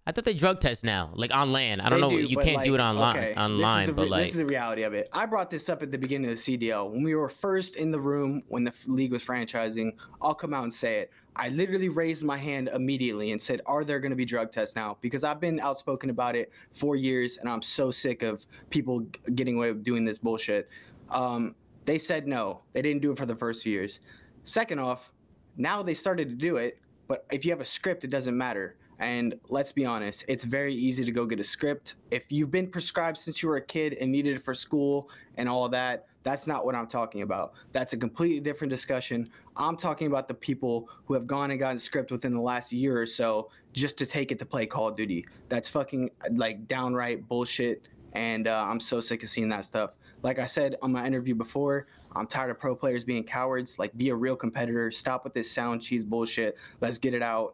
I thought they drug test now, like on land. I don't know. You can't do it online. Okay. But like, this is the reality of it. I brought this up at the beginning of the CDL when we were first in the room when the league was franchising. I'll come out and say it. I literally raised my hand immediately and said, "Are there going to be drug tests now?" Because I've been outspoken about it for years, and I'm so sick of people getting away with doing this bullshit. They said no. They didn't do it for the first few years. Second off, now they started to do it, but if you have a script, it doesn't matter. And let's be honest, it's very easy to go get a script. If you've been prescribed since you were a kid and needed it for school and all that, that's not what I'm talking about. That's a completely different discussion. I'm talking about the people who have gone and gotten a script within the last year or so just to take it to play Call of Duty. That's fucking like downright bullshit. And I'm so sick of seeing that stuff. Like I said on my interview before, I'm tired of pro players being cowards. Like, be a real competitor. Stop with this sound cheese bullshit. Let's get it out.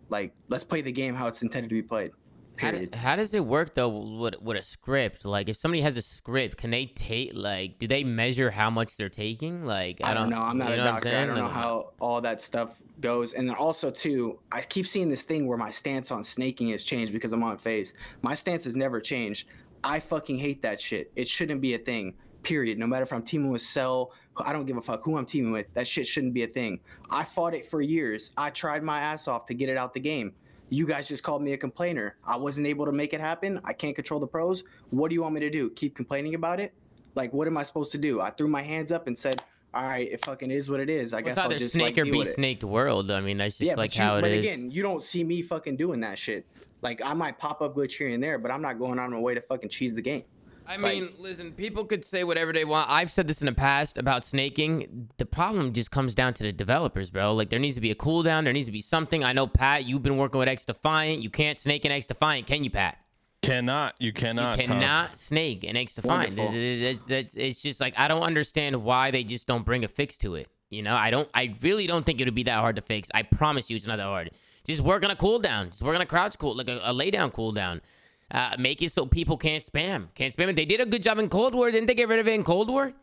Like, let's play the game how it's intended to be played. Period. How does it work though with a script? Like, if somebody has a script, can they take, like, do they measure how much they're taking? Like, I don't know. I'm not a doctor. I don't know how all that stuff goes. And then also too, I keep seeing this thing where my stance on snaking has changed because I'm on Faze. My stance has never changed. I fucking hate that shit. It shouldn't be a thing. Period. No matter if I'm teaming with Cell, I don't give a fuck who I'm teaming with. That shit shouldn't be a thing. I fought it for years. I tried my ass off to get it out the game. You guys just called me a complainer. I wasn't able to make it happen. I can't control the pros. What do you want me to do? Keep complaining about it? Like, what am I supposed to do? I threw my hands up and said, all right, it fucking is what it is. I guess I'll just snake like, or be snaked world. I mean, that's just like how it is. But again, you don't see me fucking doing that shit. Like, I might pop up glitch here and there, but I'm not going on my way to fucking cheese the game. I mean, listen, people could say whatever they want. I've said this in the past about snaking. The problem just comes down to the developers, bro. Like, there needs to be a cooldown. There needs to be something. I know, Pat, you've been working with X Defiant. You can't snake in X Defiant, can you, Pat? You cannot. You cannot snake in X Defiant. It's just like, I don't understand why they just don't bring a fix to it. You know, I really don't think it would be that hard to fix. I promise you it's not that hard. Just work on a cooldown. Just work on a crouch cool, like a laydown cooldown. Make it so people can't spam. Can't spam it. They did a good job in Cold War. Didn't they get rid of it in Cold War?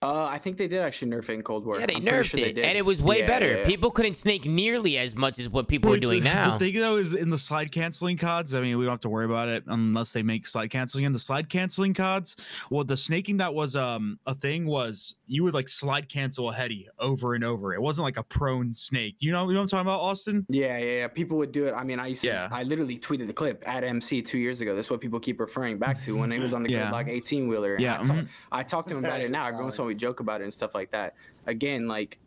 I think they did actually nerf it in Cold War. Yeah, they nerfed it, and it was way better. People couldn't snake nearly as much as what people are doing now. The thing, though, is in the slide canceling CODs, I mean, we don't have to worry about it unless they make slide canceling. In the slide canceling CODs, well, the snaking that was a thing was you would, like, slide cancel a heady over and over. It wasn't like a prone snake. You know what I'm talking about, Austin? Yeah. People would do it. I mean, I literally tweeted the clip at MC 2 years ago. That's what people keep referring back to when he was on the Gridlock 18-wheeler. Yeah. I talked to him about it now. Every once in a while we joke about it and stuff like that. Again, like,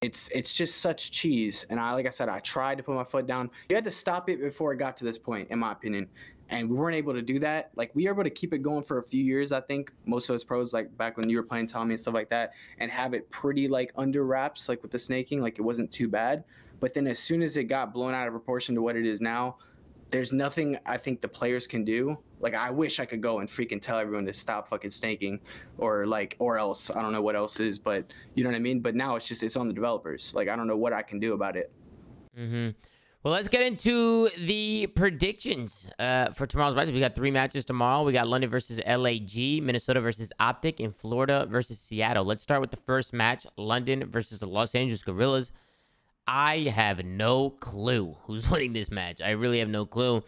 it's just such cheese. And like I said, I tried to put my foot down. You had to stop it before it got to this point, in my opinion. And we weren't able to do that. Like, we were able to keep it going for a few years, I think. Most of us pros, like back when you were playing Tommy and stuff like that, and have it pretty, like, under wraps, like with the snaking, like it wasn't too bad. But then as soon as it got blown out of proportion to what it is now, there's nothing I think the players can do. Like, I wish I could go and freaking tell everyone to stop fucking snaking, or else. I don't know what else is, but you know what I mean? But now it's on the developers. Like, I don't know what I can do about it. Well, let's get into the predictions for tomorrow's matches. We got 3 matches tomorrow. We got London versus LAG, Minnesota versus Optic, and Florida versus Seattle. Let's start with the first match, London versus the Los Angeles Guerrillas. I have no clue who's winning this match. I really have no clue.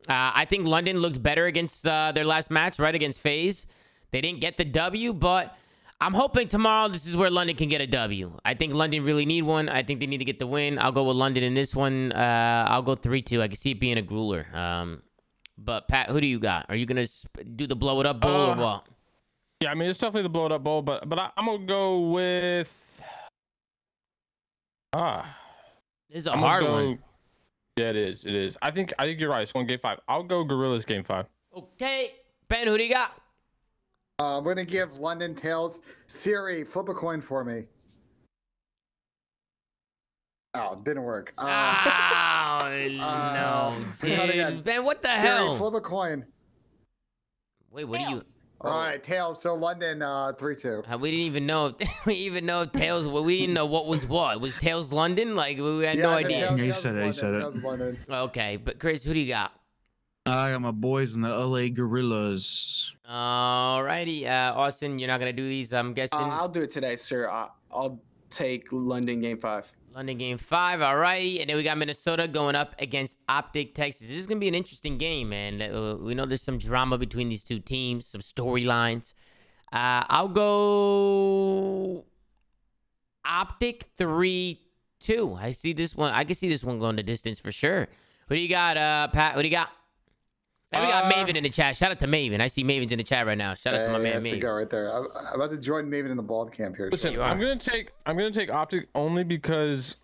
I think London looked better against their last match, right, against Faze. They didn't get the W, but I'm hoping tomorrow this is where London can get a W. I think London really need one. I think they need to get the win. I'll go with London in this one. I'll go 3-2. I can see it being a grueler. But, Pat, who do you got? Are you going to do the blow it up bowl or what? Yeah, I mean, it's definitely the blow it up bowl, but I'm going to go with... This is a hard one. Yeah, it is. I think you're right. It's going game 5. I'll go Gorillas game 5. Okay. Ben, who do you got? I'm going to give London Tails. Siri, flip a coin for me. Oh, didn't work. No. Dude. Ben, what the hell? Siri, flip a coin. Wait, what do you... All right, Tails. So London, 3-2. We didn't even know. We even know Tails. We didn't know what was what. Was Tails London? Like, we had no idea. He said it. Okay, but Chris, who do you got? I got my boys in the LA Guerrillas. Alrighty, Austin, you're not gonna do these, I'm guessing. I'll do it today, sir. I'll take London game 5. London game 5, alrighty. And then we got Minnesota going up against Optic Texas. This is gonna be an interesting game, man. We know there's some drama between these two teams, some storylines. I'll go Optic 3-2. I see this one. I can see this one going the distance for sure. Who do you got, Pat? Who do you got? And we got Maven in the chat. Shout out to Maven. I see Maven's in the chat right now. Shout out to my man Maven. Go right there. I'm about to join Maven in the bald camp here. Listen, I'm gonna take Optic only because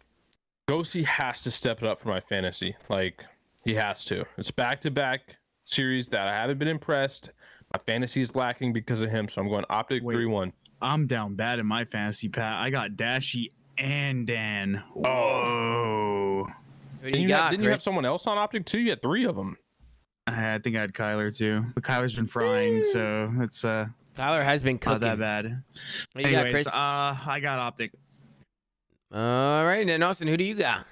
Ghosty has to step it up for my fantasy. Like, he has to. It's back-to-back series that I haven't been impressed. My fantasy is lacking because of him, so I'm going Optic 3-1. I'm down bad in my fantasy, Pat. I got Dashy and Dan. Whoa. Who do you got, Didn't you have someone else on Optic too? You had 3 of them. I think I had Kyler too, but Kyler's been frying, so it's Kyler has been cooking. Not that bad. What do you got, Chris? I got Optic. All right, then Austin, who do you got?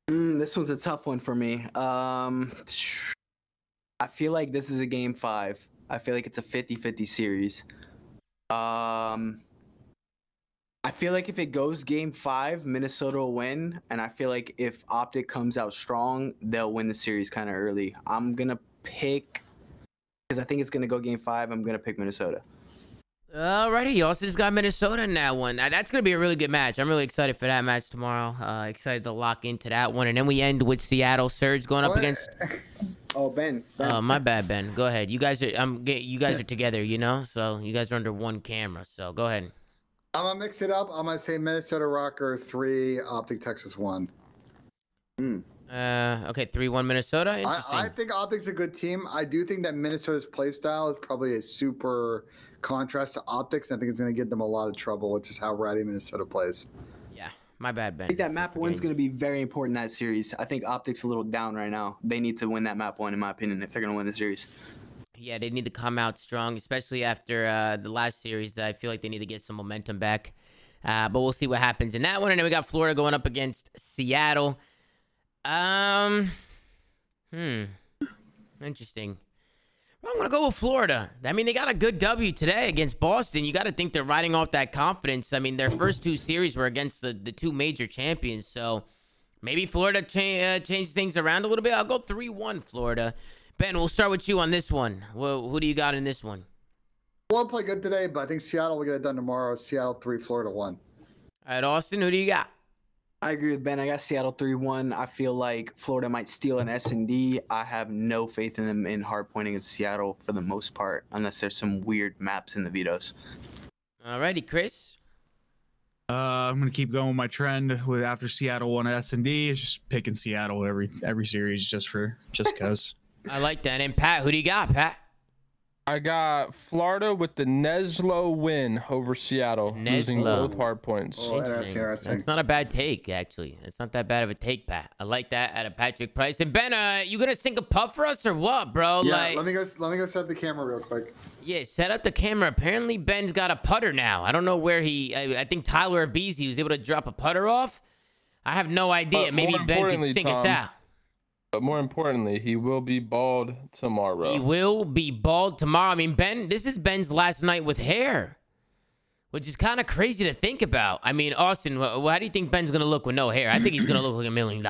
This one's a tough one for me. I feel like this is a game 5. I feel like it's a 50-50 series. I feel like if it goes game 5, Minnesota will win. And I feel like if Optic comes out strong, they'll win the series kind of early. I'm going to pick, because I think it's going to go game 5, I'm going to pick Minnesota. Alrighty, Austin's got Minnesota in that one. Now, that's going to be a really good match. I'm really excited for that match tomorrow. Excited to lock into that one. And then we end with Seattle Surge going up against... Oh, Ben. Oh, my bad, Ben. Go ahead. You guys are together, you know? So you guys are under one camera. So go ahead. I'm going to mix it up. I'm going to say Minnesota Rocker 3, Optic Texas 1. All Okay, 3-1 Minnesota. Interesting. I think Optic's a good team. I do think that Minnesota's play style is probably a super contrast to Optics. I think it's going to get them a lot of trouble, which is how ratty Minnesota plays. Yeah, my bad, Ben. I think that map win's going to be very important in that series. I think Optic's a little down right now. They need to win that map one, in my opinion, if they're going to win the series. Yeah, they need to come out strong, especially after the last series. I feel like they need to get some momentum back. But we'll see what happens in that one. And then we got Florida going up against Seattle. Interesting. I'm going to go with Florida. I mean, they got a good W today against Boston. You got to think they're riding off that confidence. I mean, their first two series were against the two major champions. So maybe Florida changed things around a little bit. I'll go 3-1 Florida. Ben, we'll start with you on this one. Well, who do you got in this one? We'll play good today, but I think Seattle will get it done tomorrow. Seattle 3, Florida 1. All right, Austin, who do you got? I agree with Ben. I got Seattle 3-1. I feel like Florida might steal an S&D. I have no faith in them in hard pointing against Seattle for the most part, unless there's some weird maps in the vetoes. All righty, Chris. I'm gonna keep going with my trend with after Seattle won S&D. It's just picking Seattle every series just cause. I like that. And Pat, who do you got, Pat? I got Florida with the NYSL win over Seattle, losing both hard points. Oh, interesting. That's not a bad take, actually. It's not that bad of a take, Pat. I like that out of Patrick Price. And Ben, you gonna sink a putt for us or what, bro? Yeah, like, let me go set up the camera real quick. Yeah, set up the camera. Apparently, Ben's got a putter now. I don't know where I think Tyler Abizi was able to drop a putter off. I have no idea. Maybe Ben can sink us out. But more importantly, he will be bald tomorrow. He will be bald tomorrow. I mean, Ben, this is Ben's last night with hair, which is kind of crazy to think about. I mean, Austin, how do you think Ben's going to look with no hair? I think he's going to look like $1 million.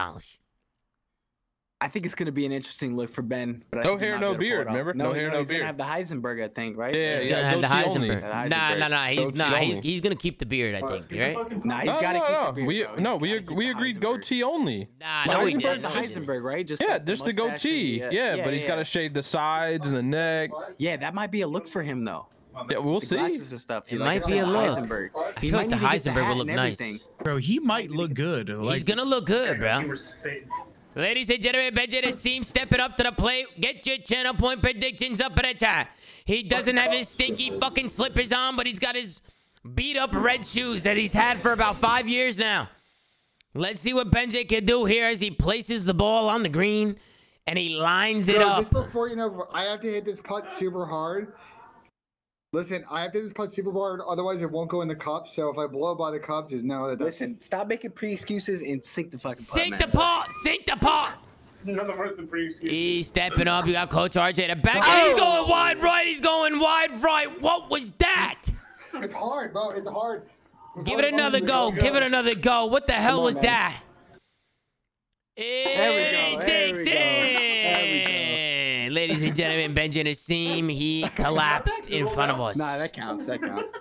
I think it's going to be an interesting look for Ben. But no hair, no beard. Remember? No hair, no beard. He's going to have the Heisenberg, I think, right? Yeah, he's going to have the Heisenberg. Nah. He's going to keep the beard, I think. Right? Nah, he's got to keep the beard. We agreed goatee only. No, he didn't. The Heisenberg, right? Just the goatee. Yeah, but he's got to shave the sides and the neck. Yeah, that might be a look for him, though. Yeah, we'll see. Glasses and stuff. It might be a look. I feel like the Heisenberg will look nice. Bro, he might look good. He's going to look good, bro. Ladies and gentlemen, Benjamin seems stepping up to the plate. Get your channel point predictions up in the chat. He doesn't have his stinky fucking slippers on, but he's got his beat up red shoes that he's had for about 5 years now. Let's see what Benji can do here as he places the ball on the green and he lines it up. Just before you know, I have to hit this putt super hard. Listen, I have to hit this putt super hard, otherwise it won't go in the cup. So if I blow by the cup, just know that. Listen, stop making pre-excuses and sink the fucking putt. Sink the pot! Sink the pot! Nothing worse than pre-excuses. He's stepping up. You got Coach RJ the back. Oh! He's going wide right. He's going wide right. What was that? It's hard, bro. It's hard. Give it another go. Give it another go. What the hell was that? There we go. Ladies and gentlemen, Benji Nassim, he collapsed in front of us. Nah, that counts. That counts.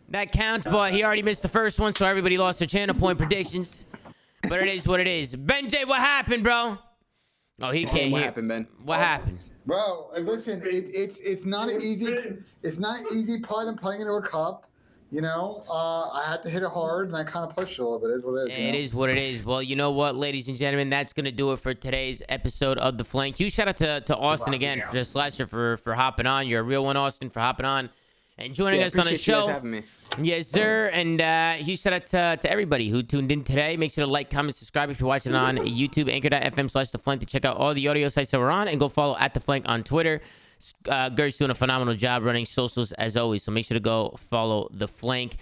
That counts, but he already missed the first one, so everybody lost their channel point predictions. But it is what it is. Benji, what happened, bro? Oh, he can't hear. What happened, Ben? What happened? Bro, listen, it's not an easy putt and putting into a cup. You know, I had to hit it hard, and I kind of pushed it a little bit. It is what it is. It is what it is. Well, you know what, ladies and gentlemen, that's going to do it for today's episode of The Flank. Huge shout out to Austin again, for Slasher, for hopping on. You're a real one, Austin, for hopping on and joining us on the show. You guys having me. Yes, sir. And huge shout out to everybody who tuned in today. Make sure to like, comment, subscribe if you're watching on YouTube, anchor.fm/theflank to check out all the audio sites that we're on, and go follow at The Flank on Twitter. Gert's doing a phenomenal job running socials as always, so make sure to go follow The Flank.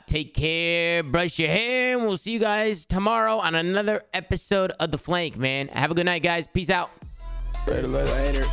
Take care, brush your hair, and we'll see you guys tomorrow on another episode of The Flank, man. Have a good night, guys. Peace out. Later.